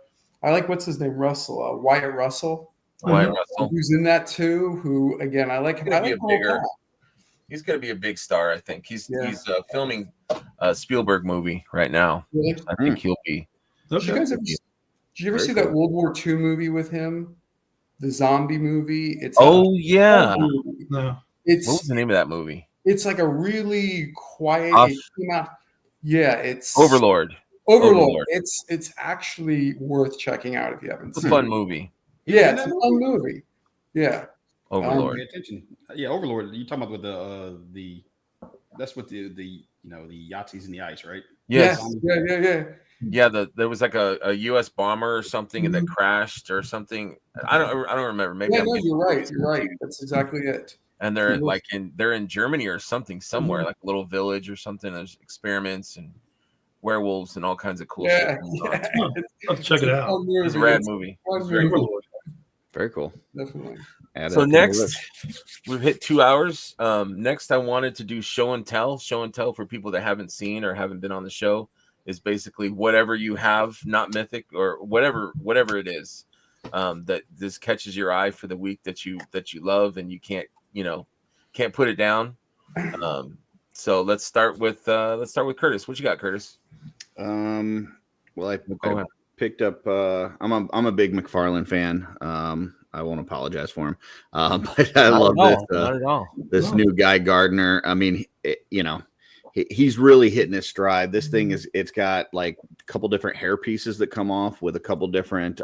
like what's his name, Russell, Wyatt Russell. Wyatt Russell, who's in that too. Who again, I like. He's going to be a big star. I think he's filming a Spielberg movie right now. Really? I think he'll be. Did you ever see that World War II movie with him? The zombie movie. It's no. It's What was the name of that movie? It's like a really quiet. It came out, it's Overlord. It's actually worth checking out if you haven't seen it. It's a fun movie. Yeah, it's a fun movie. Yeah. Overlord. Pay attention. Yeah, Overlord. You talking about with the that's with the Yahtzees in the ice, right? Yes. Yeah. Yeah, there was like a U.S. bomber or something and that crashed or something. I don't remember. Maybe you're right. You're right. That's exactly it. And they're they're in Germany or something somewhere, like a little village or something. There's experiments and werewolves and all kinds of cool shit. I'll check it out. It's a rad movie. Very cool. Definitely. So next, we've hit 2 hours. Next, I wanted to do show and tell. Show and tell for people that haven't seen or haven't been on the show is basically whatever you have, not mythic or whatever it is that this catches your eye for the week that you love and you can't put it down. So let's start with Curtis. What you got, Curtis? Well, I picked up. I'm a big McFarlane fan. I won't apologize for him, but I love this. Not at all. This new Guy Gardner. I mean, he's really hitting his stride. This thing it's got like a couple different hair pieces that come off with a couple different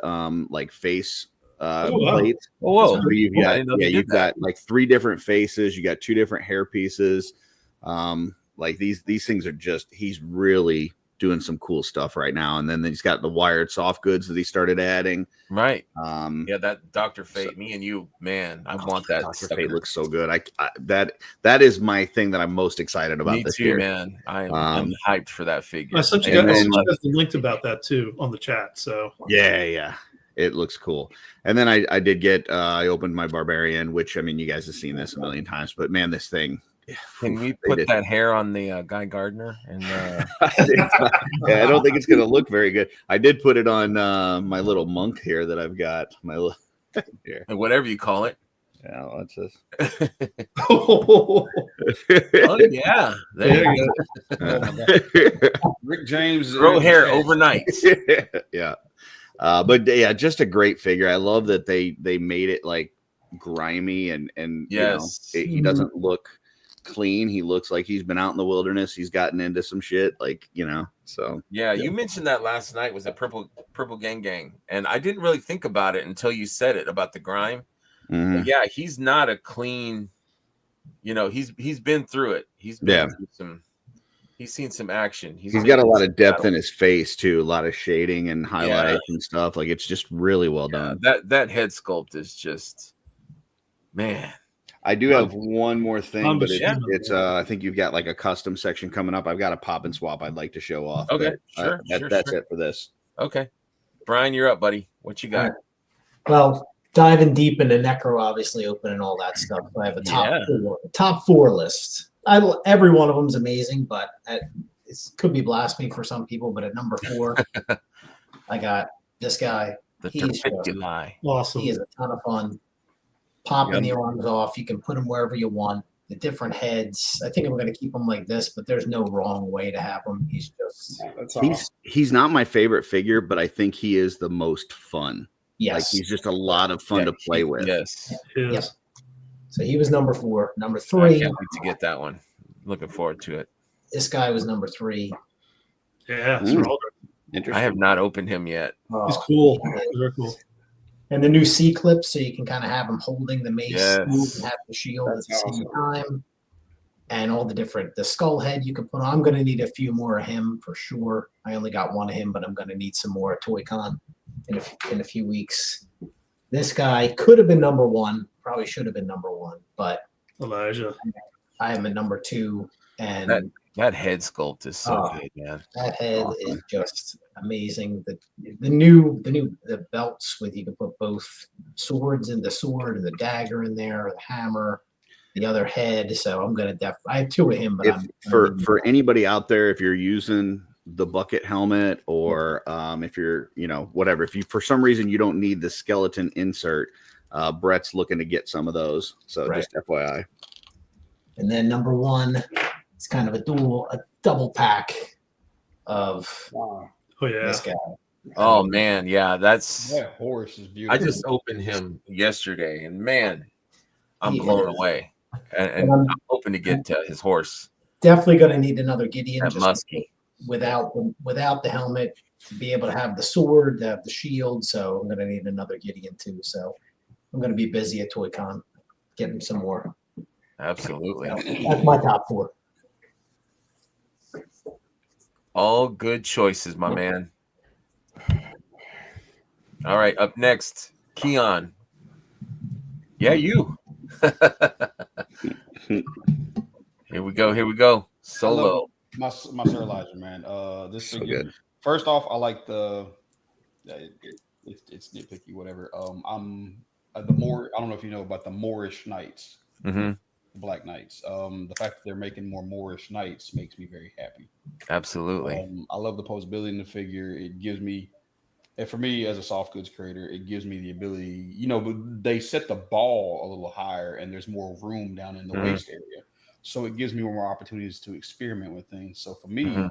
like face plates. Oh, whoa. So you've got like 3 different faces. You got 2 different hair pieces. Like these things are just, he's really doing some cool stuff right now. And then he's got the wired soft goods that he started adding. Right. That Dr. Fate, me and you, man, I want that. Dr. Fate looks so good. That is my thing that I'm most excited about this year, man. I'm hyped for that figure. I sent you guys the link about that too on the chat. So yeah. It looks cool. And then I did get I opened my Barbarian, which I mean you guys have seen this a million times, but man, this thing. Can we put that hair on the Guy Gardner? And I don't think it's going to look very good. I did put it on my little monk here that I've got. My little here. Whatever you call it. Yeah, what's this? Oh yeah, there you go. Rick James grow hair overnight. Yeah, but yeah, just a great figure. I love that they made it like grimy and yes, he doesn't look clean. He looks like he's been out in the wilderness. He's gotten into some shit, like so yeah. You mentioned that last night was a purple gang, and I didn't really think about it until you said it about the grime. Mm-hmm. Yeah, he's not a clean, he's been through it. He's been through he's seen some action. He's got a lot of depth in his face too, a lot of shading and highlights and stuff. Like it's just really well done. That head sculpt is just, man. I do have one more thing, but it's I think you've got like a custom section coming up. I've got a pop and swap I'd like to show off. Okay, but, that's it for this. Okay, Brian, you're up, buddy. What you got? Well, diving deep into Necro, obviously opening all that stuff. I have a top four list. Every one of them is amazing, but it could be blasphemy for some people. But at number 4, I got this guy. He's awesome. He is a ton of fun. Popping the arms off. You can put them wherever you want. The different heads. I think I'm going to keep them like this, but there's no wrong way to have them. He's just he's not my favorite figure, but I think he is the most fun. Yes. Like he's just a lot of fun to play with. Yes. Yep. So he was number 4. Number 3. I can't wait to get that one. Looking forward to it. This guy was number 3. Yeah. Interesting. I have not opened him yet. He's cool. Very cool. And the new C clips, so you can kind of have him holding the mace and have the shield at the same time. And all the skull head you can put on. I'm going to need a few more of him for sure. I only got one of him, but I'm going to need some more at ToyCon in a few weeks. This guy could have been number 1. Probably should have been number 1, but Elijah. I am at number 2. And that head sculpt is so good, man. That head is just amazing. The belts with you can put both swords in the sword and the dagger in there, the hammer, the other head. So I'm gonna I have 2 of him, but for anybody out there, if you're using the bucket helmet or if you're whatever, if you for some reason you don't need the skeleton insert, Brett's looking to get some of those. So just FYI. And then number 1. It's kind of a double pack of this guy. Oh man, yeah, that horse is beautiful. I just opened him yesterday, and man, I'm blown away. And I'm hoping to get his horse. Definitely going to need another Gideon. That musky. Without the helmet, to be able to have the sword, to have the shield. So I'm going to need another Gideon too. So I'm going to be busy at ToyCon, getting some more. Absolutely. So that's my top 4. All good choices, my man. All right, up next, Keon. Yeah, you. Here we go. Solo. My Sir Elijah, man. This so figure. Good. First off, I like it's nitpicky, whatever. the more, I don't know if you know about the Moorish Knights, Mm-hmm. Black Knights. The fact that they're making more Moorish Knights makes me very happy. Absolutely. I love the posability in the figure. It gives me, and for me as a soft goods creator, it gives me the ability, they set the ball a little higher and there's more room down in the waist area. So it gives me more opportunities to experiment with things. So for me,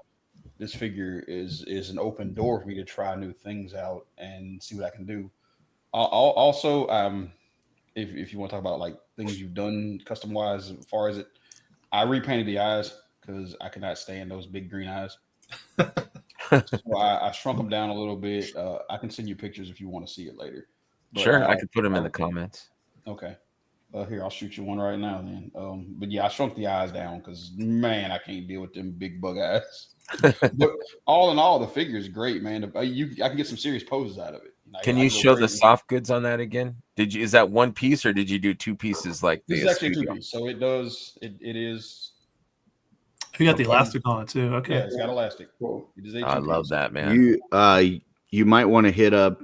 this figure is an open door for me to try new things out and see what I can do. Also, if you want to talk about like things you've done custom wise, as far as it, I repainted the eyes because I could not stand those big green eyes. So I shrunk them down a little bit. I can send you pictures if you want to see it later. But, sure, I could put them in the comments. Okay. Here, I'll shoot you one right now then. But yeah, I shrunk the eyes down because, man, I can't deal with them big bug eyes. But all in all, the figure is great, man. I can get some serious poses out of it. Can you show the soft goods on that again? Is that one piece or did you do two pieces like this is actually two piece? So it is. You got the elastic on it too. Okay. Yeah, it's got elastic. Cool. I love that, man. You might want to hit up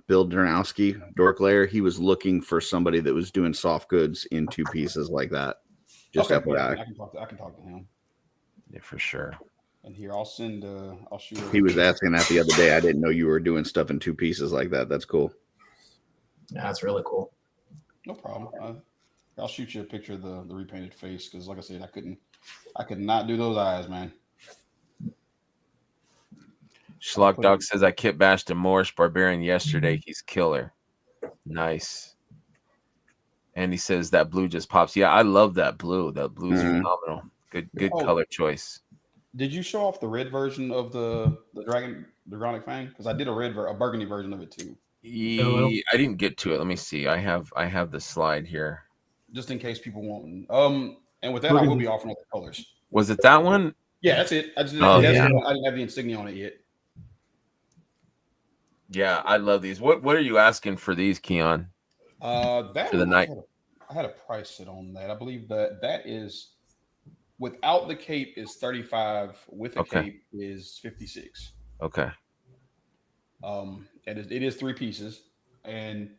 Bill Dernowski, Dork Lair. He was looking for somebody that was doing soft goods in two pieces like that. Just FYI. I can talk to him. Yeah, for sure. And here, I'll shoot. He was asking that the other day. I didn't know you were doing stuff in two pieces like that. That's cool. Yeah, that's really cool. No problem. I'll shoot you a picture of the repainted face because, like I said, I could not do those eyes, man. Schlock Dog says I kit bashed a Moorish barbarian yesterday. He's killer. Nice. And he says that blue just pops. Yeah, I love that blue. That blue is phenomenal. Good color choice. Did you show off the red version of the dragonic fang? Because I did a burgundy version of it too. I didn't get to it. Let me see. I have the slide here. Just in case people want. And with that, I will be offering other colors. Was it that one? Yeah, that's it. I didn't have the insignia on it yet. Yeah, I love these. What are you asking for these, Keon? That for the night. I had a price set on that. I believe that is without the cape is 35. With the cape is 56. Okay. It is three pieces, and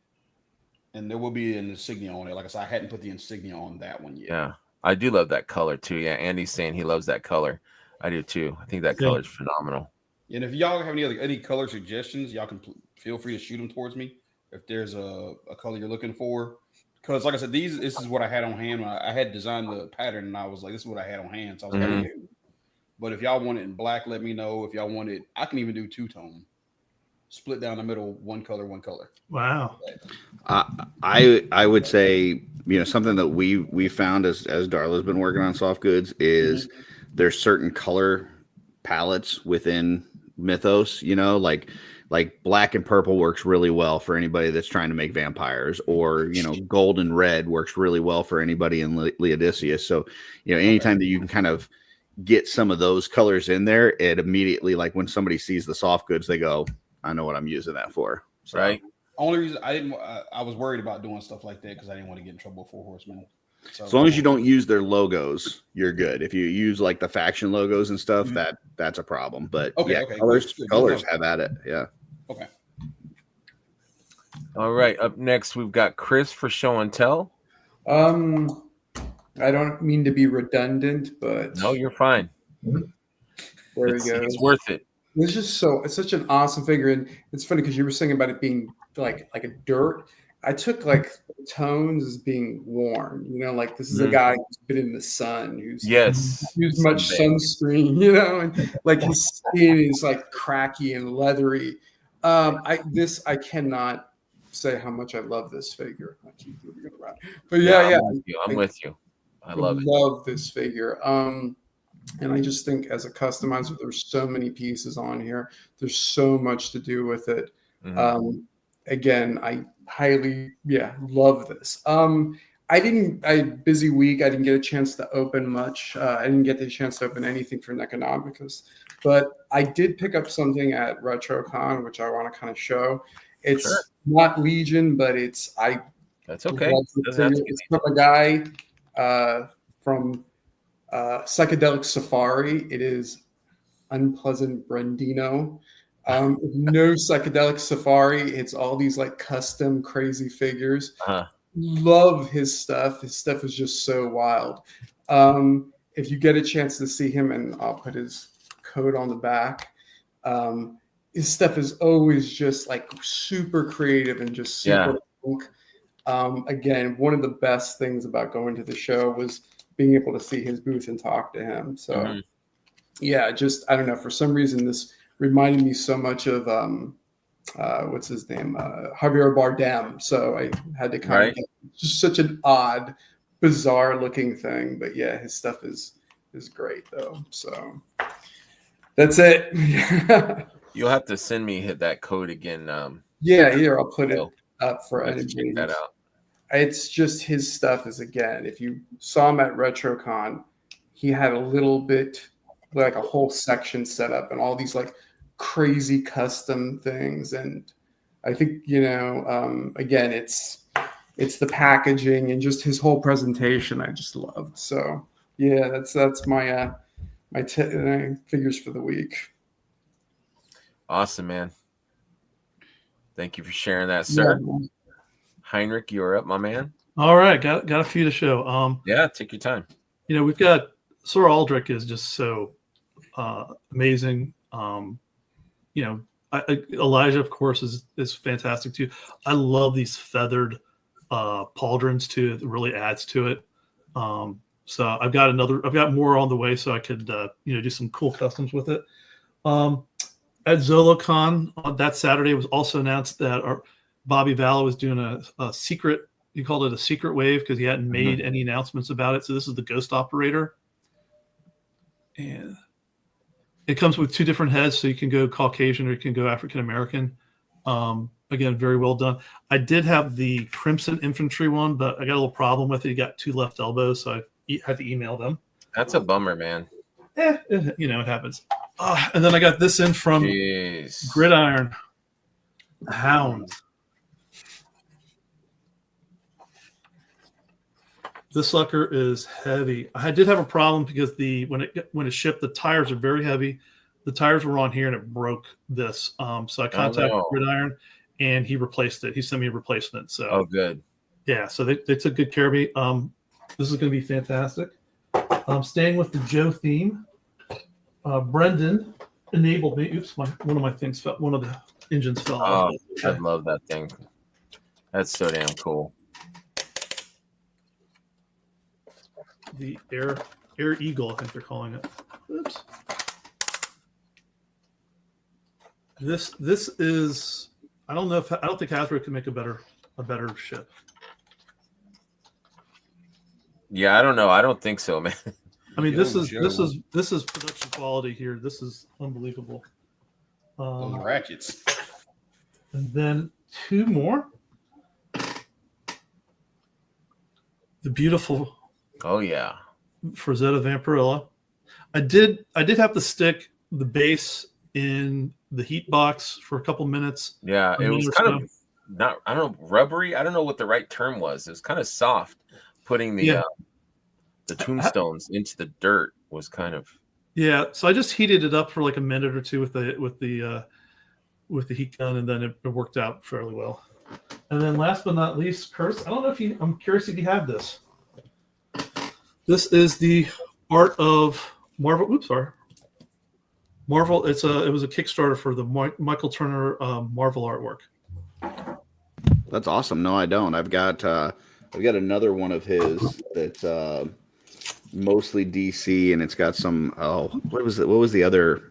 there will be an insignia on it. Like I said, I hadn't put the insignia on that one yet. Yeah, I do love that color too. Yeah, Andy's saying he loves that color. I do too. I think that color is phenomenal. And if y'all have any color suggestions, y'all can feel free to shoot them towards me. If there's a color you're looking for, because like I said, this is what I had on hand. I had designed the pattern, and I was like, this is what I had on hand. So I was like, okay. But if y'all want it in black, let me know. If y'all want it, I can even do two-tone. Split down the middle, one color. Wow. I would say, something that we found as Darla's been working on soft goods is there's certain color palettes within Mythos, like black and purple works really well for anybody that's trying to make vampires, or gold and red works really well for anybody in Laodicea. So anytime that you can kind of get some of those colors in there, it immediately, like when somebody sees the soft goods, they go, I know what I'm using that for. So, right. Only reason I was worried about doing stuff like that because I didn't want to get in trouble with Four Horsemen. So, as long as you don't use their logos, you're good. If you use like the faction logos and stuff, that's a problem. But colors have at it. Yeah. Okay. All right. Up next, we've got Chris for show and tell. I don't mean to be redundant, but no, you're fine. There we go. It's worth it. It's such an awesome figure, and it's funny because you were saying about it being like a dirt. I took like tones as being worn, like this is a guy who's been in the sun, who's used much sunscreen, and like his skin is like cracky and leathery. I cannot say how much I love this figure. I keep moving it around, but I'm with you. I love this figure. And I just think as a customizer, there's so many pieces on here. There's so much to do with it. Again, I highly, love this. I had a busy week. I didn't get a chance to open much. I didn't get the chance to open anything for Necronomicus, but I did pick up something at RetroCon, which I want to kind of show. It's not Legion, but that's okay. It's from a guy from Psychedelic Safari. It is Unpleasant Brandino. No psychedelic safari. It's all these like custom crazy figures. Uh-huh. Love his stuff. His stuff is just so wild. If you get a chance to see him, and I'll put his code on the back. His stuff is always just like super creative and just super punk. Again, one of the best things about going to the show was being able to see his booth and talk to him. So yeah, just, I don't know, for some reason, this reminded me so much of, what's his name? Javier Bardem. So I had to kind of get just such an odd, bizarre looking thing. But yeah, his stuff is great though. So that's it. You'll have to send me that code again. Yeah, here, I'll put it up for check that out. It's just his stuff is, again, if you saw him at RetroCon, he had a little bit like a whole section set up and all these like crazy custom things. And I think, again, it's the packaging and just his whole presentation I just loved. So yeah, that's my figures for the week. Awesome, man. Thank you for sharing that, sir. Yeah. Heinrich, you're up, my man. All right, got a few to show. Yeah, take your time. We've got Sir Aldrich is just so amazing. Elijah, of course, is fantastic too. I love these feathered pauldrons too. It really adds to it. So I've got more on the way, so I could do some cool customs with it. At ZoloCon that Saturday, it was also announced that Bobby Valla was doing a secret. He called it a secret wave because he hadn't made any announcements about it. So this is the Ghost Operator, and it comes with 2 different heads, so you can go Caucasian or you can go African American. Again, very well done. I did have the Crimson Infantry one, but I got a little problem with it. He got 2 left elbows, so I had to email them. That's a bummer, man. It happens. And then I got this in from Gridiron Hound. This sucker is heavy. I did have a problem because when it shipped, the tires are very heavy. The tires were on here and it broke this. So I contacted Gridiron and he replaced it. He sent me a replacement. So good. Yeah, so they took good care of me. This is going to be fantastic. Staying with the Joe theme. Brendan enabled me. Oops, one of my things fell. One of the engines fell off. I love that thing. That's so damn cool. The Air Eagle, I think they're calling it. Oops. This is. I don't think Hasbro can make a better ship. Yeah, I don't know. I don't think so, man. I mean, this is production quality here. This is unbelievable. Those ratchets. And then 2 more. The beautiful. Oh yeah. Frazetta Vampirilla. I did have to stick the base in the heat box for a couple minutes. Yeah, it was kind of not. I don't know, rubbery. I don't know what the right term was. It was kind of soft. Putting the tombstones into the dirt was kind of. Yeah, so I just heated it up for like a minute or 2 with the heat gun, and then it worked out fairly well. And then last but not least, Curse. I don't know if I'm curious if you have this. This is the Art of Marvel. Oops, sorry. Marvel. It was a Kickstarter for the Michael Turner Marvel artwork. That's awesome. No, I don't. I've got another one of his that's mostly DC, and it's got some. What was the other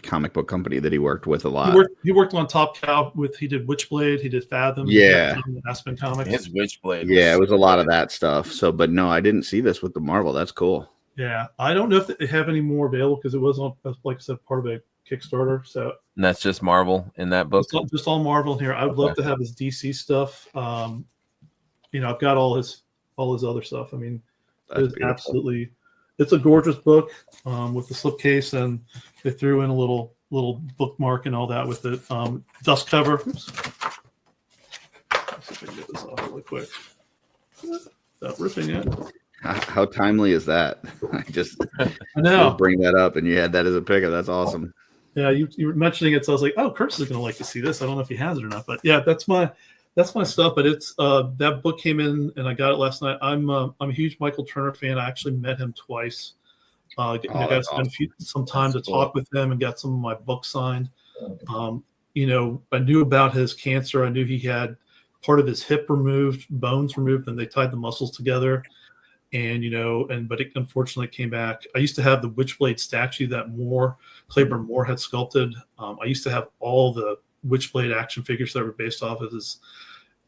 comic book company that he worked with a lot? He worked on Top Cow he did Witchblade. He did Fathom. Yeah, Aspen Comics. His Witchblade. Yeah, it was a lot of that stuff. So, but no, I didn't see this with the Marvel. That's cool. Yeah, I don't know if they have any more available because it was on, like I said, part of a Kickstarter. So and that's just Marvel in that book. Just all Marvel here. I would love to have his DC stuff. I've got all his other stuff. I mean, it's a gorgeous book with the slipcase, and they threw in a little bookmark and all that with it. Dust cover. Oops. Let's see if I can get this off really quick without ripping it. How timely is that? I know. Just bring that up, and you had that as a pickup. That's awesome. Yeah, you were mentioning it, so I was like, oh, Curtis is going to like to see this. I don't know if he has it or not, but yeah, that's my stuff. But it's that book came in and I got it last night. I'm a huge Michael Turner fan. I actually met him twice. Got to spend some time to talk with him and got some of my books signed. I knew about his cancer. I knew he had part of his hip removed, bones removed, and they tied the muscles together. And but it unfortunately came back. I used to have the Witchblade statue that Claiborne Moore had sculpted. I used to have all the Witchblade action figures that were based off of his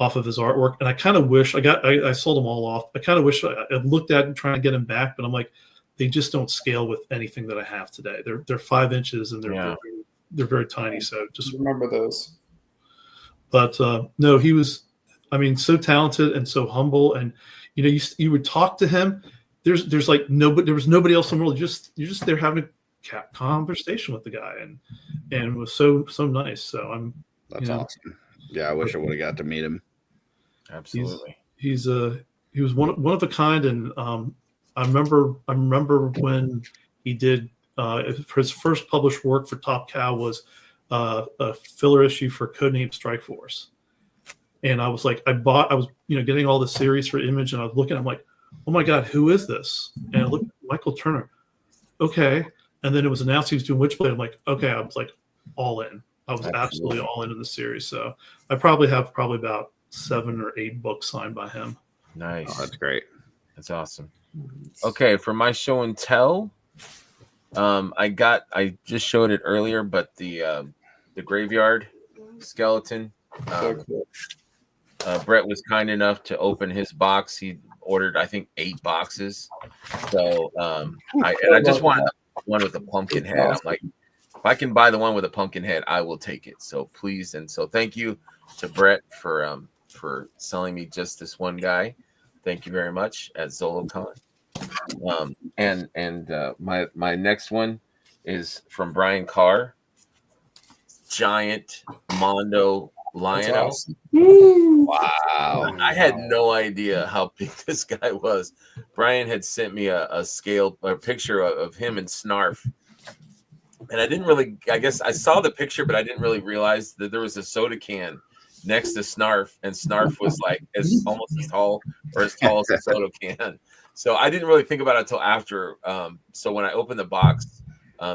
artwork. And I kind of wish I sold them all off. I kind of wish I looked at and trying to get them back, but I'm like, they just don't scale with anything that I have today. They're 5 inches and they're very tiny. So just remember those. But no, he was, so talented and so humble. And you would talk to him. There was nobody else in the world. You're just there having a conversation with the guy, and it was so nice. So that's awesome. Yeah, I wish I would have got to meet him. Absolutely. He was one of a kind, and I remember when he did his first published work for Top Cow was a filler issue for Codename Strike Force. And I was like, I was getting all the series for Image, and I was looking, I'm like, oh my God, who is this? And I looked at Michael Turner. Okay. And then it was announced he was doing Witchblade. I'm like, okay, I was like all in. I was absolutely all in the series. So I probably have about 7 or 8 books signed by him. Nice. Oh, that's great. That's awesome. Okay, for my show and tell, I just showed it earlier, but the graveyard skeleton. Brett was kind enough to open his box. He ordered, I think, 8 boxes. So I just wanted one with a pumpkin head. I'm like, if I can buy the one with a pumpkin head, I will take it. So please, and so thank you to Brett for selling me just this one guy. Thank you very much at ZoloCon. My next one is from Brian Carr, giant Mondo Lionel. Awesome. Wow. I had no idea how big this guy was. Brian had sent me a picture of him and Snarf. And I didn't really, I guess I saw the picture, but I didn't really realize that there was a soda can next to Snarf, and Snarf was like almost as tall as a soda can. So I didn't really think about it until after. So when I opened the box,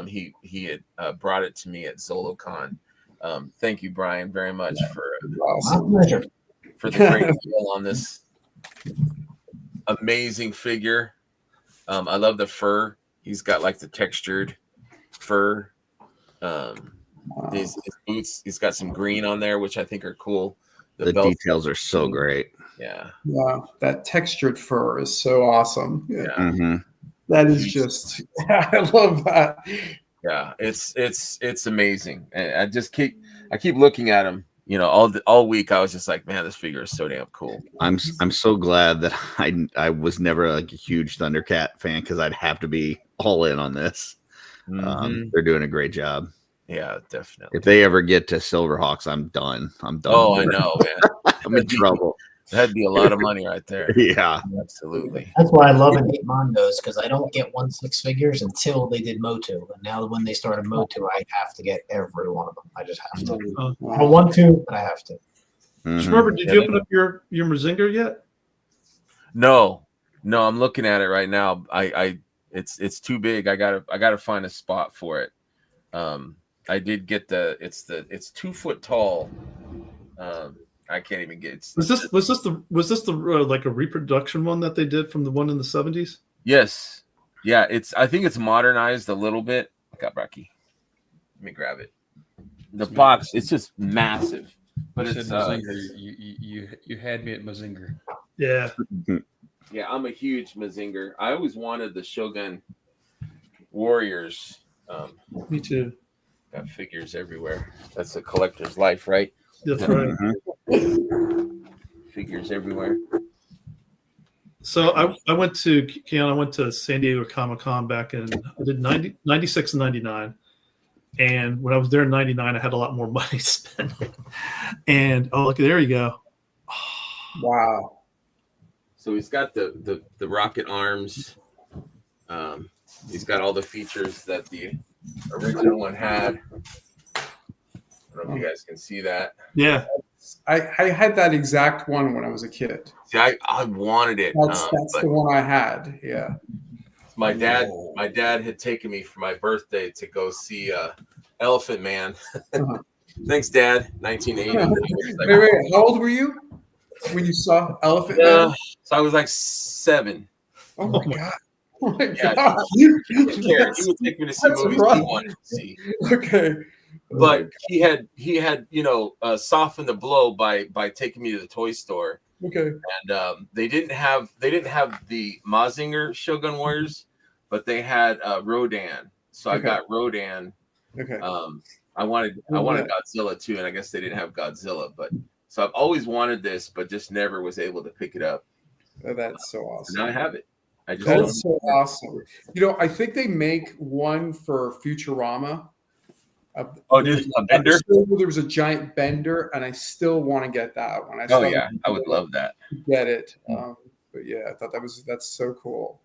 he had brought it to me at ZoloCon. Thank you, Brian, very much for the great deal on this amazing figure. I love the fur. He's got like the textured fur. His boots, he's got some green on there, which I think are cool. The details are so great. Yeah. Wow, that textured fur is so awesome. Yeah. Mm-hmm. That is just, I love that. Yeah, it's amazing. And I keep looking at him. All week I was just like, man, this figure is so damn cool. I'm so glad that I was never like a huge Thundercat fan, because I'd have to be all in on this. Mm-hmm. They're doing a great job. Yeah, definitely. If they ever get to Silverhawks, I'm done. Oh, I know, man. I'm in trouble. That'd be a lot of money right there. Yeah, absolutely. That's why I love and hate Mondos, because I don't get 1/6 figures until they did Motu. And now when they started Motu, I have to get every one of them. I just have to. I don't want to, but I have to. Mm-hmm. Remember, did you open up your Mazinger yet? No, I'm looking at it right now. It's too big. I gotta find a spot for it. I did get it's 2 foot tall. I can't even get. Was this the like a reproduction one that they did from the one in the 70s? Yes. Yeah. I think it's modernized a little bit. I got Rocky. Let me grab it. The box, it's just massive. But it's you had me at Mazinger. Yeah. Yeah, I'm a huge Mazinger. I always wanted the Shogun Warriors. Me too. Got figures everywhere. That's a collector's life, right? That's right. Figures everywhere. So I went to San Diego Comic-Con back in, I did 96 and 99. And when I was there in 99, I had a lot more money to spend. And look, there you go. Wow. So he's got the rocket arms. He's got all the features that the original one had. I don't know if you guys can see that. Yeah. I had that exact one when I was a kid. See, I wanted it. That's the one I had. Yeah. My dad had taken me for my birthday to go see Elephant Man. Uh-huh. Thanks, Dad. 1980. Wait, how old were you when you saw Elephant Man? So I was like 7. Oh my god! Oh my Yeah, god! he would take me to see movies he wanted to see. Okay. But he had softened the blow by taking me to the toy store. Okay. And they didn't have the Mazinger Shogun Warriors, but they had Rodan. So I got Rodan. Okay. I wanted Godzilla too, and I guess they didn't have Godzilla, but so I've always wanted this, but just never was able to pick it up. Oh, that's so awesome. Now I have it. That's so awesome. I think they make one for Futurama. Dude, a bender? There was a giant bender, and I still want to get that one. I would love that. Get it. But yeah, I thought that's so cool.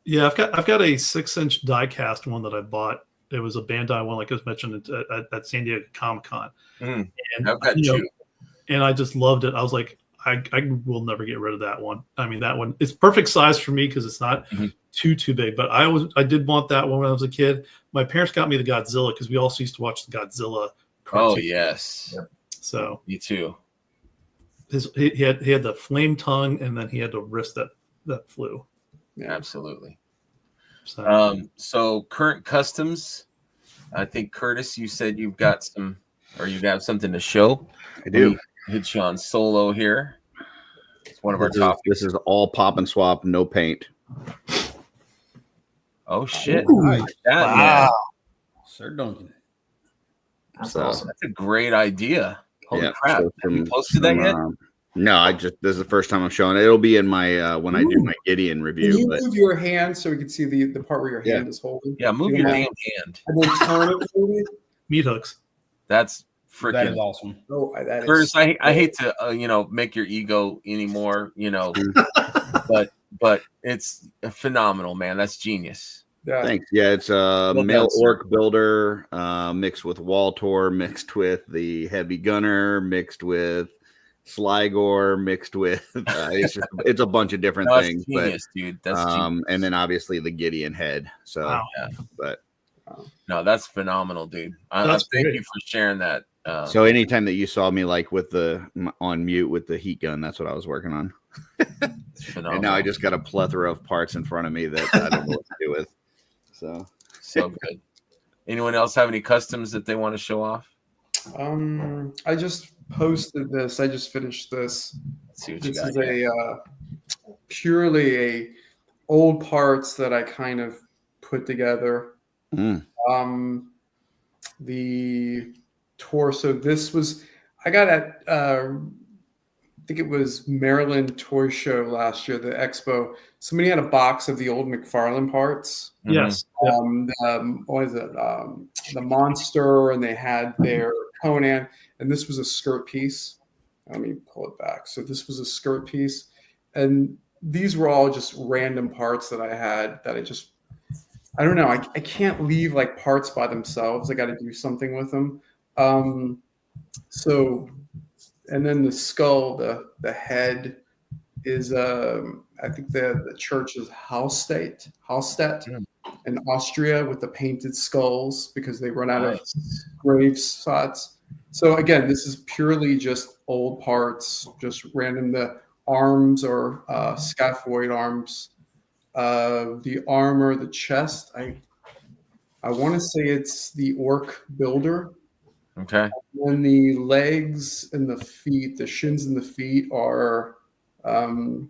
Yeah, I've got a 6-inch die-cast one that I bought. It was a Bandai one, like I was mentioned at San Diego Comic-Con. And I've got two. And I just loved it. I was like, I will never get rid of that one. I mean, that one, it's perfect size for me because it's not too big. But I did want that one when I was a kid. My parents got me the Godzilla because we also used to watch the Godzilla cartoon. Oh yes. Yeah. So me too. He had the flame tongue, and then he had the wrist that flew. Yeah, absolutely. So current customs. I think Curtis, you said you've got some, or you got something to show. I do. Hit you on solo here. It's one of our top. This is all pop and swap, no paint. Oh shit! Nice. Wow, Sir Duncan. That's awesome. That's a great idea. Holy crap! So Have you posted that yet? No, this is the first time I'm showing it. It'll be in my when I do my Gideon review. Can you move your hand so we can see the part where your hand is holding? Yeah, move your damn hand. And then turn it, maybe? Meat hooks. That's freaking That is awesome. Oh, that is. Curtis, I hate to make your ego anymore, but it's phenomenal, man. That's genius. Yeah. Thanks. Yeah, it's a male orc builder mixed with Waltor, mixed with the heavy gunner, mixed with Sligor, mixed with it's a bunch of different things. Genius, dude. That's genius. And then obviously the Gideon head. So but no, that's phenomenal, dude. Thank you for sharing that. So anytime that you saw me like with the on mute with the heat gun, that's what I was working on. And now I just got a plethora of parts in front of me that I don't know what to do with. So good. Anyone else have any customs that they want to show off? I just posted this. I just finished this. Let's see what this you got is here. Purely a old parts that I kind of put together. The torso. This was I got at I think it was Maryland Toy Show last year, the expo. Somebody had a box of the old McFarlane parts. Yes. What is it? The Monster, and they had their Conan, and this was a skirt piece. Let me pull it back. So this was a skirt piece, and these were all just random parts that I had that I don't know. I can't leave like parts by themselves. I got to do something with them. And then the skull, the head is I think the church is Hallstatt in Austria with the painted skulls because they run out of grave spots. So again, this is purely just old parts, just random. The arms or scaphoid arms, the armor, the chest. I want to say it's the orc builder. Okay. And the legs and the feet, the shins and the feet are Dubon.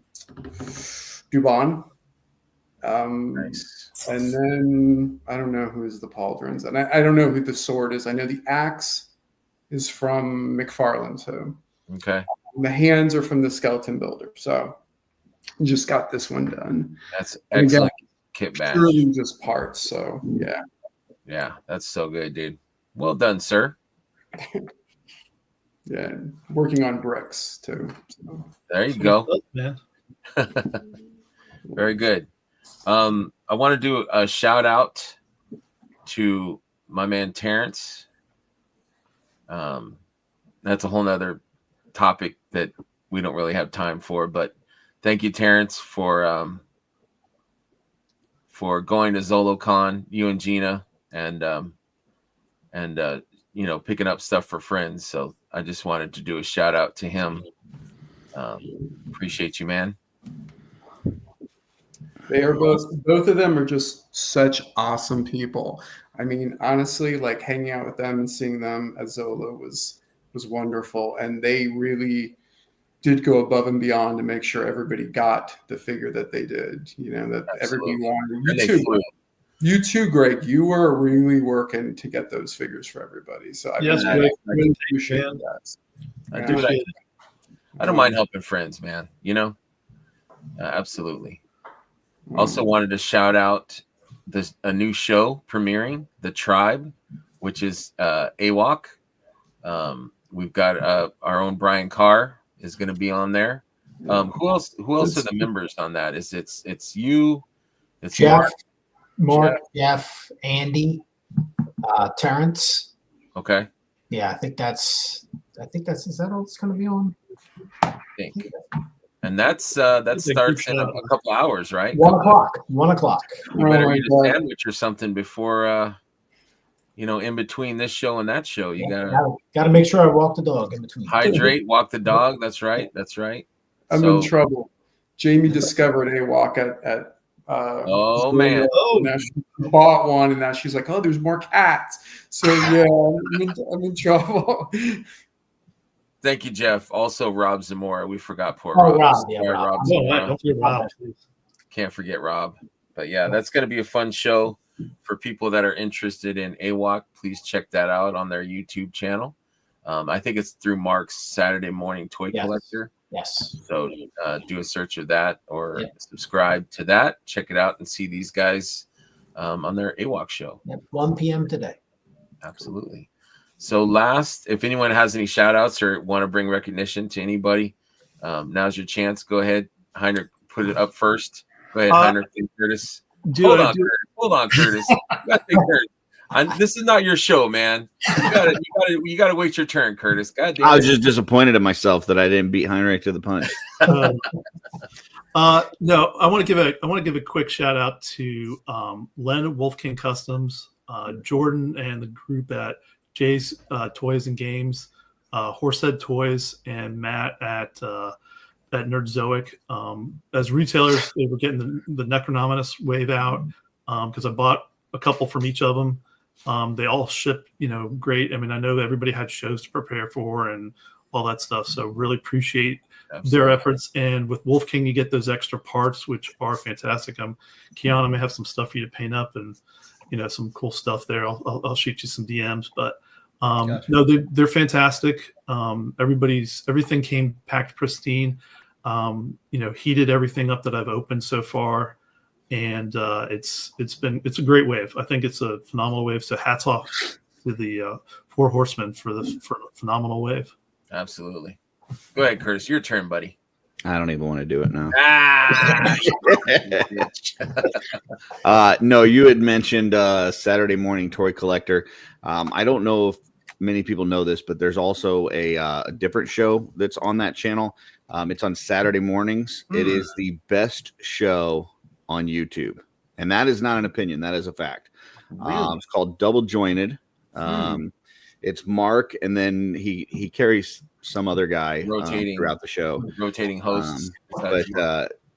Nice. And then I don't know who is the pauldrons, and I don't know who the sword is. I know the axe is from McFarlane. So okay. The hands are from the skeleton builder. So just got this one done. That's excellent. Kit bash. Purely just parts. So yeah. Yeah, that's so good, dude. Well done, sir. Yeah, working on bricks too. So. There you go. Yeah. Very good. I want to do a shout out to my man Terrence. That's a whole nother topic that we don't really have time for, but thank you, Terrence, for going to ZoloCon, you and Gina, and picking up stuff for friends. So I just wanted to do a shout out to him. Appreciate you, man. They are both of them are just such awesome people. I mean, honestly, like hanging out with them and seeing them at Zolo was wonderful, and they really did go above and beyond to make sure everybody got the figure that they did. You know, that Absolutely. everybody wanted. You too, Greg. You were really working to get those figures for everybody. So I Yes, really Greg. appreciate that. I do what I don't mind helping friends, man. Absolutely. Also wanted to shout out a new show premiering, The Tribe, which is AWOC. We've got our own Brian Carr is going to be on there. Who else are the members on that? It's you, it's Jeff, Mark, Jeff, Andy, Terrence. Okay. Yeah, I think that's is that all it's going to be on? I think. And that starts in a couple hours, right? 1 o'clock. 1 o'clock. You better eat a sandwich or something before in between this show and that show. You gotta make sure I walk the dog in between. Hydrate, walk the dog. That's right. I'm in trouble. Jamie discovered AWOC at oh man! Now she bought one, and now she's like, "Oh, there's more cats." So yeah, I'm in trouble. Thank you, Jeff. Also, Rob Zamora. We forgot poor Rob. Rob. Yeah, Rob. Don't forget Rob. Can't forget Rob. But yeah, that's going to be a fun show for people that are interested in AWOC. Please check that out on their YouTube channel. I think it's through Mark's Saturday Morning Toy Collector. Yes. So do a search of that or subscribe to that. Check it out and see these guys on their AWOC show. 1 p.m. today. Absolutely. So last, if anyone has any shout outs or want to bring recognition to anybody, now's your chance. Go ahead. Heinrich, put it up first. Go ahead, Heinrich and Curtis. Hold on, Curtis. This is not your show, man. You gotta wait your turn, Curtis. God damn. I was just disappointed in myself that I didn't beat Heinrich to the punch. No, I want to give a quick shout out to Len at Wolf King Customs, Jordan and the group at Jay's Toys and Games, Horsehead Toys, and Matt at Nerdzoic. As retailers, they were getting the Necronominus wave out because I bought a couple from each of them. They all ship, great. I mean, I know everybody had shows to prepare for and all that stuff. So really appreciate their efforts. And with Wolf King, you get those extra parts, which are fantastic. Kiana may have some stuff for you to paint up and, some cool stuff there. I'll shoot you some DMs, but no, they're fantastic. Everything came packed pristine. Heated everything up that I've opened so far. And it's a great wave. I think it's a phenomenal wave. So hats off to the Four Horsemen for a phenomenal wave. Absolutely. Go ahead, Curtis. Your turn, buddy. I don't even want to do it now. No, you had mentioned Saturday Morning Toy Collector. I don't know if many people know this, but there's also a different show that's on that channel. It's on Saturday mornings. It is the best show on YouTube, and that is not an opinion, that is a fact. It's called Double Jointed. It's Mark, and then he carries some other guy throughout the show, rotating hosts.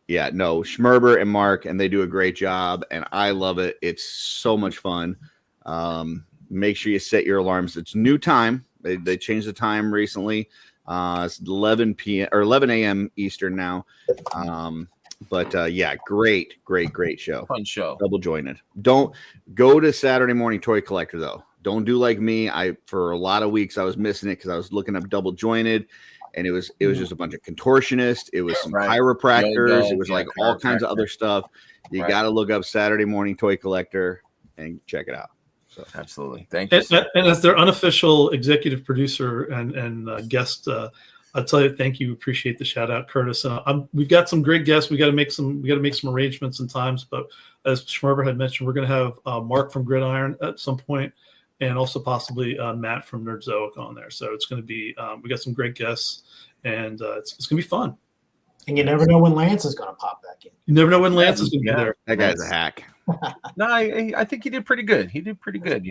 Schmerber and Mark, and they do a great job, and I love it. It's so much fun. Make sure you set your alarms. It's new time. They changed the time recently. It's 11 p.m. or 11 a.m. Eastern now. But great show. Fun show. Double Jointed. Don't go to Saturday Morning Toy Collector though. Don't do like me. For a lot of weeks I was missing it because I was looking up Double Jointed, and it was just a bunch of contortionists. It was some chiropractors. It was like all kinds of other stuff. You got to look up Saturday Morning Toy Collector and check it out. So absolutely, thank you. And as their unofficial executive producer and guest I'll tell you, thank you. Appreciate the shout out, Curtis. We've got some great guests. We got to make some arrangements and times. But as Schmerber had mentioned, we're going to have Mark from Gridiron at some point, and also possibly Matt from Nerdzoic on there. So it's going to be we got some great guests, and it's going to be fun. And you never know when Lance is going to pop back in. You never know when Lance is going to be there. That guy's a hack. No, I think he did pretty good. He did pretty good.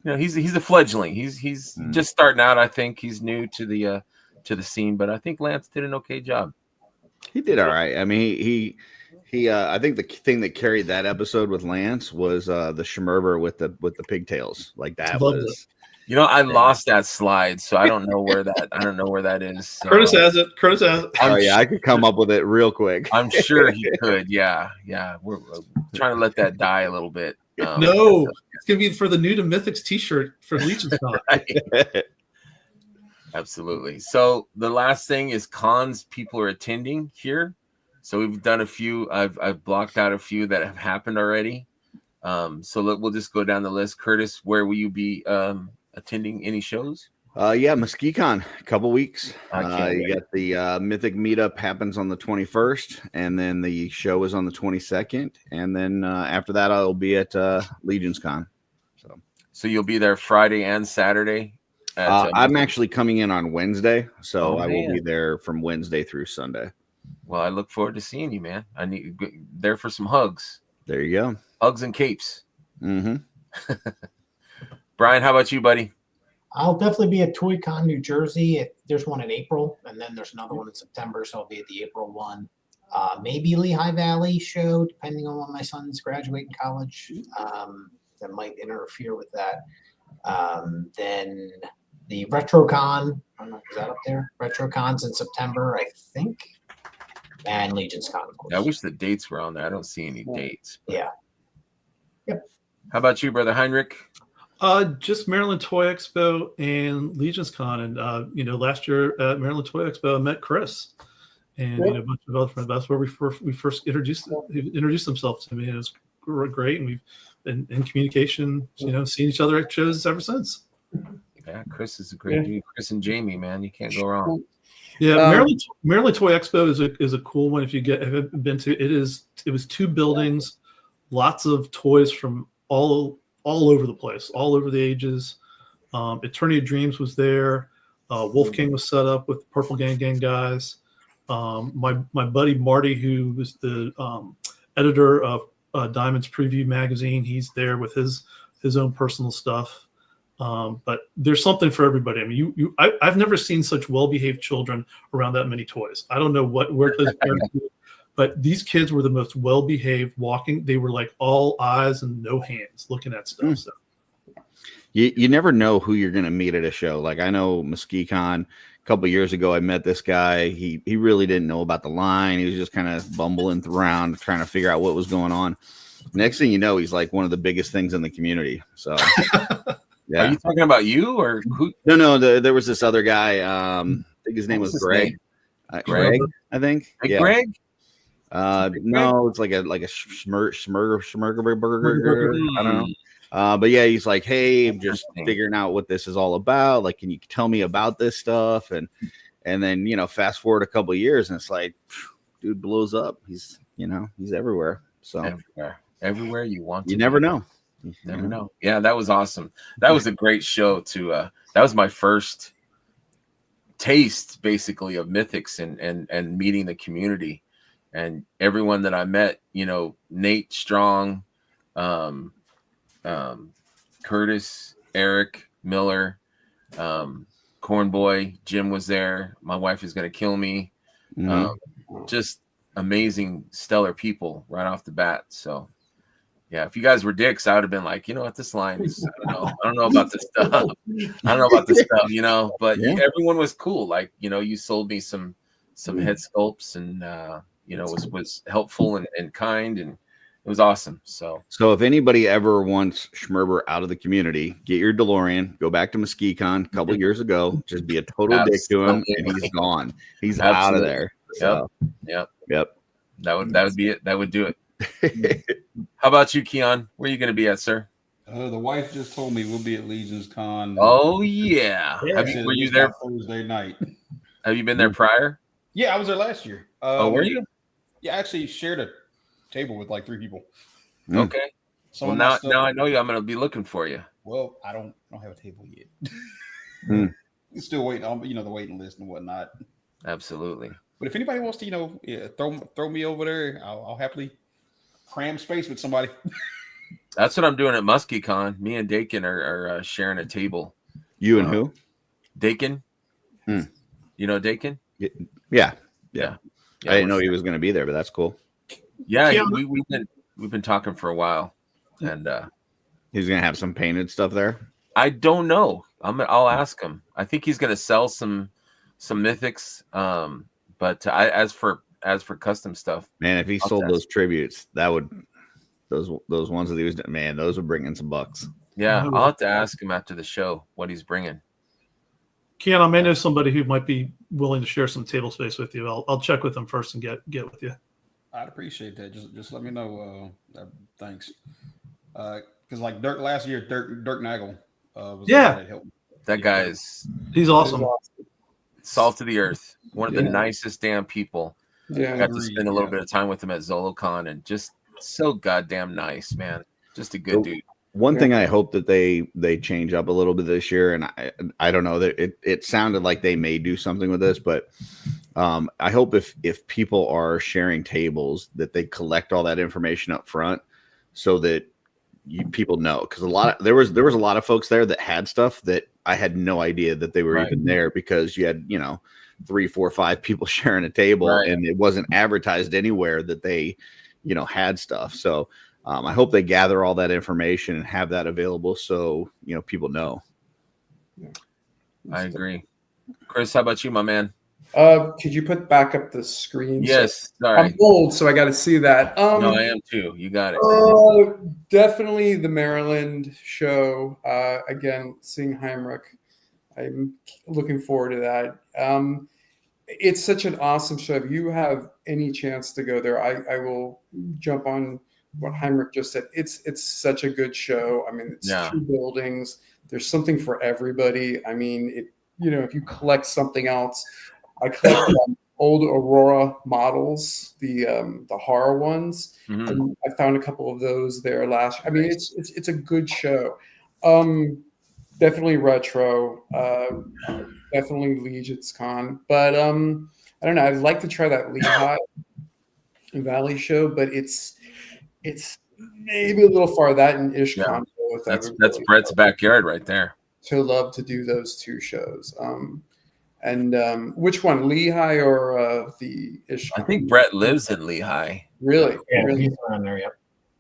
He's a fledgling. He's just starting out. I think he's new to the scene, but I think Lance did an okay job. He did all right. I mean, he I think the thing that carried that episode with Lance was the Schmerber with the pigtails. Like that was. I lost that slide, so I don't know where that is. So. Curtis has it. I could come up with it real quick. I'm sure he could. Yeah. We're trying to let that die a little bit. No, it's gonna be for the New to Mythics T-shirt for Legion's Con. Absolutely. So the last thing is cons people are attending here. So we've done a few. I've blocked out a few that have happened already. So we'll just go down the list. Curtis, where will you be attending any shows? MuskeeCon, a couple weeks. You got the Mythic meetup happens on the 21st, and then the show is on the 22nd, and then after that I'll be at Legion's Con. So you'll be there Friday and Saturday. I'm actually coming in on Wednesday, so I will be there from Wednesday through Sunday. Well, I look forward to seeing you, man. I need there for some hugs. There you go. Hugs and capes. Mm-hmm. Brian, how about you, buddy? I'll definitely be at ToyCon, New Jersey. There's one in April, and then there's another one in September, so I'll be at the April one. Maybe Lehigh Valley show, depending on when my son's graduating college. That might interfere with that. Then the RetroCon, I don't know, is that up there? RetroCon's in September, I think. And Legion's Con, of course. Yeah, I wish the dates were on there. I don't see any dates. Yeah. Yep. How about you, Brother Heinrich? Just Maryland Toy Expo and Legion's Con. And, last year at Maryland Toy Expo, I met Chris and a bunch of other friends. That's where we first introduced themselves to me. And it was great. And we've been in communication, seen each other at shows ever since. Yeah, Chris is a great dude. Chris and Jamie, man, you can't go wrong. Yeah, Maryland Toy Expo is a cool one. If you haven't been to it, it was 2 buildings, lots of toys from all over the place, all over the ages. Eternity of Dreams was there. Wolf King was set up with the Purple Gang guys. My buddy Marty, who was the editor of Diamond's Preview magazine, he's there with his own personal stuff. But there's something for everybody. I mean, I've never seen such well-behaved children around that many toys. I don't know where those parents do, but these kids were the most well-behaved walking. They were like all eyes and no hands looking at stuff. So. You never know who you're going to meet at a show. Like I know MuskeeCon a couple of years ago, I met this guy. He really didn't know about the line. He was just kind of bumbling around trying to figure out what was going on. Next thing you know, he's like one of the biggest things in the community. So yeah. Are you talking about you or who? No. There was this other guy. I think his name was Greg. Greg, I think. Hey, yeah. Greg? No, it's like a Schmerger burger. I don't know. But yeah, he's like, hey, I'm just figuring out what this is all about. Like, can you tell me about this stuff? And then, fast forward a couple of years and it's like, dude blows up. He's everywhere. So everywhere you want to. You never know. Never know. Yeah, that was awesome. That was a great show too. That was my first taste basically of Mythics and meeting the community and everyone that I met, Nate Strong, Curtis, Eric, Miller, Cornboy, Jim was there. My wife is going to kill me. Just amazing, stellar people right off the bat. So yeah, if you guys were dicks, I would have been like, what, this line is, I don't know about this stuff. But everyone was cool. Like, you sold me some head sculpts and, was helpful and kind, and it was awesome. So if anybody ever wants Schmerber out of the community, get your DeLorean, go back to MuskeeCon a couple of years ago, just be a total dick to him, and he's gone. He's out of there. So. Yep. That would be it. That would do it. How about you, Keon? Where are you going to be at, sir? The wife just told me we'll be at Legion's Con. Oh yeah. Were you there Thursday night? Have you been there prior? Yeah, I was there last year. Were you? Yeah, I actually shared a table with like 3 people. Okay. Some well, of my now, stuff, now I know you. I'm going to be looking for you. Well, I don't have a table yet. Still waiting on the waiting list and whatnot. Absolutely. But if anybody wants to throw me over there, I'll happily cram space with somebody. That's what I'm doing at MuskyCon. Me and Dakin are sharing a table. You and who? Dakin. You know Dakin? Yeah. I didn't know he was going to be there, but that's cool. Yeah, we've been talking for a while, and he's going to have some painted stuff there. I don't know. I'll ask him. I think he's going to sell some mythics. But as for custom stuff, man, if he sold those tributes, that would those ones that he was, man, those would bring in some bucks. Yeah, I'll have to ask him after the show what he's bringing. Keon, I may know somebody who might be willing to share some table space with you. I'll check with them first and get with you. I'd appreciate that. Just let me know. Thanks. Because like last year, Dirk Nagel was the guy that helped me. That guy is he's awesome. Salt of the earth. One of the nicest damn people. Yeah, I got to spend a little bit of time with him at ZoloCon, and just so goddamn nice, man. Just a good dude. One thing I hope that they change up a little bit this year, and I don't know, that it sounded like they may do something with this, but I hope if people are sharing tables that they collect all that information up front so that people know, because there was a lot of folks there that had stuff that I had no idea that they were even there, because you had 3, 4, 5 people sharing a table, and it wasn't advertised anywhere that they had stuff. So I hope they gather all that information and have that available so people know. I agree. Chris, how about you, my man? Could you put back up the screen? Yes, sorry. I'm old, so I got to see that. No, I am too. You got it. Definitely the Maryland show. Again, seeing Heinrich, I'm looking forward to that. It's such an awesome show. If you have any chance to go there, I will jump on what Heinrich just said. It's such a good show. I mean, it's 2 buildings. There's something for everybody. I mean, if you collect something else, I collect old Aurora models, the horror ones. Mm-hmm. And I found a couple of those there last year. I mean, it's a good show. Definitely retro. Definitely Legion's Con. But I don't know. I'd like to try that Lehigh Valley show, but it's maybe a little far. That and IshCon. Yeah. That's Brett's backyard right there. To love to do those 2 shows. And which one, Lehigh or the IshCon? I think Brett lives in Lehigh. Really? Yeah, really? he's around there. Yep.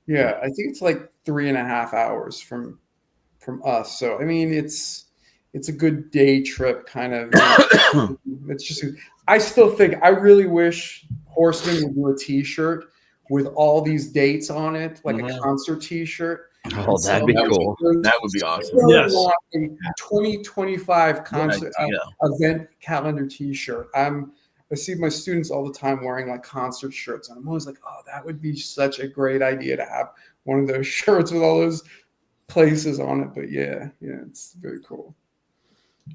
Yeah, I think it's like 3.5 hours from us. So I mean, it's a good day trip kind of. It's just. I still think I really wish Horseman would do a T-shirt with all these dates on it, like a concert T-shirt. Oh, that'd be cool. That would be awesome. Yes. 2025 concert event calendar T-shirt. I see my students all the time wearing like concert shirts, and I'm always like, oh, that would be such a great idea to have one of those shirts with all those places on it. But yeah, it's very cool.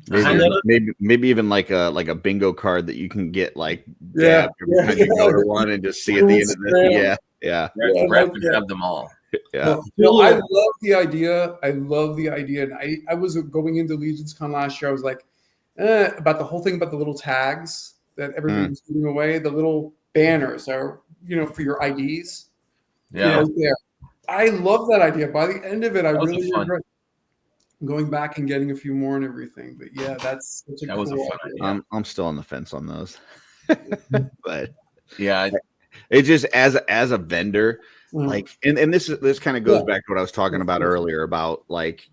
Maybe even like a bingo card that you can get every time you go to one and just see at the end of this. Yeah. Brett would have them all. Yeah. I love the idea. And I was going into Legion's Con last year. I was like, about the whole thing about the little tags that everybody was giving away, the little banners are, for your IDs. Yeah. I love that idea. By the end of it, I really regret going back and getting a few more and everything. But yeah, that's such a cool idea. I'm still on the fence on those. But yeah, it's just as a vendor, like, and this kind of goes back to what I was talking about earlier about like,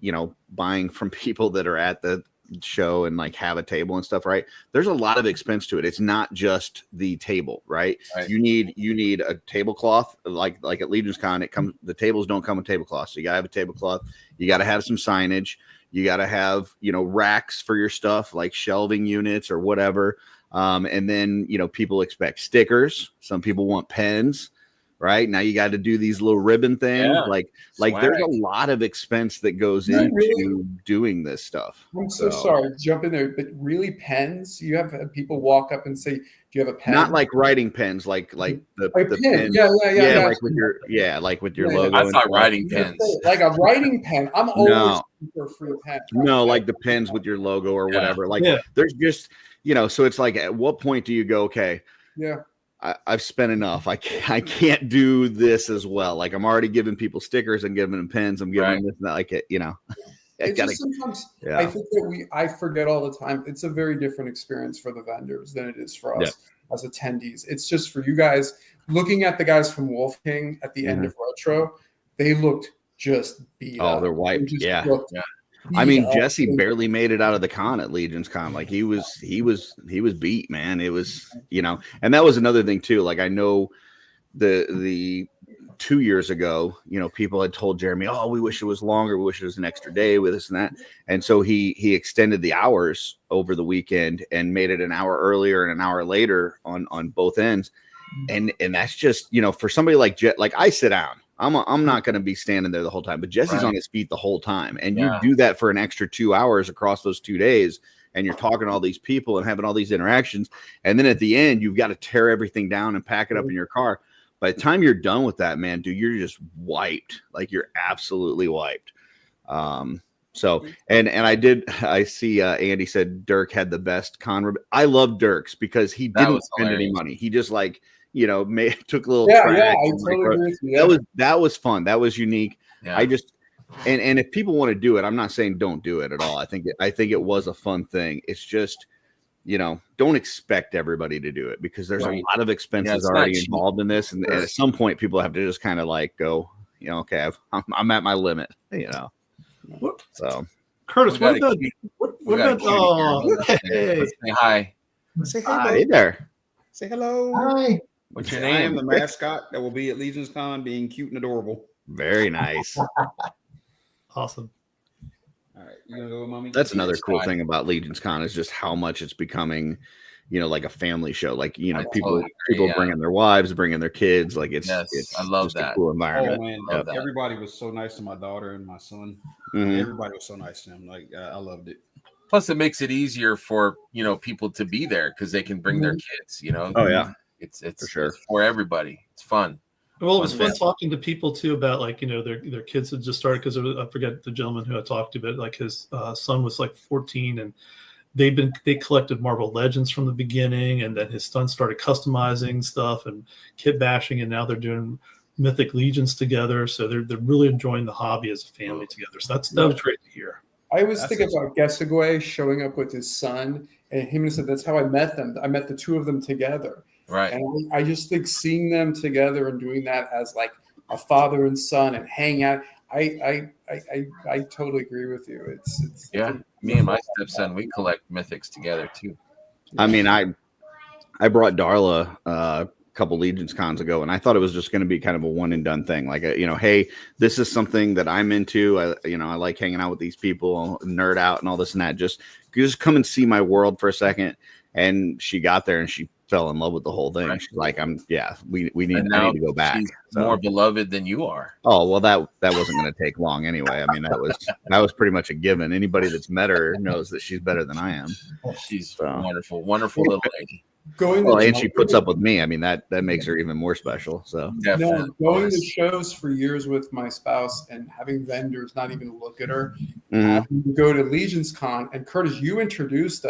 buying from people that are at the show and like have a table and stuff, right? There's a lot of expense to it. It's not just the table, right? You need a tablecloth, like at Legion's Con, the tables don't come with tablecloths. So you gotta have a tablecloth, you gotta have some signage, you gotta have, racks for your stuff, like shelving units or whatever. And then, people expect stickers. Some people want pens. right? Now you got to do these little ribbon things. Yeah. Like Swag. there's a lot of expense that goes Really, into really? doing this stuff. I'm so sorry to jump in there, but really pens? You have people walk up and say, "Do you have a pen?" Not like writing pens, like the pen. pen. Yeah. Like with your logo. I thought and writing stuff. pens. Like a writing pen. I'm always looking for a free pen. No, like the pens with your logo or whatever. Like there's just, so it's like, at what point do you go, okay, yeah, I've spent enough. I can't do this as well. Like I'm already giving people stickers and giving them pens. I'm giving them this and that. Like it, It's just sometimes I think that I forget all the time. It's a very different experience for the vendors than it is for us as attendees. It's just for you guys looking at the guys from Wolf King at the end of Retro. They looked just beat up. They're wiped. Yeah. I mean, Jesse barely made it out of the con at Legion's Con. Like he was beat, man. It was, and that was another thing too. Like I know the 2 years ago, people had told Jeremy, "Oh, we wish it was longer. We wish it was an extra day with this and that." And so he extended the hours over the weekend and made it an hour earlier and an hour later on both ends. And that's just, for somebody like like I sit down. I'm not going to be standing there the whole time, but Jesse's on his feet the whole time. And you do that for an extra 2 hours across those 2 days. And you're talking to all these people and having all these interactions. And then at the end, you've got to tear everything down and pack it up in your car. By the time you're done with that, man, dude, you're just wiped. Like you're absolutely wiped. So, and I see Andy said Dirk had the best con. I love Dirk's because he didn't spend any money. He just took a little track. Yeah, I totally agree with you. That was fun. That was unique. Yeah. I just and if people want to do it, I'm not saying don't do it at all. I think it was a fun thing. It's just, don't expect everybody to do it because there's a lot of expenses already involved in this, and at some point people have to just kind of like go, okay, I'm at my limit, So, Curtis, what about? Hey, say hi. Say hi there. Say hello. Hi. What's your I name? am the mascot that will be at Legion's Con, being cute and adorable. Very nice. Awesome. All right, you gonna go, mommy? That's another cool thing about Legion's Con is just how much it's becoming, like a family show. Like people bringing their wives, bringing their kids. Like it's I love just that. A cool environment. Oh, man, everybody was so nice to my daughter and my son. Everybody was so nice to them. Like I loved it. Plus, it makes it easier for people to be there because they can bring their kids. Oh yeah, it's for sure. It's for everybody. It's fun. Well, it was fun talking to people too about their kids had just started because I forget the gentleman who I talked to, but like his son was like 14 and they collected Marvel Legends from the beginning, and then his son started customizing stuff and kit bashing, and now they're doing Mythic Legions together. So they're really enjoying the hobby as a family together. So that was great to hear. I always think about Gesagwe showing up with his son, and him and said that's how I met them. I met the two of them together. Right. And I just think seeing them together and doing that as like a father and son and hang out. I totally agree with you. It's me and my stepson, we collect mythics together too. I mean, I brought Darla a couple Legions cons ago, and I thought it was just going to be kind of a one and done thing. Like, hey, this is something that I'm into. I like hanging out with these people, nerd out and all this and that. Just come and see my world for a second. And she got there and she fell in love with the whole thing. Right. She's like, I need to go back. She's more beloved than you are. Oh, well, that wasn't going to take long anyway. I mean, that was pretty much a given. Anybody that's met her knows that she's better than I am. She's wonderful, wonderful little lady. And she puts up with me. I mean, that makes her even more special. So definitely. Going to shows for years with my spouse and having vendors not even look at her. You go to Legion's Con, and Curtis, you introduced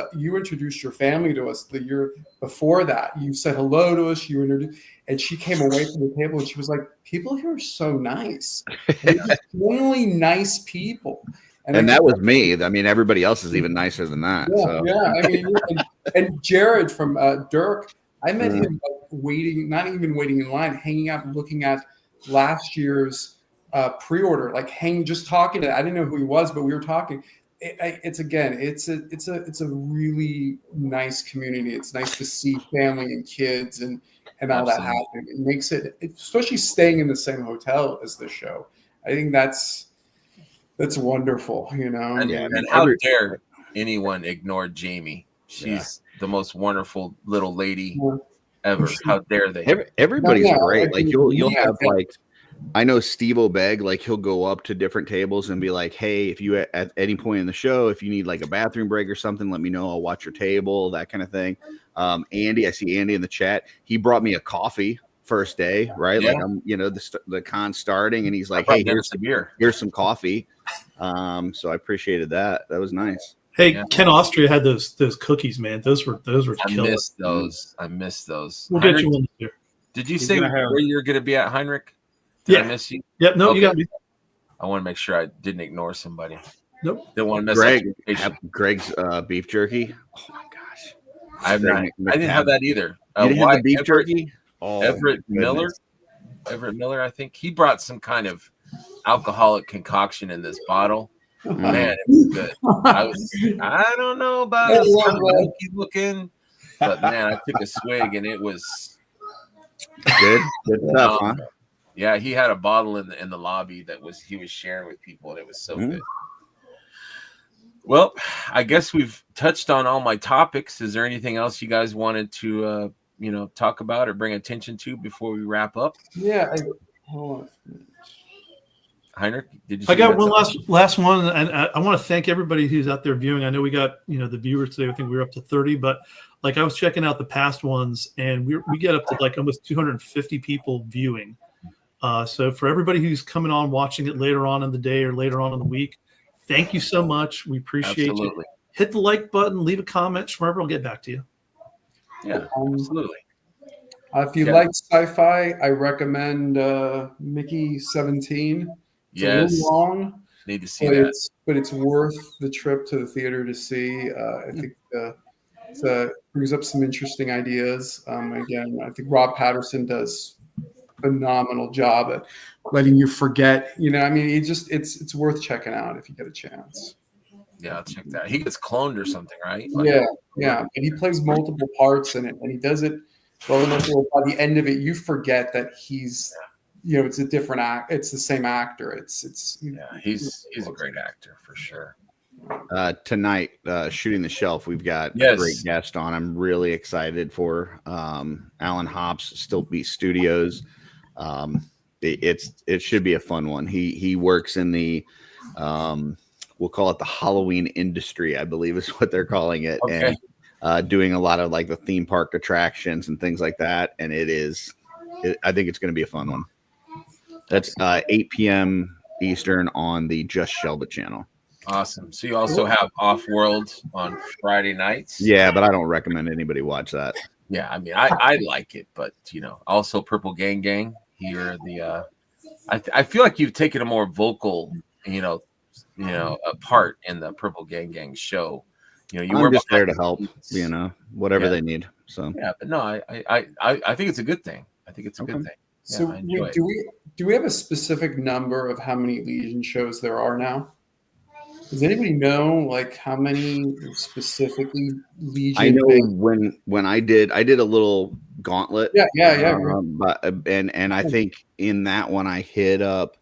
your family to us the year before that. You said hello to us. You introduced, and she came away from the table and she was like, "People here are so nice. They're just genuinely nice people." And that was me. I mean, everybody else is even nicer than that. I mean, and Jared from Dirk, I met him not even waiting in line, hanging out, looking at last year's pre-order, just talking. I didn't know who he was, but we were talking. It's a really nice community. It's nice to see family and kids and all that happening. It makes it, especially staying in the same hotel as the show. I think that's wonderful, And how dare anyone ignore Jamie? She's the most wonderful little lady ever. How dare they? Everybody's great. Like you'll Yeah, have like, I know Steve O'Beg, like he'll go up to different tables and be like, hey, if you at any point in the show, if you need like a bathroom break or something, let me know. I'll watch your table, that kind of thing. Andy, I see Andy in the chat. He brought me a coffee first day, right? Yeah. Like I'm, the con starting, and he's like, I hey, brought Dennis a beer. here's some coffee. So I appreciated that. That was nice. Hey, Yeah. Ken Austria had those cookies, man. Those were I killer. missed those. I missed those. We'll Heinrich, get you one this year. did you say where you're going to be at, Heinrich? Did Yeah. I miss you? Yep. No, Okay. you got me. I want to make sure I didn't ignore somebody. Nope. Didn't want to miss Greg's beef jerky. Oh my gosh. I didn't have that either. You didn't have the beef jerky? Oh, Everett Miller, I think he brought some kind of alcoholic concoction in this bottle. Man, it was good. I don't know about it. It's kind of funky looking, but man, I took a swig and it was good stuff, huh? Yeah, he had a bottle in the lobby he was sharing with people, and it was so good. Well, I guess we've touched on all my topics. Is there anything else you guys wanted to talk about or bring attention to before we wrap up? Yeah. Hold on. Heinrich, did you? I got one last one, and I want to thank everybody who's out there viewing. I know we got the viewers today. I think we were up to 30, but like I was checking out the past ones, and we get up to like almost 250 people viewing. So for everybody who's coming on watching it later on in the day or later on in the week, thank you so much. We appreciate you. Hit the like button, leave a comment. Schmerber will get back to you. Yeah, absolutely. If you like sci-fi, I recommend Mickey 17. It's a little long. Need to see that. But it's worth the trip to the theater to see. I think it brings up some interesting ideas. Again, I think Rob Patterson does a phenomenal job at letting you forget. It's worth checking out if you get a chance. Yeah, I'll check that. He gets cloned or something, right? Yeah. And he plays multiple parts in it, and he does it well enough where by the end of it, you forget that he's. It's a different act. It's the same actor. He's a great actor for sure. Tonight, Shooting the Shelf, we've got a great guest on. I'm really excited for Alan Hops, Still Beat Studios. It should be a fun one. He works in the we'll call it the Halloween industry, I believe is what they're calling it, and doing a lot of like the theme park attractions and things like that. And I think it's going to be a fun one. That's 8 p.m. Eastern on the Just Shelba channel. Awesome. So you also have Off-World on Friday nights? Yeah, but I don't recommend anybody watch that. Yeah, I mean, I like it, but also Purple Gang Gang. Here, I feel like you've taken a more vocal, a part in the Purple Gang Gang show. I'm just there to help. Whatever they need. So yeah, but no, I think it's a good thing. I think it's a good thing. Yeah, so do we have a specific number of how many Legion shows there are now? Does anybody know like how many specifically Legion? I know when I did a little gauntlet. Yeah. And I think in that one I hit up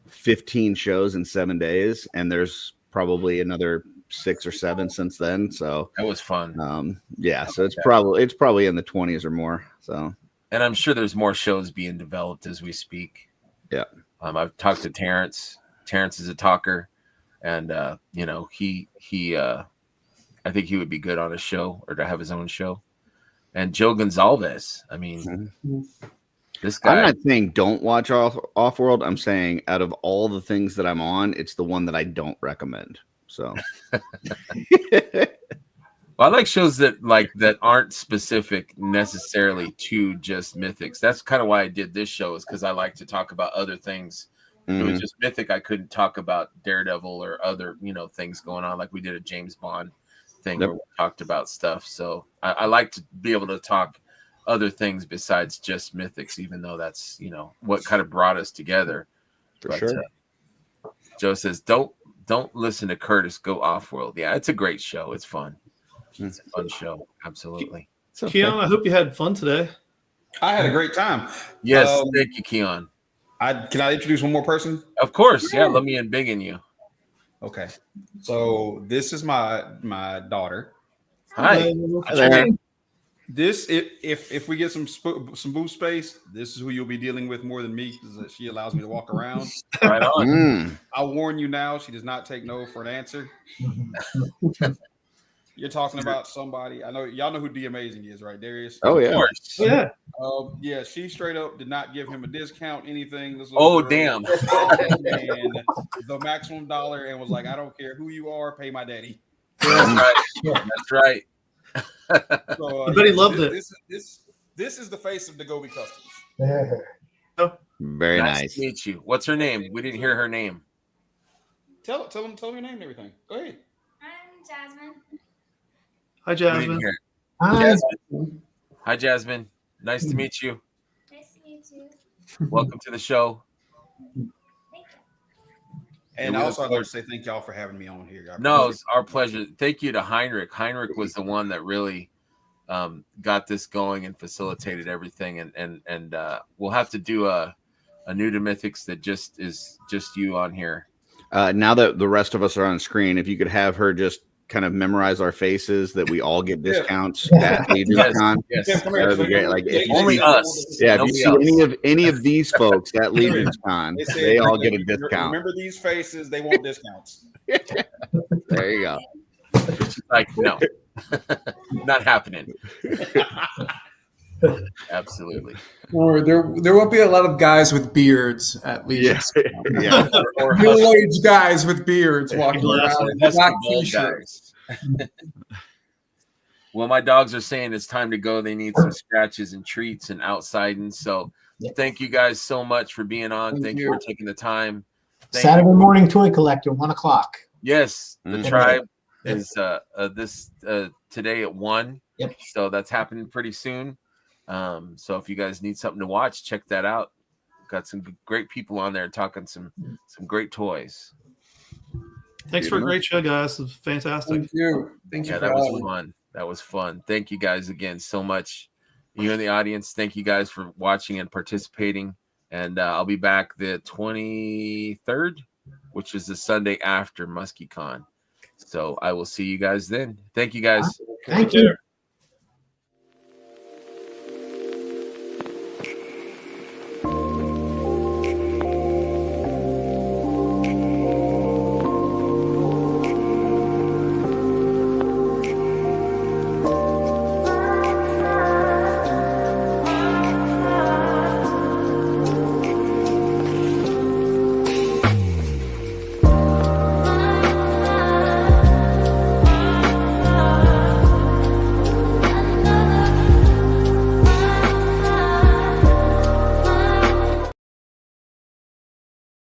15 shows in 7 days, and there's probably another 6 or 7 since then. So that was fun. So it's probably in the 20s or more. So. And I'm sure there's more shows being developed as we speak. Yeah. I've talked to Terrence. Terrence is a talker, and he I think he would be good on a show or to have his own show. And Joe Gonzalez. I mean, this guy. I'm not saying don't watch Off-World. I'm saying out of all the things that I'm on, it's the one that I don't recommend. So. Well, I like shows that aren't specific necessarily to just Mythics. That's kind of why I did this show, is because I like to talk about other things. If it was just Mythic, I couldn't talk about Daredevil or other things going on, like we did a James Bond thing where we talked about stuff. So I like to be able to talk other things besides just Mythics, even though that's what kind of brought us together. Sure. Joe says, don't listen to Curtis, go Off-World. Yeah, it's a great show. It's fun. It's a fun show. Absolutely. Keon, I hope you had fun today. I had a great time. Yes, thank you, Keon. Can I introduce one more person? Of course. Yeah, let me embiggen you. Okay. So this is my daughter. Hi. This if we get some booth space, this is who you'll be dealing with more than me because she allows me to walk around. Right on. I'll warn you now, she does not take no for an answer. You're talking about somebody. I know y'all know who D Amazing is, right, Darius? Oh yeah. Of course. Yeah. Yeah, she straight up did not give him a discount, anything. This Oh, girl damn. and the maximum dollar and was like, I don't care who you are, pay my daddy. That's right. That's right. So, But he loved it. This is the face of the Gobi Customs. Very nice. To meet you. What's her name? We didn't hear her name. Tell them your name and everything. Go ahead. I'm Jasmine. Hi, We didn't Jasmine. hear. Hi. Jasmine. Hi, Jasmine. Nice to meet you. Nice to meet you. Welcome to the show. Thank you. And Yeah, also, I'd like to say thank y'all for having me on here. No, it's our pleasure. Thank you to Heinrich. Heinrich was the one that really got this going and facilitated everything. And we'll have to do a new to Mythics that just is just you on here. Now that the rest of us are on screen, if you could have her just kind of memorize our faces that we all get discounts at Legion's Con. Yes. Come That would be great. Like if you Only see, us. yeah, if Nobody you see else. any of these folks at Legion's Con, They said, they all get a discount. Remember these faces, they want discounts. There you go. Like, no, not happening. Absolutely. Or there won't be a lot of guys with beards at least. Yeah. Or Middle-aged guys with beards walking Husky around in black bald t-shirts. guys. Well, my dogs are saying it's time to go. They need some scratches and treats and outsiding. So thank you guys so much for being on. Thank you for taking the time. Saturday morning toy collector, 1:00. Yes, the Mhm. tribe Yep. is this today at 1. Yep. So that's happening pretty soon. So if you guys need something to watch, check that out. Got some great people on there talking some great toys. Thanks for a great show, guys. It was fantastic. Thank you. Thank you Yeah, for that was having me. fun. That was fun. Thank you guys again so much. You in the audience, thank you guys for watching and participating. And I'll be back the 23rd, which is the Sunday after MuskyCon. So I will see you guys then. Thank you guys. Thank you.